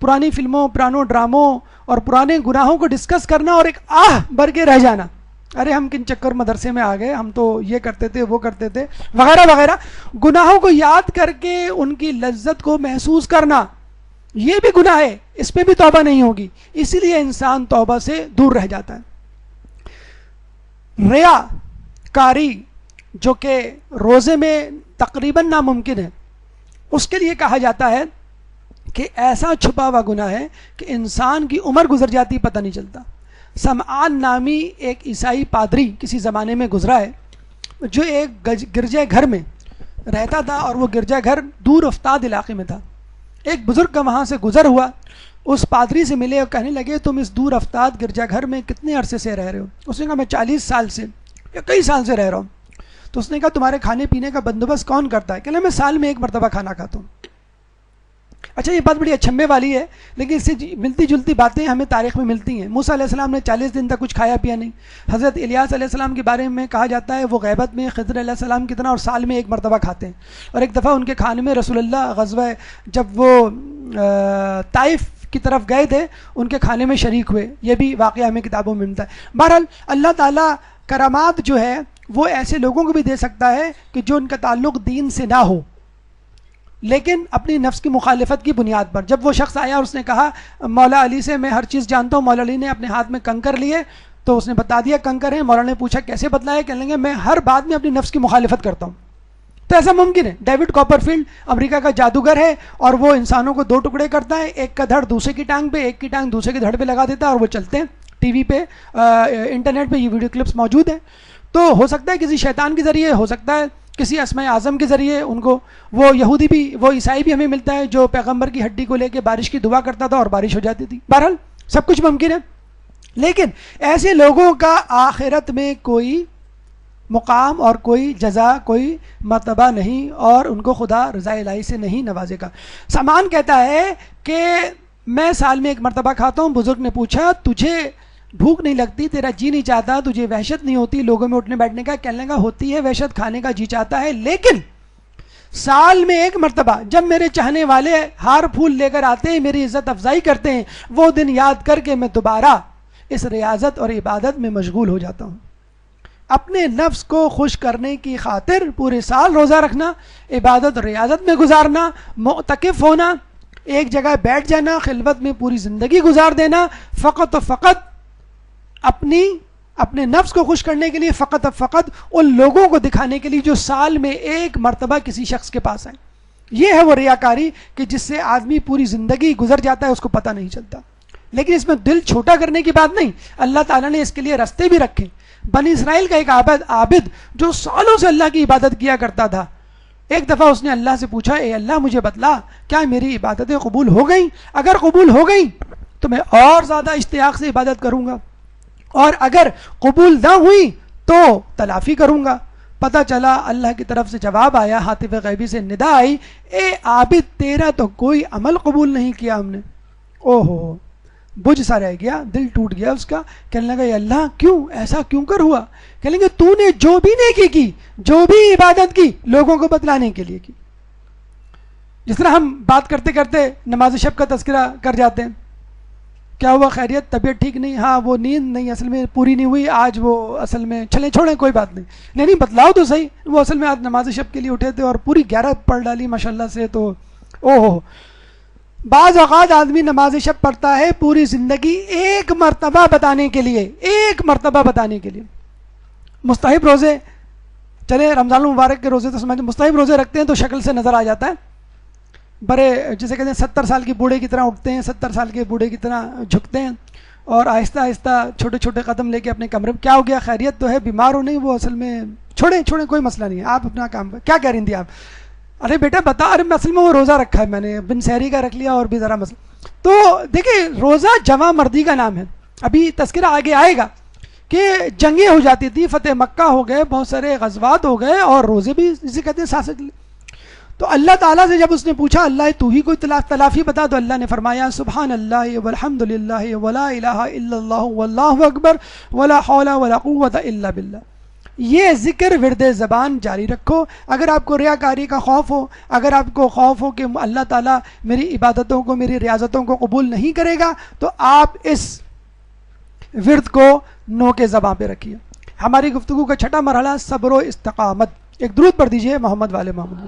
پرانی فلموں، پرانوں ڈراموں اور پرانے گناہوں کو ڈسکس کرنا اور ایک آہ بھر کے رہ جانا، ارے ہم کن چکر مدرسے میں آ گئے، ہم تو یہ کرتے تھے وہ کرتے تھے وغیرہ وغیرہ. گناہوں کو یاد کر کے ان کی لذت کو محسوس کرنا یہ بھی گناہ ہے، اس پہ بھی توبہ نہیں ہوگی، اسی لیے انسان توبہ سے دور رہ جاتا ہے. ریا کاری جو کہ روزے میں تقریباً ناممکن ہے، اس کے لیے کہا جاتا ہے کہ ایسا چھپا ہوا گناہ ہے کہ انسان کی عمر گزر جاتی پتہ نہیں چلتا. سمعان نامی ایک عیسائی پادری کسی زمانے میں گزرا ہے جو ایک گرجا گھر میں رہتا تھا اور وہ گرجا گھر دور افتاد علاقے میں تھا. ایک بزرگ کا وہاں سے گزر ہوا، اس پادری سے ملے اور کہنے لگے تم اس دور افتاد گرجا گھر میں کتنے عرصے سے رہ رہے ہو؟ اس نے کہا میں 40 سال سے یا کئی سال سے رہ رہا ہوں. تو اس نے کہا تمہارے کھانے پینے کا بندوبست کون کرتا ہے؟ کہنا میں سال میں 1 مرتبہ کھانا کھاتا ہوں. اچھا یہ بات بڑی اچھمے والی ہے لیکن اس سے ملتی جلتی باتیں ہمیں تاریخ میں ملتی ہیں. موسیٰ علیہ السلام نے 40 دن تک کچھ کھایا پیا نہیں. حضرت الیاس علیہ السلام کے بارے میں کہا جاتا ہے وہ غیبت میں خضر علیہ السلام کی طرح اور سال میں 1 مرتبہ کھاتے ہیں. اور ایک دفعہ ان کے کھانے میں رسول اللہ غزوہ جب وہ طائف کی طرف گئے تھے ان کے کھانے میں شریک ہوئے، یہ بھی واقعہ ہمیں کتابوں میں ملتا ہے. بہرحال اللہ تعالیٰ کرامات جو ہے وہ ایسے لوگوں کو بھی دے سکتا ہے کہ جو ان کا تعلق دین سے نہ ہو لیکن اپنی نفس کی مخالفت کی بنیاد پر. جب وہ شخص آیا اور اس نے کہا مولا علی سے میں ہر چیز جانتا ہوں، مولا علی نے اپنے ہاتھ میں کنکر لیے تو اس نے بتا دیا کنکر ہیں. مولا نے پوچھا کیسے بتلایا؟ کہنے لگے میں ہر بات میں اپنی نفس کی مخالفت کرتا ہوں. تو ایسا ممکن ہے؟ ڈیوڈ کاپر فیلڈ امریکہ کا جادوگر ہے اور وہ انسانوں کو 2 ٹکڑے کرتا ہے، ایک کا دھڑ دوسرے کی ٹانگ پہ، ایک کی ٹانگ دوسرے کے دھڑ پہ لگا دیتا ہے اور وہ چلتے ہیں. ٹی وی پہ انٹرنیٹ پہ یہ ویڈیو کلپس موجود ہیں. تو ہو سکتا ہے کسی شیطان کے ذریعے، ہو سکتا ہے کسی اسماء اعظم کے ذریعے ان کو. وہ یہودی بھی، وہ عیسائی بھی ہمیں ملتا ہے جو پیغمبر کی ہڈی کو لے کے بارش کی دعا کرتا تھا اور بارش ہو جاتی تھی. بہرحال سب کچھ ممکن ہے لیکن ایسے لوگوں کا آخرت میں کوئی مقام اور کوئی جزا، کوئی مرتبہ نہیں اور ان کو خدا رضا الہی سے نہیں نوازے گا. سامان کہتا ہے کہ میں سال میں 1 مرتبہ کھاتا ہوں. بزرگ نے پوچھا تجھے بھوک نہیں لگتی، تیرا جی نہیں چاہتا، تجھے وحشت نہیں ہوتی لوگوں میں اٹھنے بیٹھنے کا؟ کہنے لگا ہوتی ہے وحشت، کھانے کا جی چاہتا ہے لیکن سال میں 1 مرتبہ جب میرے چاہنے والے ہار پھول لے کر آتے ہیں، میری عزت افزائی کرتے ہیں، وہ دن یاد کر کے میں دوبارہ اس ریاضت اور عبادت میں مشغول ہو جاتا ہوں. اپنے نفس کو خوش کرنے کی خاطر پورے سال روزہ رکھنا، عبادت اور ریاضت میں گزارنا، معتکف ہونا، ایک جگہ بیٹھ جانا، خلوت میں پوری زندگی گزار دینا، فقط و فقط اپنے نفس کو خوش کرنے کے لیے، فقط و فقط ان لوگوں کو دکھانے کے لیے جو سال میں 1 مرتبہ کسی شخص کے پاس آئے. یہ ہے وہ ریاکاری کہ جس سے آدمی پوری زندگی گزر جاتا ہے، اس کو پتہ نہیں چلتا. لیکن اس میں دل چھوٹا کرنے کی بات نہیں، اللہ تعالیٰ نے اس کے لیے رستے بھی رکھے. بنی اسرائیل کا ایک عابد جو سالوں سے اللہ کی عبادت کیا کرتا تھا، ایک دفعہ اس نے اللہ سے پوچھا اے اللہ مجھے بتلا کیا میری عبادتیں قبول ہو گئیں؟ اگر قبول ہو گئیں تو میں اور زیادہ اشتیاق سے عبادت کروں گا اور اگر قبول نہ ہوئی تو تلافی کروں گا. پتہ چلا اللہ کی طرف سے جواب آیا، ہاتف غیبی سے ندا آئی، اے عابد تیرا تو کوئی عمل قبول نہیں کیا ہم نے. او ہو، بجھ سا رہ گیا، دل ٹوٹ گیا اس کا. کہنے لگا، یا اللہ کیوں ایسا کیوں کر ہوا؟ کہنے لگے، تو نے جو بھی نیکی کی، جو بھی عبادت کی، لوگوں کو بتلانے کے لیے کی. جس طرح ہم بات کرتے کرتے نماز شب کا تذکرہ کر جاتے ہیں، کیا ہوا خیریت، طبیعت ٹھیک نہیں، ہاں وہ نیند نہیں اصل میں پوری نہیں ہوئی آج، وہ اصل میں چلیں چھوڑیں کوئی بات نہیں. نہیں بتلاؤ تو صحیح، وہ اصل میں آج نماز شب کے لیے اٹھے تھے اور پوری 11 پڑھ ڈالی ماشاءاللہ سے. تو اوہ، بعض اوقات آدمی نماز شب پڑھتا ہے پوری زندگی ایک مرتبہ بتانے کے لیے، ایک مرتبہ بتانے کے لیے. مستحب روزے، چلے رمضان المبارک کے روزے تو سمجھ، مستحب روزے رکھتے ہیں تو شکل سے نظر آ جاتا ہے، بڑے جسے کہتے ہیں 70 سال کے بوڑھے کی طرح اٹھتے ہیں، 70 سال کے بوڑھے کی طرح جھکتے ہیں، اور آہستہ آہستہ چھوٹے چھوٹے قدم لے کے اپنے کمرے میں. کیا ہو گیا، خیریت تو ہے، بیمار ہو نہیں، وہ اصل میں چھوڑیں کوئی مسئلہ نہیں ہے، آپ اپنا کام کیا کہہ رہی تھی آپ؟ ارے بیٹا بتا، ارے اصل میں وہ روزہ رکھا ہے میں نے، بن سحری کا رکھ لیا اور بھی ذرا مسئلہ. تو دیکھیں روزہ جمع مردی کا نام ہے. ابھی تذکرہ آگے آئے گا کہ جنگیں ہو جاتی تھی، فتح مکہ ہو گئے، بہت سارے غزوات ہو گئے، اور روزے بھی جسے کہتے ہیں ساتھ. تو اللہ تعالیٰ سے جب اس نے پوچھا، اللہ تو ہی کوئی تلافی بتا، تو اللہ نے فرمایا، سبحان اللہ والحمد للہ ولا الہ الا اللہ واللہ اکبر ولا حول ولا قوت الا باللہ. یہ ذکر ورد زبان جاری رکھو. اگر آپ کو ریاکاری کا خوف ہو، اگر آپ کو خوف ہو کہ اللہ تعالیٰ میری عبادتوں کو، میری ریاضتوں کو قبول نہیں کرے گا، تو آپ اس ورد کو نو کے زبان پہ رکھیے. ہماری گفتگو کا چھٹا مرحلہ صبر و استقامت. ایک درود پڑھ دیجئے محمد والے محمد.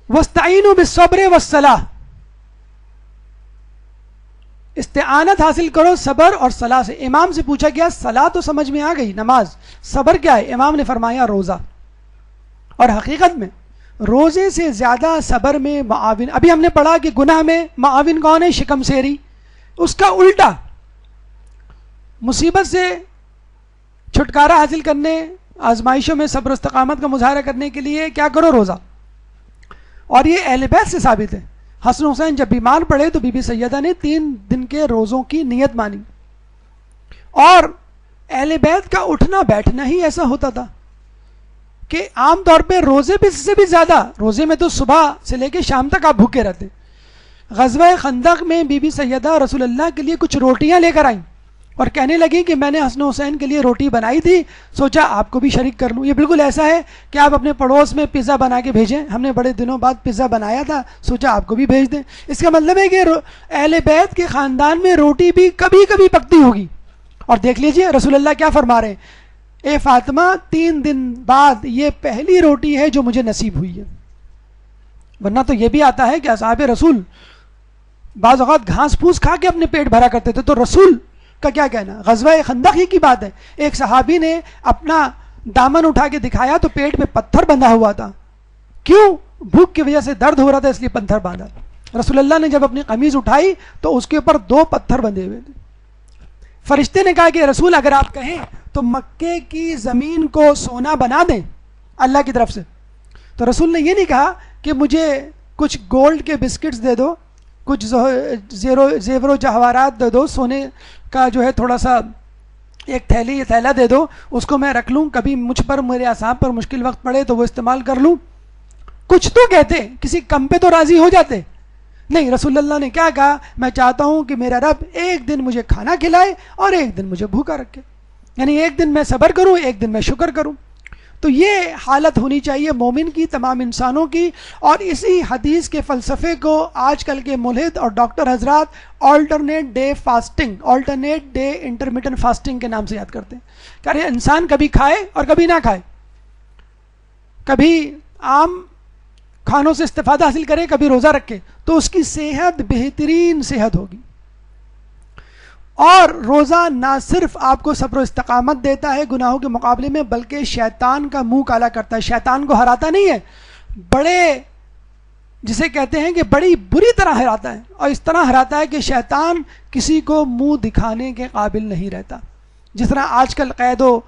وَاسْتَعِينُوا بِالصَّبْرِ وَالصَّلَاةِ، استعانت حاصل کرو صبر اور صلاح سے. امام سے پوچھا گیا، صلاح تو سمجھ میں آ گئی، نماز، صبر کیا ہے؟ امام نے فرمایا روزہ. اور حقیقت میں روزے سے زیادہ صبر میں معاون. ابھی ہم نے پڑھا کہ گناہ میں معاون کون ہے؟ شکم سیری. اس کا الٹا، مصیبت سے چھٹکارا حاصل کرنے، آزمائشوں میں صبر و استقامت کا مظاہرہ کرنے کے لیے کیا کرو؟ روزہ. اور یہ اہل بیت سے ثابت ہے. حسن حسین جب بیمار پڑے تو بی بی سیدہ نے 3 دن کے روزوں کی نیت مانی. اور اہل بیت کا اٹھنا بیٹھنا ہی ایسا ہوتا تھا کہ عام طور پہ روزے بھی سے بھی زیادہ، روزے میں تو صبح سے لے کے شام تک آپ بھوکے رہتے. غزوہ خندق میں بی بی سیدہ رسول اللہ کے لیے کچھ روٹیاں لے کر آئیں اور کہنے لگیں کہ میں نے حسن حسین کے لیے روٹی بنائی تھی، سوچا آپ کو بھی شریک کر لوں. یہ بالکل ایسا ہے کہ آپ اپنے پڑوس میں پیزا بنا کے بھیجیں، ہم نے بڑے دنوں بعد پیزا بنایا تھا، سوچا آپ کو بھی بھیج دیں. اس کا مطلب ہے کہ اہل بیت کے خاندان میں روٹی بھی کبھی کبھی پکتی ہوگی. اور دیکھ لیجئے رسول اللہ کیا فرما رہے ہیں، اے فاطمہ 3 دن بعد یہ پہلی روٹی ہے جو مجھے نصیب ہوئی ہے. ورنہ تو یہ بھی آتا ہے کہ اصحاب رسول بعض اوقات گھاس پھوس کھا کے اپنے پیٹ بھرا کرتے تھے. تو رسول کا کیا کہنا؟ غزوہ خندق ہی کی بات ہے، ایک صحابی نے اپنا دامن اٹھا کے دکھایا تو پیٹ میں پتھر بندھا ہوا تھا. کیوں؟ بھوک کی وجہ سے درد ہو رہا تھا، اس لیے پتھر باندھا. رسول اللہ نے جب اپنی قمیض اٹھائی تو اس کے اوپر 2 پتھر بندھے ہوئے تھے. فرشتے نے کہا کہ رسول اگر آپ کہیں تو مکے کی زمین کو سونا بنا دیں اللہ کی طرف سے. تو رسول نے یہ نہیں کہا کہ مجھے کچھ گولڈ کے بسکٹس دے دو، کچھ زیور و جواہرات دے دو، سونے کا جو ہے تھوڑا سا ایک تھیلا دے دو، اس کو میں رکھ لوں، کبھی مجھ پر میرے اصحاب پر مشکل وقت پڑے تو وہ استعمال کر لوں. کچھ تو کہتے، کسی کم پہ تو راضی ہو جاتے. نہیں، رسول اللہ نے کیا کہا، میں چاہتا ہوں کہ میرا رب ایک دن مجھے کھانا کھلائے اور ایک دن مجھے بھوکا رکھے، یعنی ایک دن میں صبر کروں، ایک دن میں شکر کروں. تو یہ حالت ہونی چاہیے مومن کی، تمام انسانوں کی. اور اسی حدیث کے فلسفے کو آج کل کے ملحد اور ڈاکٹر حضرات alternate day fasting, alternate day intermittent fasting کے نام سے یاد کرتے ہیں کہ انسان کبھی کھائے اور کبھی نہ کھائے، کبھی عام کھانوں سے استفادہ حاصل کرے، کبھی روزہ رکھے، تو اس کی صحت بہترین صحت ہوگی. اور روزہ نہ صرف آپ کو صبر و استقامت دیتا ہے گناہوں کے مقابلے میں، بلکہ شیطان کا منہ کالا کرتا ہے. شیطان کو ہراتا نہیں ہے، بڑے جسے کہتے ہیں کہ بڑی بری طرح ہراتا ہے، اور اس طرح ہراتا ہے کہ شیطان کسی کو منہ دکھانے کے قابل نہیں رہتا. جس طرح آج کل قید و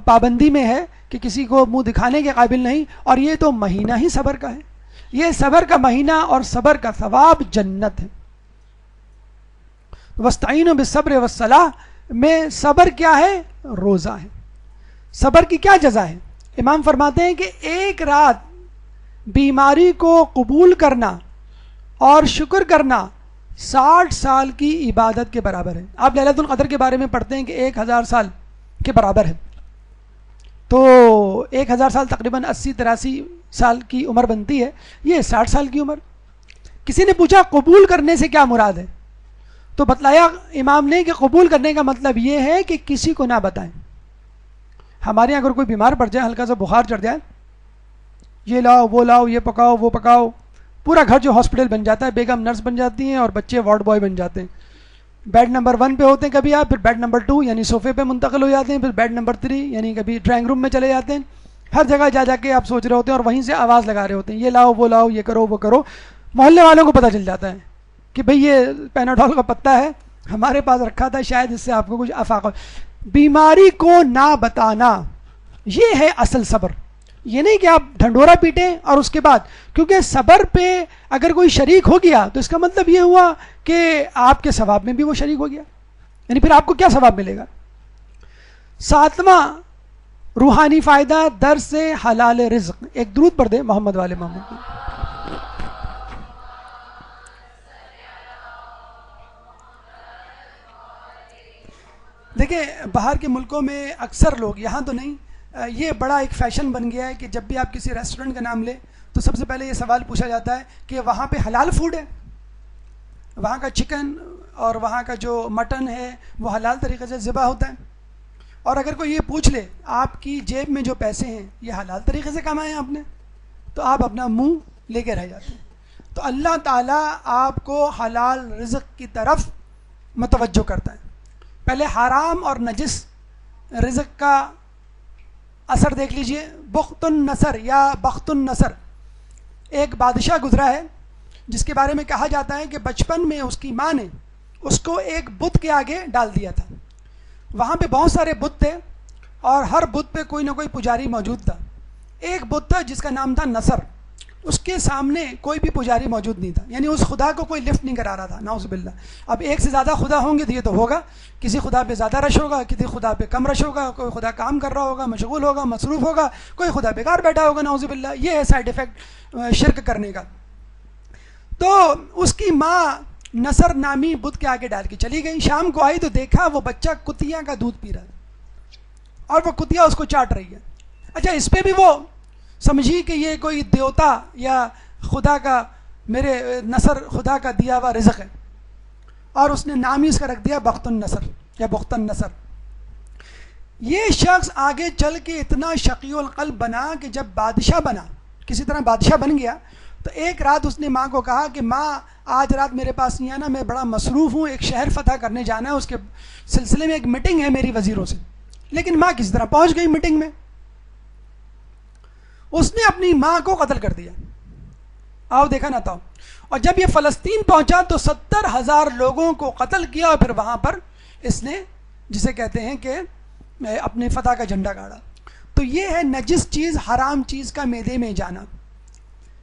پابندی میں ہے کہ کسی کو منہ دکھانے کے قابل نہیں، اور یہ تو مہینہ ہی صبر کا ہے. یہ صبر کا مہینہ اور صبر کا ثواب جنت ہے. وَاسْتَعِينُوا بِالصَّبْرِ وَالصَّلَاةِ میں صبر کیا ہے؟ روزہ ہے. صبر کی کیا جزا ہے؟ امام فرماتے ہیں کہ ایک رات بیماری کو قبول کرنا اور شکر کرنا 60 سال کی عبادت کے برابر ہے. آپ لیلۃ القدر کے بارے میں پڑھتے ہیں کہ 1000 سال کے برابر ہے. تو 1000 سال تقریباً 80-83 سال کی عمر بنتی ہے. یہ 60 سال کی عمر. کسی نے پوچھا قبول کرنے سے کیا مراد ہے؟ تو بتلایا امام نے کہ قبول کرنے کا مطلب یہ ہے کہ کسی کو نہ بتائیں. ہمارے یہاں اگر کوئی بیمار پڑ جائے, ہلکا سا بخار چڑھ جائے, یہ لاؤ وہ لاؤ, یہ پکاؤ وہ پکاؤ, پورا گھر جو ہاسپٹل بن جاتا ہے, بیگم نرس بن جاتی ہیں اور بچے وارڈ بوائے بن جاتے ہیں. بیڈ نمبر 1 پہ ہوتے ہیں کبھی آپ, پھر بیڈ نمبر 2 یعنی صوفے پہ منتقل ہو جاتے ہیں, پھر بیڈ نمبر 3 یعنی کبھی ڈرائنگ روم میں چلے جاتے ہیں. ہر جگہ جا کے آپ سوچ رہے ہوتے ہیں اور وہیں سے آواز لگا رہے ہوتے ہیں, یہ لاؤ وہ لاؤ, یہ کرو وہ کرو. محلے والوں کو پتہ چل جاتا ہے کہ بھئی یہ پیناڈول کا پتا ہے, ہمارے پاس رکھا تھا, شاید اس سے آپ کو کچھ آفاق ہو. بیماری کو نہ بتانا یہ ہے اصل صبر. یہ نہیں کہ آپ ڈھنڈورا پیٹیں اور اس کے بعد, کیونکہ صبر پہ اگر کوئی شریک ہو گیا تو اس کا مطلب یہ ہوا کہ آپ کے ثواب میں بھی وہ شریک ہو گیا, یعنی پھر آپ کو کیا ثواب ملے گا. 7واں روحانی فائدہ درس سے حلال رزق. ایک درود پڑھ دیں محمد والے محمد کی. دیکھیں باہر کے ملکوں میں اکثر لوگ, یہاں تو نہیں, یہ بڑا ایک فیشن بن گیا ہے کہ جب بھی آپ کسی ریسٹورنٹ کا نام لیں تو سب سے پہلے یہ سوال پوچھا جاتا ہے کہ وہاں پہ حلال فوڈ ہے, وہاں کا چکن اور وہاں کا جو مٹن ہے وہ حلال طریقے سے ذبح ہوتا ہے. اور اگر کوئی یہ پوچھ لے آپ کی جیب میں جو پیسے ہیں یہ حلال طریقے سے کمائے ہیں آپ نے, تو آپ اپنا منہ لے کے رہ جاتے ہیں. تو اللہ تعالیٰ آپ کو حلال رزق کی طرف متوجہ کرتا ہے. پہلے حرام اور نجس رزق کا اثر دیکھ لیجئے. بخت النصر یا بخت النصر, ایک بادشاہ گزرا ہے جس کے بارے میں کہا جاتا ہے کہ بچپن میں اس کی ماں نے اس کو ایک بت کے آگے ڈال دیا تھا. وہاں پہ بہت سارے بت تھے اور ہر بت پہ کوئی نہ کوئی پجاری موجود تھا. ایک بت تھا جس کا نام تھا نصر, اس کے سامنے کوئی بھی پجاری موجود نہیں تھا, یعنی اس خدا کو کوئی لفٹ نہیں کرا رہا تھا, نعوذ باللہ. اب ایک سے زیادہ خدا ہوں گے تو یہ تو ہوگا, کسی خدا پہ زیادہ رش ہوگا, کسی خدا پہ کم رش ہوگا, کوئی خدا کام کر رہا ہوگا, مشغول ہوگا, مصروف ہوگا, کوئی خدا بیکار بیٹھا ہوگا, نعوذ باللہ. یہ ہے سائیڈ ایفیکٹ شرک کرنے کا. تو اس کی ماں نصر نامی بت کے آگے ڈال کے چلی گئی. شام کو آئی تو دیکھا وہ بچہ کتیا کا دودھ پی رہا ہے اور وہ کتیا اس کو چاٹ رہی ہے. اچھا, اس پہ بھی وہ سمجھی کہ یہ کوئی دیوتا یا خدا کا, میرے نصر خدا کا دیا ہوا رزق ہے, اور اس نے نام ہی اس کا رکھ دیا بخت النصر یا بخت النصر. یہ شخص آگے چل کے اتنا شقی القلب بنا کہ جب بادشاہ بنا, کسی طرح بادشاہ بن گیا, تو ایک رات اس نے ماں کو کہا کہ ماں آج رات میرے پاس نہیں آنا, میں بڑا مصروف ہوں, ایک شہر فتح کرنے جانا ہے, اس کے سلسلے میں ایک میٹنگ ہے میری وزیروں سے. لیکن ماں کس طرح پہنچ گئی میٹنگ میں. اس نے اپنی ماں کو قتل کر دیا. آؤ دیکھا نہ تھا. اور جب یہ فلسطین پہنچا تو 70,000 لوگوں کو قتل کیا, اور پھر وہاں پر اس نے جسے کہتے ہیں کہ اپنے فتح کا جھنڈا گاڑا. تو یہ ہے نجس چیز, حرام چیز کا معدے میں جانا.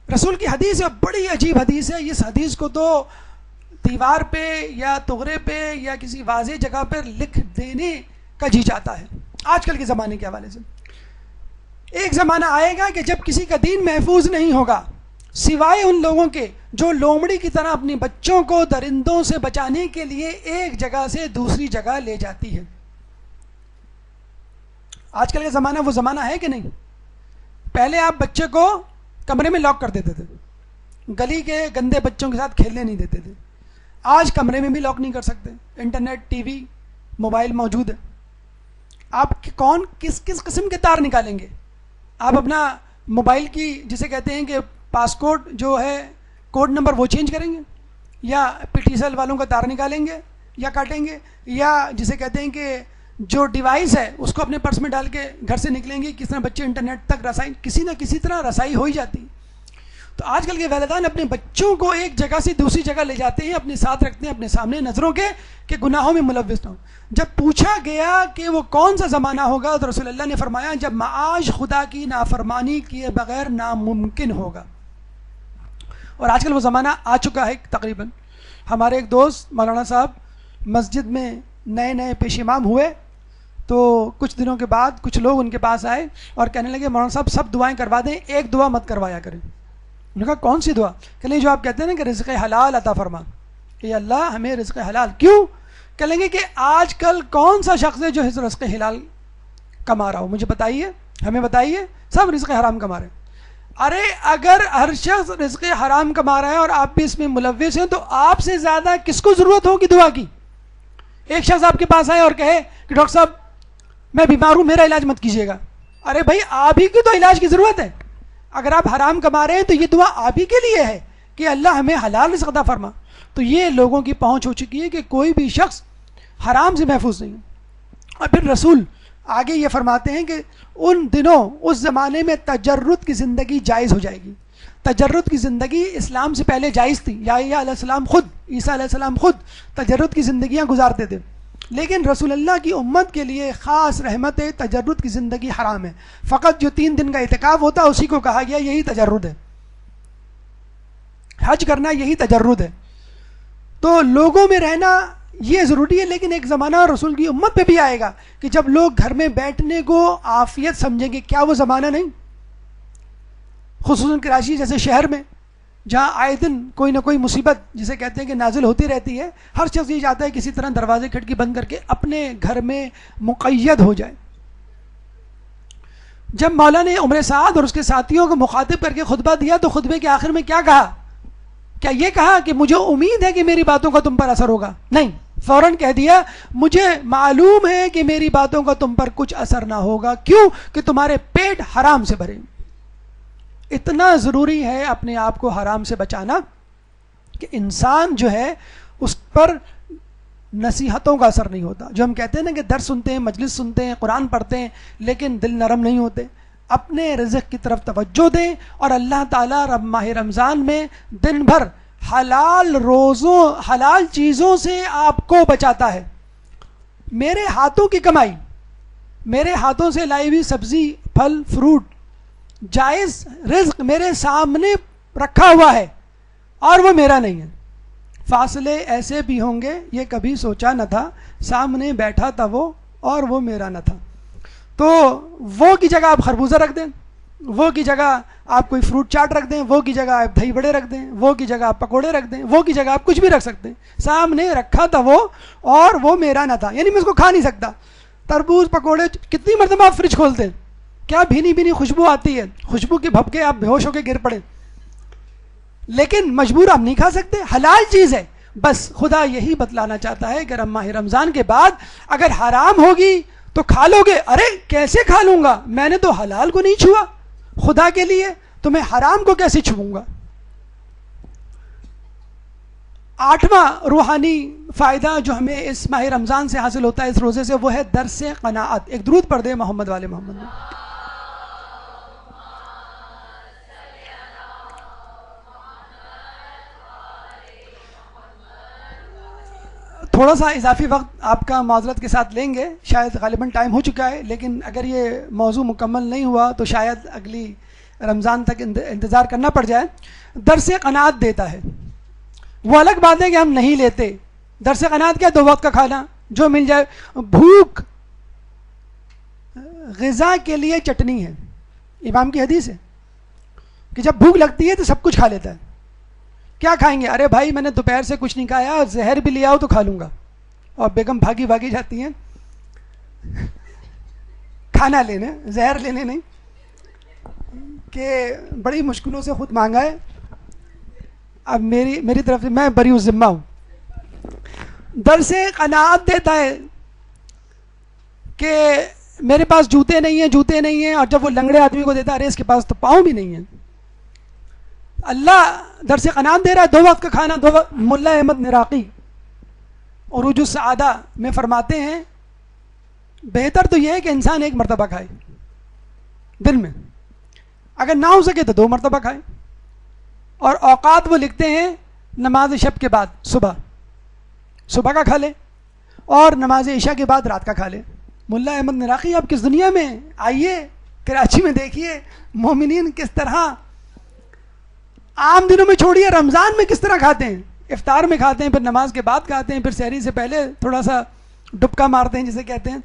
رسول کی حدیث ہے, بڑی عجیب حدیث ہے. اس حدیث کو تو دیوار پہ یا تغرے پہ یا کسی واضح جگہ پر لکھ دینے کا جی چاہتا ہے آج کل کے زمانے کے حوالے سے. ایک زمانہ آئے گا کہ جب کسی کا دین محفوظ نہیں ہوگا سوائے ان لوگوں کے جو لومڑی کی طرح اپنے بچوں کو درندوں سے بچانے کے لیے ایک جگہ سے دوسری جگہ لے جاتی ہے. آج کل کا زمانہ وہ زمانہ ہے کہ نہیں؟ پہلے آپ بچے کو کمرے میں لاک کر دیتے تھے, گلی کے گندے بچوں کے ساتھ کھیلنے نہیں دیتے تھے. آج کمرے میں بھی لاک نہیں کر سکتے, انٹرنیٹ, ٹی وی, موبائل موجود ہے. آپ کون کس قسم کے تار نکالیں گے؟ آپ اپنا موبائل کی جسے کہتے ہیں کہ پاس کوڈ جو ہے کوڈ نمبر وہ چینج کریں گے, یا پی ٹی سیل والوں کا تار نکالیں گے یا کاٹیں گے, یا جسے کہتے ہیں کہ جو ڈیوائس ہے اس کو اپنے پرس میں ڈال کے گھر سے نکلیں گے. کس طرح بچے انٹرنیٹ تک رسائی, کسی نہ کسی طرح رسائی ہو ہی جاتی. تو آج کل کے والدین اپنے بچوں کو ایک جگہ سے دوسری جگہ لے جاتے ہیں, اپنے ساتھ رکھتے ہیں, اپنے سامنے نظروں کے, کہ گناہوں میں ملوث نہ ہو. جب پوچھا گیا کہ وہ کون سا زمانہ ہوگا تو رسول اللہ نے فرمایا جب معاش خدا کی نافرمانی کیے بغیر ناممکن ہوگا. اور آج کل وہ زمانہ آ چکا ہے تقریباً. ہمارے ایک دوست مولانا صاحب مسجد میں نئے پیش امام ہوئے تو کچھ دنوں کے بعد کچھ لوگ ان کے پاس آئے اور کہنے لگے مولانا صاحب سب دعائیں کروا دیں، ایک دعا مت کروایا کریں۔ انہوں نے کہا کون سی دعا؟ کہ نہیں جو آپ کہتے ہیں نا کہ رزق حلال عطا فرما، کہ اللہ ہمیں رزق حلال۔ کیوں؟ کہہ لیں گے کہ آج کل کون سا شخص ہے جو رزق حلال کما رہا ہو؟ مجھے بتائیے، ہمیں بتائیے، سب رزق حرام کما رہے ہیں۔ ارے اگر ہر شخص رزق حرام کما رہا ہے اور آپ بھی اس میں ملوث ہیں تو آپ سے زیادہ کس کو ضرورت ہوگی دعا کی؟ ایک شخص آپ کے پاس آئے اور کہے کہ ڈاکٹر صاحب میں بیمار ہوں، میرا علاج مت کیجیے گا۔ ارے بھائی آپ ہی کی تو علاج کی ضرورت ہے۔ اگر آپ حرام کما رہے ہیں تو یہ دعا آپ ہی کے لیے ہے کہ اللہ ہمیں حلال رزق عطا فرما۔ تو یہ لوگوں کی پہنچ ہو چکی ہے کہ کوئی بھی شخص حرام سے محفوظ نہیں ہے۔ اور پھر رسول آگے یہ فرماتے ہیں کہ ان دنوں اس زمانے میں تجرد کی زندگی جائز ہو جائے گی۔ تجرد کی زندگی اسلام سے پہلے جائز تھی، یحییٰ علیہ السلام خود، عیسیٰ علیہ السلام خود تجرد کی زندگیاں گزارتے تھے، لیکن رسول اللہ کی امت کے لیے خاص رحمت ہے، تجرد کی زندگی حرام ہے۔ فقط جو 3 دن کا اعتکاف ہوتا ہے اسی کو کہا گیا یہی تجرد ہے، حج کرنا یہی تجرد ہے۔ تو لوگوں میں رہنا یہ ضروری ہے، لیکن ایک زمانہ رسول کی امت پہ بھی آئے گا کہ جب لوگ گھر میں بیٹھنے کو عافیت سمجھیں گے۔ کیا وہ زمانہ نہیں؟ خصوصاً کراچی جیسے شہر میں جہاں آئے دن کوئی نہ کوئی مصیبت جسے کہتے ہیں کہ نازل ہوتی رہتی ہے، ہر شخص یہ چاہتا ہے کسی طرح دروازے کھڑکی بند کر کے اپنے گھر میں مقید ہو جائے۔ جب مولا نے عمر سعد اور اس کے ساتھیوں کو مخاطب کر کے خطبہ دیا تو خطبے کے آخر میں کیا کہا؟ کیا یہ کہا کہ مجھے امید ہے کہ میری باتوں کا تم پر اثر ہوگا؟ نہیں، فوراً کہہ دیا مجھے معلوم ہے کہ میری باتوں کا تم پر کچھ اثر نہ ہوگا۔ کیوں؟ کہ تمہارے پیٹ حرام سے بھرے۔ اتنا ضروری ہے اپنے آپ کو حرام سے بچانا کہ انسان جو ہے اس پر نصیحتوں کا اثر نہیں ہوتا۔ جو ہم کہتے ہیں نا کہ درس سنتے ہیں، مجلس سنتے ہیں، قرآن پڑھتے ہیں، لیکن دل نرم نہیں ہوتے۔ اپنے رزق کی طرف توجہ دیں، اور اللہ تعالیٰ ماہ رمضان میں دن بھر حلال روزوں، حلال چیزوں سے آپ کو بچاتا ہے۔ میرے ہاتھوں کی کمائی، میرے ہاتھوں سے لائی ہوئی سبزی، پھل، فروٹ، جائز رزق میرے سامنے رکھا ہوا ہے اور وہ میرا نہیں ہے۔ فاصلے ایسے بھی ہوں گے یہ کبھی سوچا نہ تھا، سامنے بیٹھا تھا وہ اور وہ میرا نہ تھا۔ تو وہ کی جگہ آپ خربوزہ رکھ دیں، وہ کی جگہ آپ کوئی فروٹ چاٹ رکھ دیں، وہ کی جگہ آپ دہی بڑے رکھ دیں، وہ کی جگہ آپ پکوڑے رکھ دیں، وہ کی جگہ آپ کچھ بھی رکھ سکتے ہیں۔ سامنے رکھا تھا وہ اور وہ میرا نہ تھا، یعنی میں اس کو کھا نہیں سکتا۔ تربوز، پکوڑے کتنی مرتبہ آپ فریج کھولتے ہیں، کیا بھینی بھینی خوشبو آتی ہے، خوشبو کے بھپکے آپ بے ہوش ہو کے گر پڑے، لیکن مجبور آپ نہیں کھا سکتے، حلال چیز ہے۔ بس خدا یہی بتلانا چاہتا ہے کہ ماہ رمضان کے بعد اگر حرام ہوگی تو کھا لو گے۔ ارے کیسے کھا لوں گا، میں نے تو حلال کو نہیں چھوا خدا کے لیے، تو میں حرام کو کیسے چھوؤں گا؟ 8واں روحانی فائدہ جو ہمیں اس ماہ رمضان سے حاصل ہوتا ہے، اس روزے سے، وہ ہے درس قناعت۔ ایک درود پڑھ دیں محمد والے محمد میں۔ تھوڑا سا اضافی وقت آپ کا معذرت کے ساتھ لیں گے، شاید غالباً ٹائم ہو چکا ہے، لیکن اگر یہ موضوع مکمل نہیں ہوا تو شاید اگلی رمضان تک انتظار کرنا پڑ جائے۔ درس قناعت دیتا ہے، وہ الگ بات ہے کہ ہم نہیں لیتے۔ درس قناعت کیا؟ 2 وقت کا کھانا جو مل جائے۔ بھوک غذا کے لیے چٹنی ہے، امام کی حدیث ہے کہ جب بھوک لگتی ہے تو سب کچھ کھا لیتا ہے۔ کیا کھائیں گے؟ ارے بھائی میں نے دوپہر سے کچھ نہیں کھایا، زہر بھی لے آؤ تو کھا لوں گا۔ اور بیگم بھاگی بھاگی جاتی ہیں کھانا لینے، زہر لینے نہیں، کہ بڑی مشکلوں سے خود مانگا ہے، اب میری طرف سے میں بری ذمہ ہوں۔ درس قناعت دیتا ہے کہ میرے پاس جوتے نہیں ہیں، اور جب وہ لنگڑے آدمی کو دیتا ہے ارے اس کے پاس تو پاؤں بھی نہیں ہیں۔ اللہ درس قناعت دے رہا ہے، 2 وقت کا کھانا، 2 وقت۔ ملا احمد نراقی عروج السعادہ میں فرماتے ہیں بہتر تو یہ ہے کہ انسان 1 مرتبہ کھائے دن میں، اگر نہ ہو سکے تو 2 مرتبہ کھائے۔ اور اوقات وہ لکھتے ہیں نماز شب کے بعد صبح کا کھا لے، اور نماز عشاء کے بعد رات کا کھا لے۔ ملا احمد نراقی آپ کس دنیا میں آئیے، کراچی میں دیکھیے مومنین کس طرح عام دنوں میں چھوڑیے، رمضان میں کس طرح کھاتے ہیں۔ افطار میں کھاتے ہیں، پھر نماز کے بعد کھاتے ہیں، پھر سحری سے پہلے تھوڑا سا ڈبکا مارتے ہیں جسے کہتے ہیں۔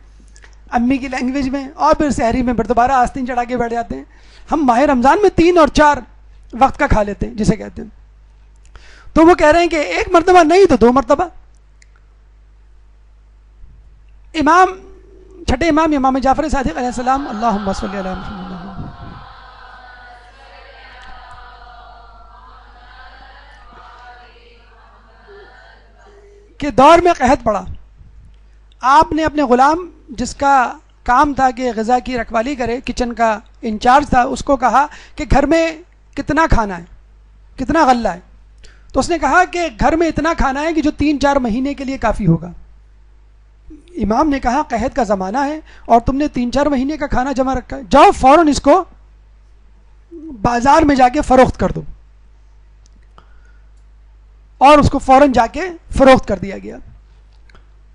امی کی لینگویج میں، اور پھر سحری میں پھر دوبارہ آستین چڑھا کے بیٹھ جاتے ہیں. ہم ماہ رمضان میں 3 اور 4 وقت کا کھا لیتے ہیں جسے کہتے ہیں. تو وہ کہہ رہے ہیں کہ 1 مرتبہ نہیں تو 2 مرتبہ. چھٹے امام امام جعفر صادق علیہ السلام، اللہم صلی علی محمد، کے دور میں قحط پڑا. آپ نے اپنے غلام جس کا کام تھا کہ غذا کی رکھوالی کرے، کچن کا انچارج تھا، اس کو کہا کہ گھر میں کتنا کھانا ہے، کتنا غلہ ہے. تو اس نے کہا کہ گھر میں اتنا کھانا ہے کہ جو 3-4 مہینے کے لیے کافی ہوگا. امام نے کہا قحط کا زمانہ ہے اور تم نے 3-4 مہینے کا کھانا جمع رکھا ہے، جاؤ فوراً اس کو بازار میں جا کے فروخت کر دو. اور اس کو فوراً جا کے فروخت کر دیا گیا.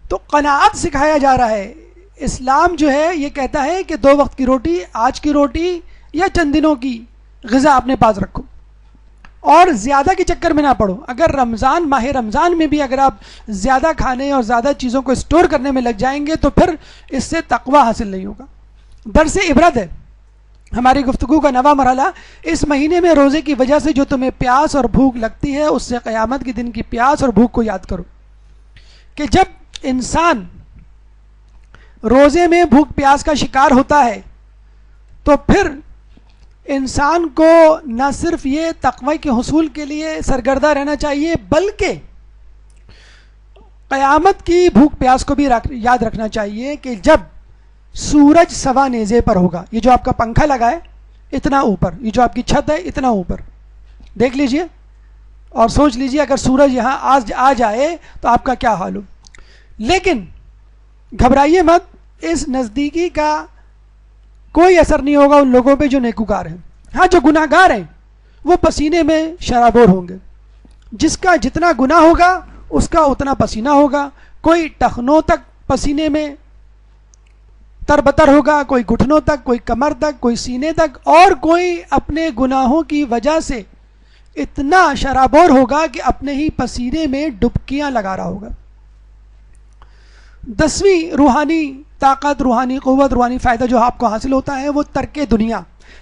تو قناعت سکھایا جا رہا ہے. اسلام جو ہے یہ کہتا ہے کہ 2 وقت کی روٹی، آج کی روٹی یا چند دنوں کی غذا اپنے پاس رکھو اور زیادہ کے چکر میں نہ پڑو. اگر ماہ رمضان میں بھی اگر آپ زیادہ کھانے اور زیادہ چیزوں کو اسٹور کرنے میں لگ جائیں گے تو پھر اس سے تقوی حاصل نہیں ہوگا. درس عبرت ہے ہماری گفتگو کا نواں مرحلہ. اس مہینے میں روزے کی وجہ سے جو تمہیں پیاس اور بھوک لگتی ہے، اس سے قیامت کے دن کی پیاس اور بھوک کو یاد کرو کہ جب انسان روزے میں بھوک پیاس کا شکار ہوتا ہے تو پھر انسان کو نہ صرف یہ تقوی کے حصول کے لیے سرگردہ رہنا چاہیے بلکہ قیامت کی بھوک پیاس کو بھی یاد رکھنا چاہیے کہ جب سورج سوا نیزے پر ہوگا، یہ جو آپ کا پنکھا لگا ہے اتنا اوپر، یہ جو آپ کی چھت ہے اتنا اوپر، دیکھ لیجئے اور سوچ لیجئے اگر سورج یہاں آ جائے تو آپ کا کیا حال ہو. لیکن گھبرائیے مت، اس نزدیکی کا کوئی اثر نہیں ہوگا ان لوگوں پہ جو نیکوکار ہیں. ہاں جو گناہ گار ہیں وہ پسینے میں شرابور ہوں گے. جس کا جتنا گناہ ہوگا اس کا اتنا پسینہ ہوگا. کوئی ٹخنوں تک پسینے میں تربتر ہوگا، کوئی گھٹنوں تک، کوئی کمر تک، کوئی سینے تک، اور کوئی اپنے گناہوں کی وجہ سے اتنا شرابور ہوگا کہ اپنے ہی پسینے میں ڈبکیاں لگا رہا ہوگا. 10ویں روحانی طاقت، روحانی قوت، روحانی فائدہ جو آپ کو حاصل ہوتا ہے وہ ترک دنیا.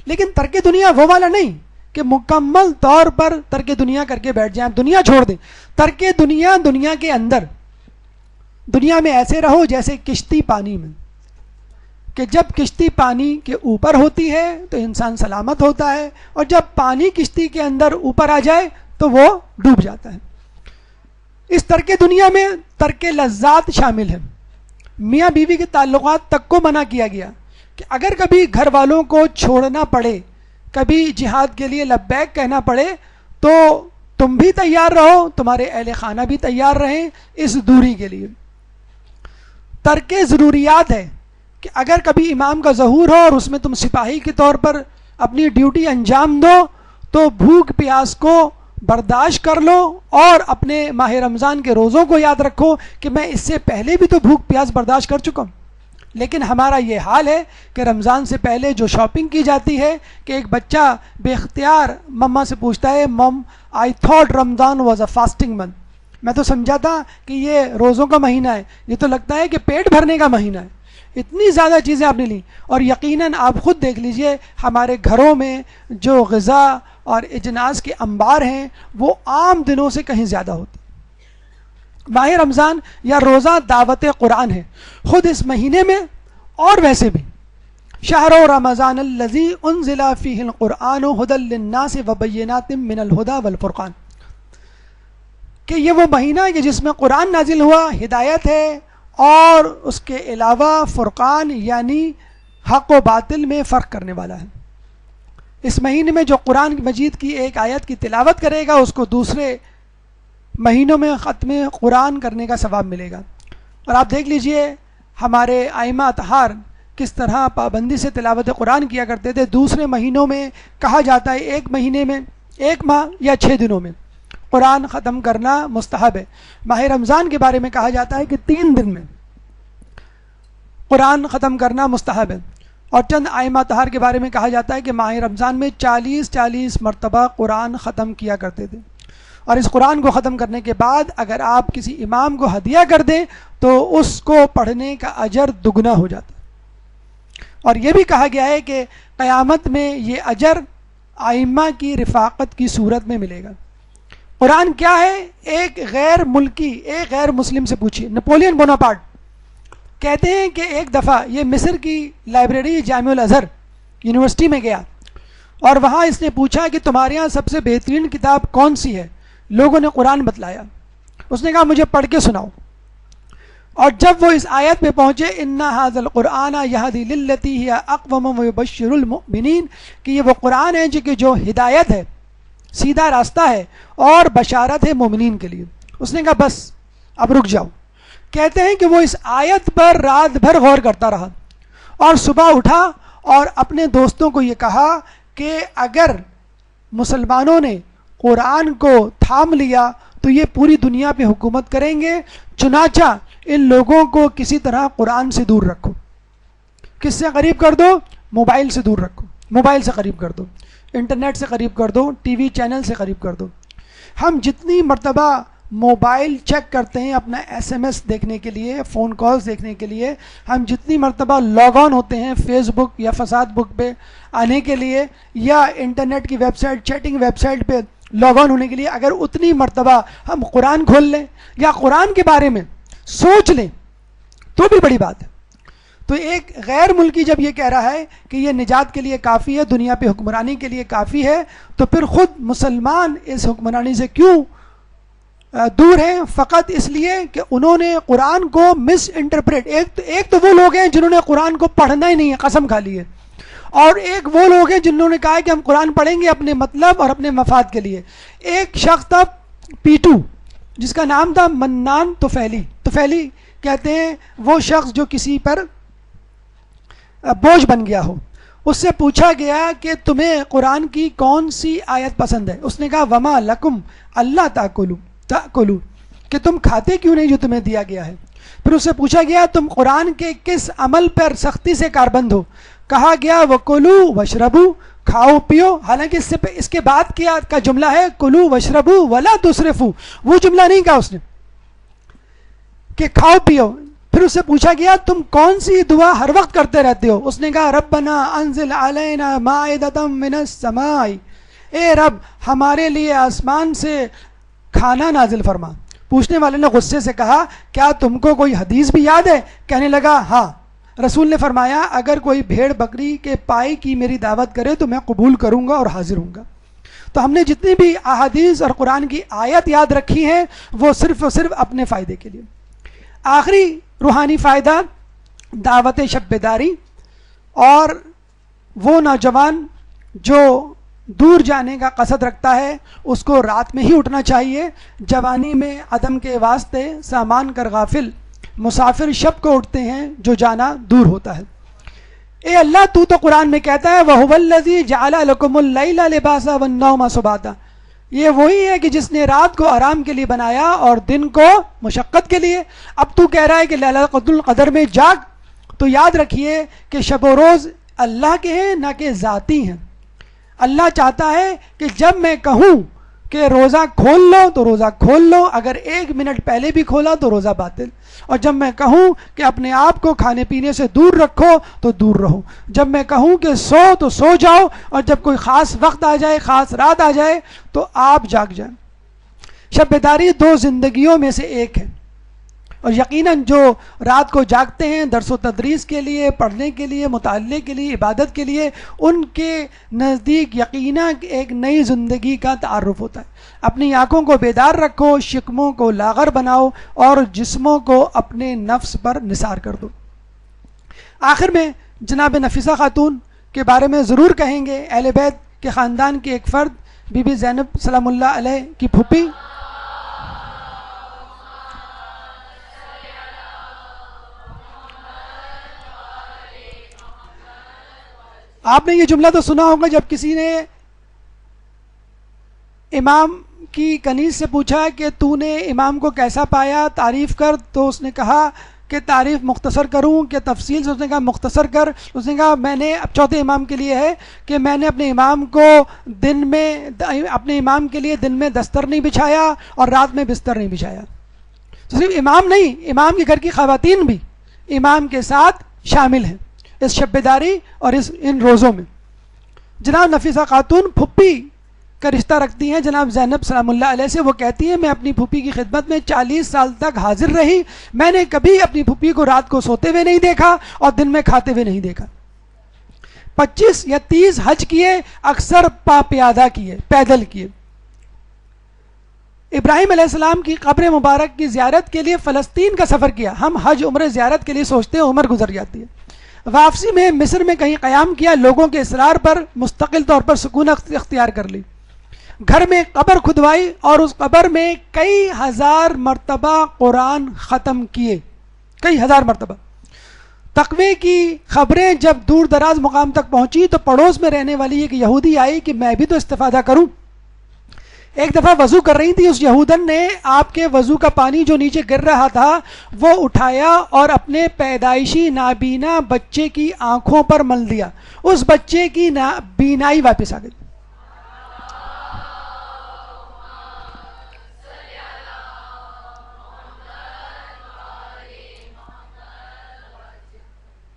لیکن ترک دنیا وہ والا نہیں کہ مکمل طور پر ترک دنیا کر کے بیٹھ جائیں، دنیا چھوڑ دیں. ترک دنیا، دنیا کے اندر، دنیا میں ایسے رہو جیسے کشتی پانی میں، کہ جب کشتی پانی کے اوپر ہوتی ہے تو انسان سلامت ہوتا ہے، اور جب پانی کشتی کے اندر اوپر آ جائے تو وہ ڈوب جاتا ہے. اس ترک دنیا میں ترک لذات شامل ہے. میاں بیوی کے تعلقات تک کو منع کیا گیا کہ اگر کبھی گھر والوں کو چھوڑنا پڑے، کبھی جہاد کے لیے لبیک کہنا پڑے، تو تم بھی تیار رہو، تمہارے اہل خانہ بھی تیار رہیں اس دوری کے لیے. ترک ضروریات ہے کہ اگر کبھی امام کا ظہور ہو اور اس میں تم سپاہی کے طور پر اپنی ڈیوٹی انجام دو تو بھوک پیاس کو برداشت کر لو، اور اپنے ماہ رمضان کے روزوں کو یاد رکھو کہ میں اس سے پہلے بھی تو بھوک پیاس برداشت کر چکا ہوں. لیکن ہمارا یہ حال ہے کہ رمضان سے پہلے جو شاپنگ کی جاتی ہے کہ ایک بچہ بے اختیار مما سے پوچھتا ہے، مم I thought Ramzan was a fasting month, میں تو سمجھا تھا کہ یہ روزوں کا مہینہ ہے، یہ تو لگتا ہے کہ پیٹ بھرنے کا مہینہ ہے. اتنی زیادہ چیزیں آپ نے لی. اور یقیناً آپ خود دیکھ لیجئے ہمارے گھروں میں جو غذا اور اجناس کے انبار ہیں وہ عام دنوں سے کہیں زیادہ ہوتی. ماہ رمضان یا روزہ دعوت قرآن ہے خود اس مہینے میں اور ویسے بھی. شہر رمضان الذی انزل فیہ القرآن ھدی للناس وبینات من الھدی والفرقان، کہ یہ وہ مہینہ ہے کہ جس میں قرآن نازل ہوا، ہدایت ہے، اور اس کے علاوہ فرقان یعنی حق و باطل میں فرق کرنے والا ہے. اس مہینے میں جو قرآن مجید کی ایک آیت کی تلاوت کرے گا اس کو دوسرے مہینوں میں ختم قرآن کرنے کا ثواب ملے گا. اور آپ دیکھ لیجئے ہمارے ائمہ اطہار کس طرح پابندی سے تلاوت قرآن کیا کرتے تھے. دوسرے مہینوں میں کہا جاتا ہے ایک مہینے میں 1 ماہ یا 6 دنوں میں قرآن ختم کرنا مستحب ہے. ماہ رمضان کے بارے میں کہا جاتا ہے کہ 3 دن میں قرآن ختم کرنا مستحب ہے. اور چند ائمہ طہار کے بارے میں کہا جاتا ہے کہ ماہ رمضان میں 40 مرتبہ قرآن ختم کیا کرتے تھے. اور اس قرآن کو ختم کرنے کے بعد اگر آپ کسی امام کو ہدیہ کر دیں تو اس کو پڑھنے کا اجر دگنا ہو جاتا ہے. اور یہ بھی کہا گیا ہے کہ قیامت میں یہ اجر ائمہ کی رفاقت کی صورت میں ملے گا۔ قرآن کیا ہے؟ ایک غیر ملکی، ایک غیر مسلم سے پوچھیے، نپولین بوناپارٹ کہتے ہیں کہ ایک دفعہ یہ مصر کی لائبریری جامع الازہر یونیورسٹی میں گیا اور وہاں اس نے پوچھا کہ تمہارے یہاں سب سے بہترین کتاب کون سی ہے؟ لوگوں نے قرآن بتلایا۔ اس نے کہا مجھے پڑھ کے سناؤ۔ اور جب وہ اس آیت پہ پہنچے اِنَّ هَذَا الْقُرْآنَ يَهْدِي لِلَّتِي هِيَ أَقْوَمُ وَيُبَشِّرُ الْمُؤْمِنِينَ کہ یہ وہ قرآن ہے کہ جو ہدایت ہے، سیدھا راستہ ہے اور بشارت ہے مومنین کے لیے۔ اس نے کہا بس اب رک جاؤ۔ کہتے ہیں کہ وہ اس آیت پر رات بھر غور کرتا رہا اور صبح اٹھا اور اپنے دوستوں کو یہ کہا کہ اگر مسلمانوں نے قرآن کو تھام لیا تو یہ پوری دنیا پہ حکومت کریں گے، چنانچہ ان لوگوں کو کسی طرح قرآن سے دور رکھو۔ کس سے قریب کر دو؟ موبائل سے دور رکھو، موبائل سے قریب کر دو، انٹرنیٹ سے قریب کر دو، ٹی وی چینل سے قریب کر دو۔ ہم جتنی مرتبہ موبائل چیک کرتے ہیں اپنا ایس ایم ایس دیکھنے کے لیے، فون کالز دیکھنے کے لیے، ہم جتنی مرتبہ لاگ آن ہوتے ہیں فیس بک یا فساد بک پہ آنے کے لیے یا انٹرنیٹ کی website, chatting website پہ لاگ آن ہونے کے لیے، اگر اتنی مرتبہ ہم قرآن کھول لیں یا قرآن کے بارے میں سوچ لیں تو بھی بڑی بات ہے۔ تو ایک غیر ملکی جب یہ کہہ رہا ہے کہ یہ نجات کے لیے کافی ہے، دنیا پہ حکمرانی کے لیے کافی ہے، تو پھر خود مسلمان اس حکمرانی سے کیوں دور ہیں؟ فقط اس لیے کہ انہوں نے قرآن کو مس انٹرپریٹ، ایک تو وہ لوگ ہیں جنہوں نے قرآن کو پڑھنا ہی نہیں ہے، قسم کھا لی ہے، اور ایک وہ لوگ ہیں جنہوں نے کہا ہے کہ ہم قرآن پڑھیں گے اپنے مطلب اور اپنے مفاد کے لیے۔ ایک شخص تھا پیٹو جس کا نام تھا منان طفیلی، طفیلی کہتے ہیں وہ شخص جو کسی پر بوجھ بن گیا ہو۔ اس سے پوچھا گیا کہ تمہیں قرآن کی کون سی آیت پسند ہے؟ اس نے کہا وما لکم اللہ تاکلو کہ تم کھاتے کیوں نہیں جو تمہیں دیا گیا ہے؟ پھر اس سے پوچھا گیا تم قرآن کے کس عمل پر سختی سے کاربند ہو؟ کہا گیا وکلو وشربو، کھاؤ پیو۔ حالانکہ اس کے بعد کیا کا جملہ ہے کلو وشربو ولا تسرفو، وہ جملہ نہیں کہا اس نے کہ کھاؤ پیو۔ پھر اس سے پوچھا گیا تم کون سی دعا ہر وقت کرتے رہتے ہو؟ اس نے کہا ربنا انزل علینا مائدۃ من السماء، اے رب ہمارے لیے آسمان سے کھانا نازل فرما۔ پوچھنے والے نے غصے سے کہا کیا تم کو کوئی حدیث بھی یاد ہے؟ کہنے لگا ہاں، رسول نے فرمایا اگر کوئی بھیڑ بکری کے پائی کی میری دعوت کرے تو میں قبول کروں گا اور حاضر ہوں گا۔ تو ہم نے جتنی بھی احادیث اور قرآن کی آیت یاد رکھی ہیں وہ صرف اور صرف اپنے فائدے کے لیے۔ آخری روحانی فائدہ دعوت شب بیداری، اور وہ نوجوان جو دور جانے کا قصد رکھتا ہے اس کو رات میں ہی اٹھنا چاہیے۔ جوانی میں عدم کے واسطے سامان کر غافل، مسافر شب کو اٹھتے ہیں جو جانا دور ہوتا ہے۔ اے اللہ تو قرآن میں کہتا ہے وَهُوَ الَّذِي جَعَلَ لَكُمُ اللَّيْلَ لِبَاسًا وَالنَّوْمَ سُبَاتًا، یہ وہی ہے کہ جس نے رات کو آرام کے لیے بنایا اور دن کو مشقت کے لیے۔ اب تو کہہ رہا ہے کہ لیلۃ القدر میں جاگ، تو یاد رکھیے کہ شب و روز اللہ کے ہیں نہ کہ ذاتی ہیں۔ اللہ چاہتا ہے کہ جب میں کہوں کہ روزہ کھول لو تو روزہ کھول لو، اگر 1 منٹ پہلے بھی کھولا تو روزہ باطل، اور جب میں کہوں کہ اپنے آپ کو کھانے پینے سے دور رکھو تو دور رہو، جب میں کہوں کہ سو تو سو جاؤ، اور جب کوئی خاص وقت آ جائے، خاص رات آ جائے تو آپ جاگ جائیں۔ شب بیداری 2 زندگیوں میں سے ایک ہے، اور یقیناً جو رات کو جاگتے ہیں درس و تدریس کے لیے، پڑھنے کے لیے، مطالعے کے لیے، عبادت کے لیے، ان کے نزدیک یقیناً ایک نئی زندگی کا تعارف ہوتا ہے۔ اپنی آنکھوں کو بیدار رکھو، شکموں کو لاغر بناؤ اور جسموں کو اپنے نفس پر نثار کر دو۔ آخر میں جناب نفیسہ خاتون کے بارے میں ضرور کہیں گے، اہل بیت کے خاندان کی ایک فرد، بی بی زینب سلام اللہ علیہ کی پھوپھی۔ آپ نے یہ جملہ تو سنا ہوگا جب کسی نے امام کی کنیز سے پوچھا کہ تو نے امام کو کیسا پایا، تعریف کر، تو اس نے کہا کہ تعریف مختصر کروں کہ تفصیل سے؟ اس نے کہا مختصر کر۔ اس نے کہا میں نے اب چوتھے امام کے لیے ہے کہ میں نے اپنے امام کے لیے دن میں دستر نہیں بچھایا اور رات میں بستر نہیں بچھایا۔ تو صرف امام نہیں، امام کے گھر کی خواتین بھی امام کے ساتھ شامل ہیں۔ اس شب بیداری اور ان روزوں میں۔ جناب نفیسہ خاتون پھپھی کا رشتہ رکھتی ہیں جناب زینب سلام اللہ علیہ سے۔ وہ کہتی ہیں میں اپنی پھوپھی کی خدمت میں 40 سال تک حاضر رہی، میں نے کبھی اپنی پھوپھی کو رات کو سوتے ہوئے نہیں دیکھا اور دن میں کھاتے ہوئے نہیں دیکھا۔ 25 یا 30 حج کیے، اکثر پا پیادہ کیے، پیدل کیے۔ ابراہیم علیہ السلام کی قبر مبارک کی زیارت کے لیے فلسطین کا سفر کیا۔ ہم حج عمرہ زیارت کے لیے سوچتے ہیں عمر گزر جاتی ہے۔ واپسی میں مصر میں کہیں قیام کیا، لوگوں کے اصرار پر مستقل طور پر سکون اختیار کر لی۔ گھر میں قبر کھدوائی اور اس قبر میں کئی ہزار مرتبہ قرآن ختم کیے، کئی ہزار مرتبہ۔ تقوی کی خبریں جب دور دراز مقام تک پہنچی تو پڑوس میں رہنے والی ایک یہودی آئی کہ میں بھی تو استفادہ کروں۔ ایک دفعہ وضو کر رہی تھی، اس یہودن نے آپ کے وضو کا پانی جو نیچے گر رہا تھا وہ اٹھایا اور اپنے پیدائشی نابینا بچے کی آنکھوں پر مل دیا، اس بچے کی بینائی واپس آ گئی۔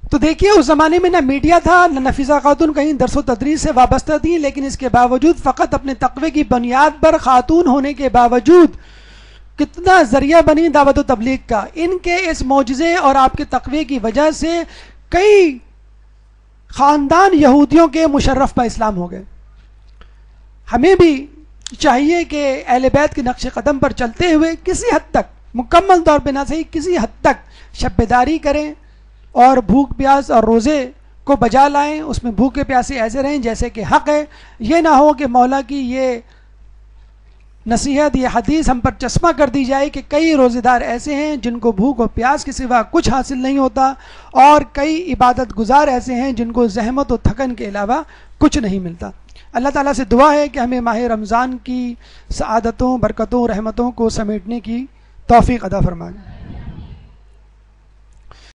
تو دیکھیے اس زمانے میں نہ میڈیا تھا، نہ نفیسہ خاتون کہیں درس و تدریس سے وابستہ تھی، لیکن اس کے باوجود فقط اپنے تقوی کی بنیاد پر خاتون ہونے کے باوجود کتنا ذریعہ بنی دعوت و تبلیغ کا۔ ان کے اس معجزے اور آپ کے تقوی کی وجہ سے کئی خاندان یہودیوں کے مشرف با اسلام ہو گئے۔ ہمیں بھی چاہیے کہ اہل بیت کے نقش قدم پر چلتے ہوئے کسی حد تک، مکمل طور پہ نہ صحیح، کسی حد تک شب بیداری کریں اور بھوک پیاس اور روزے کو بجا لائیں، اس میں بھوکے پیاسے ایسے رہیں جیسے کہ حق ہے۔ یہ نہ ہو کہ مولا کی یہ نصیحت، یہ حدیث ہم پر چشمہ کر دی جائے کہ کئی روزے دار ایسے ہیں جن کو بھوک و پیاس کے سوا کچھ حاصل نہیں ہوتا، اور کئی عبادت گزار ایسے ہیں جن کو زحمت و تھکن کے علاوہ کچھ نہیں ملتا۔ اللہ تعالیٰ سے دعا ہے کہ ہمیں ماہ رمضان کی سعادتوں، برکتوں، رحمتوں کو سمیٹنے کی توفیق عطا فرمائے۔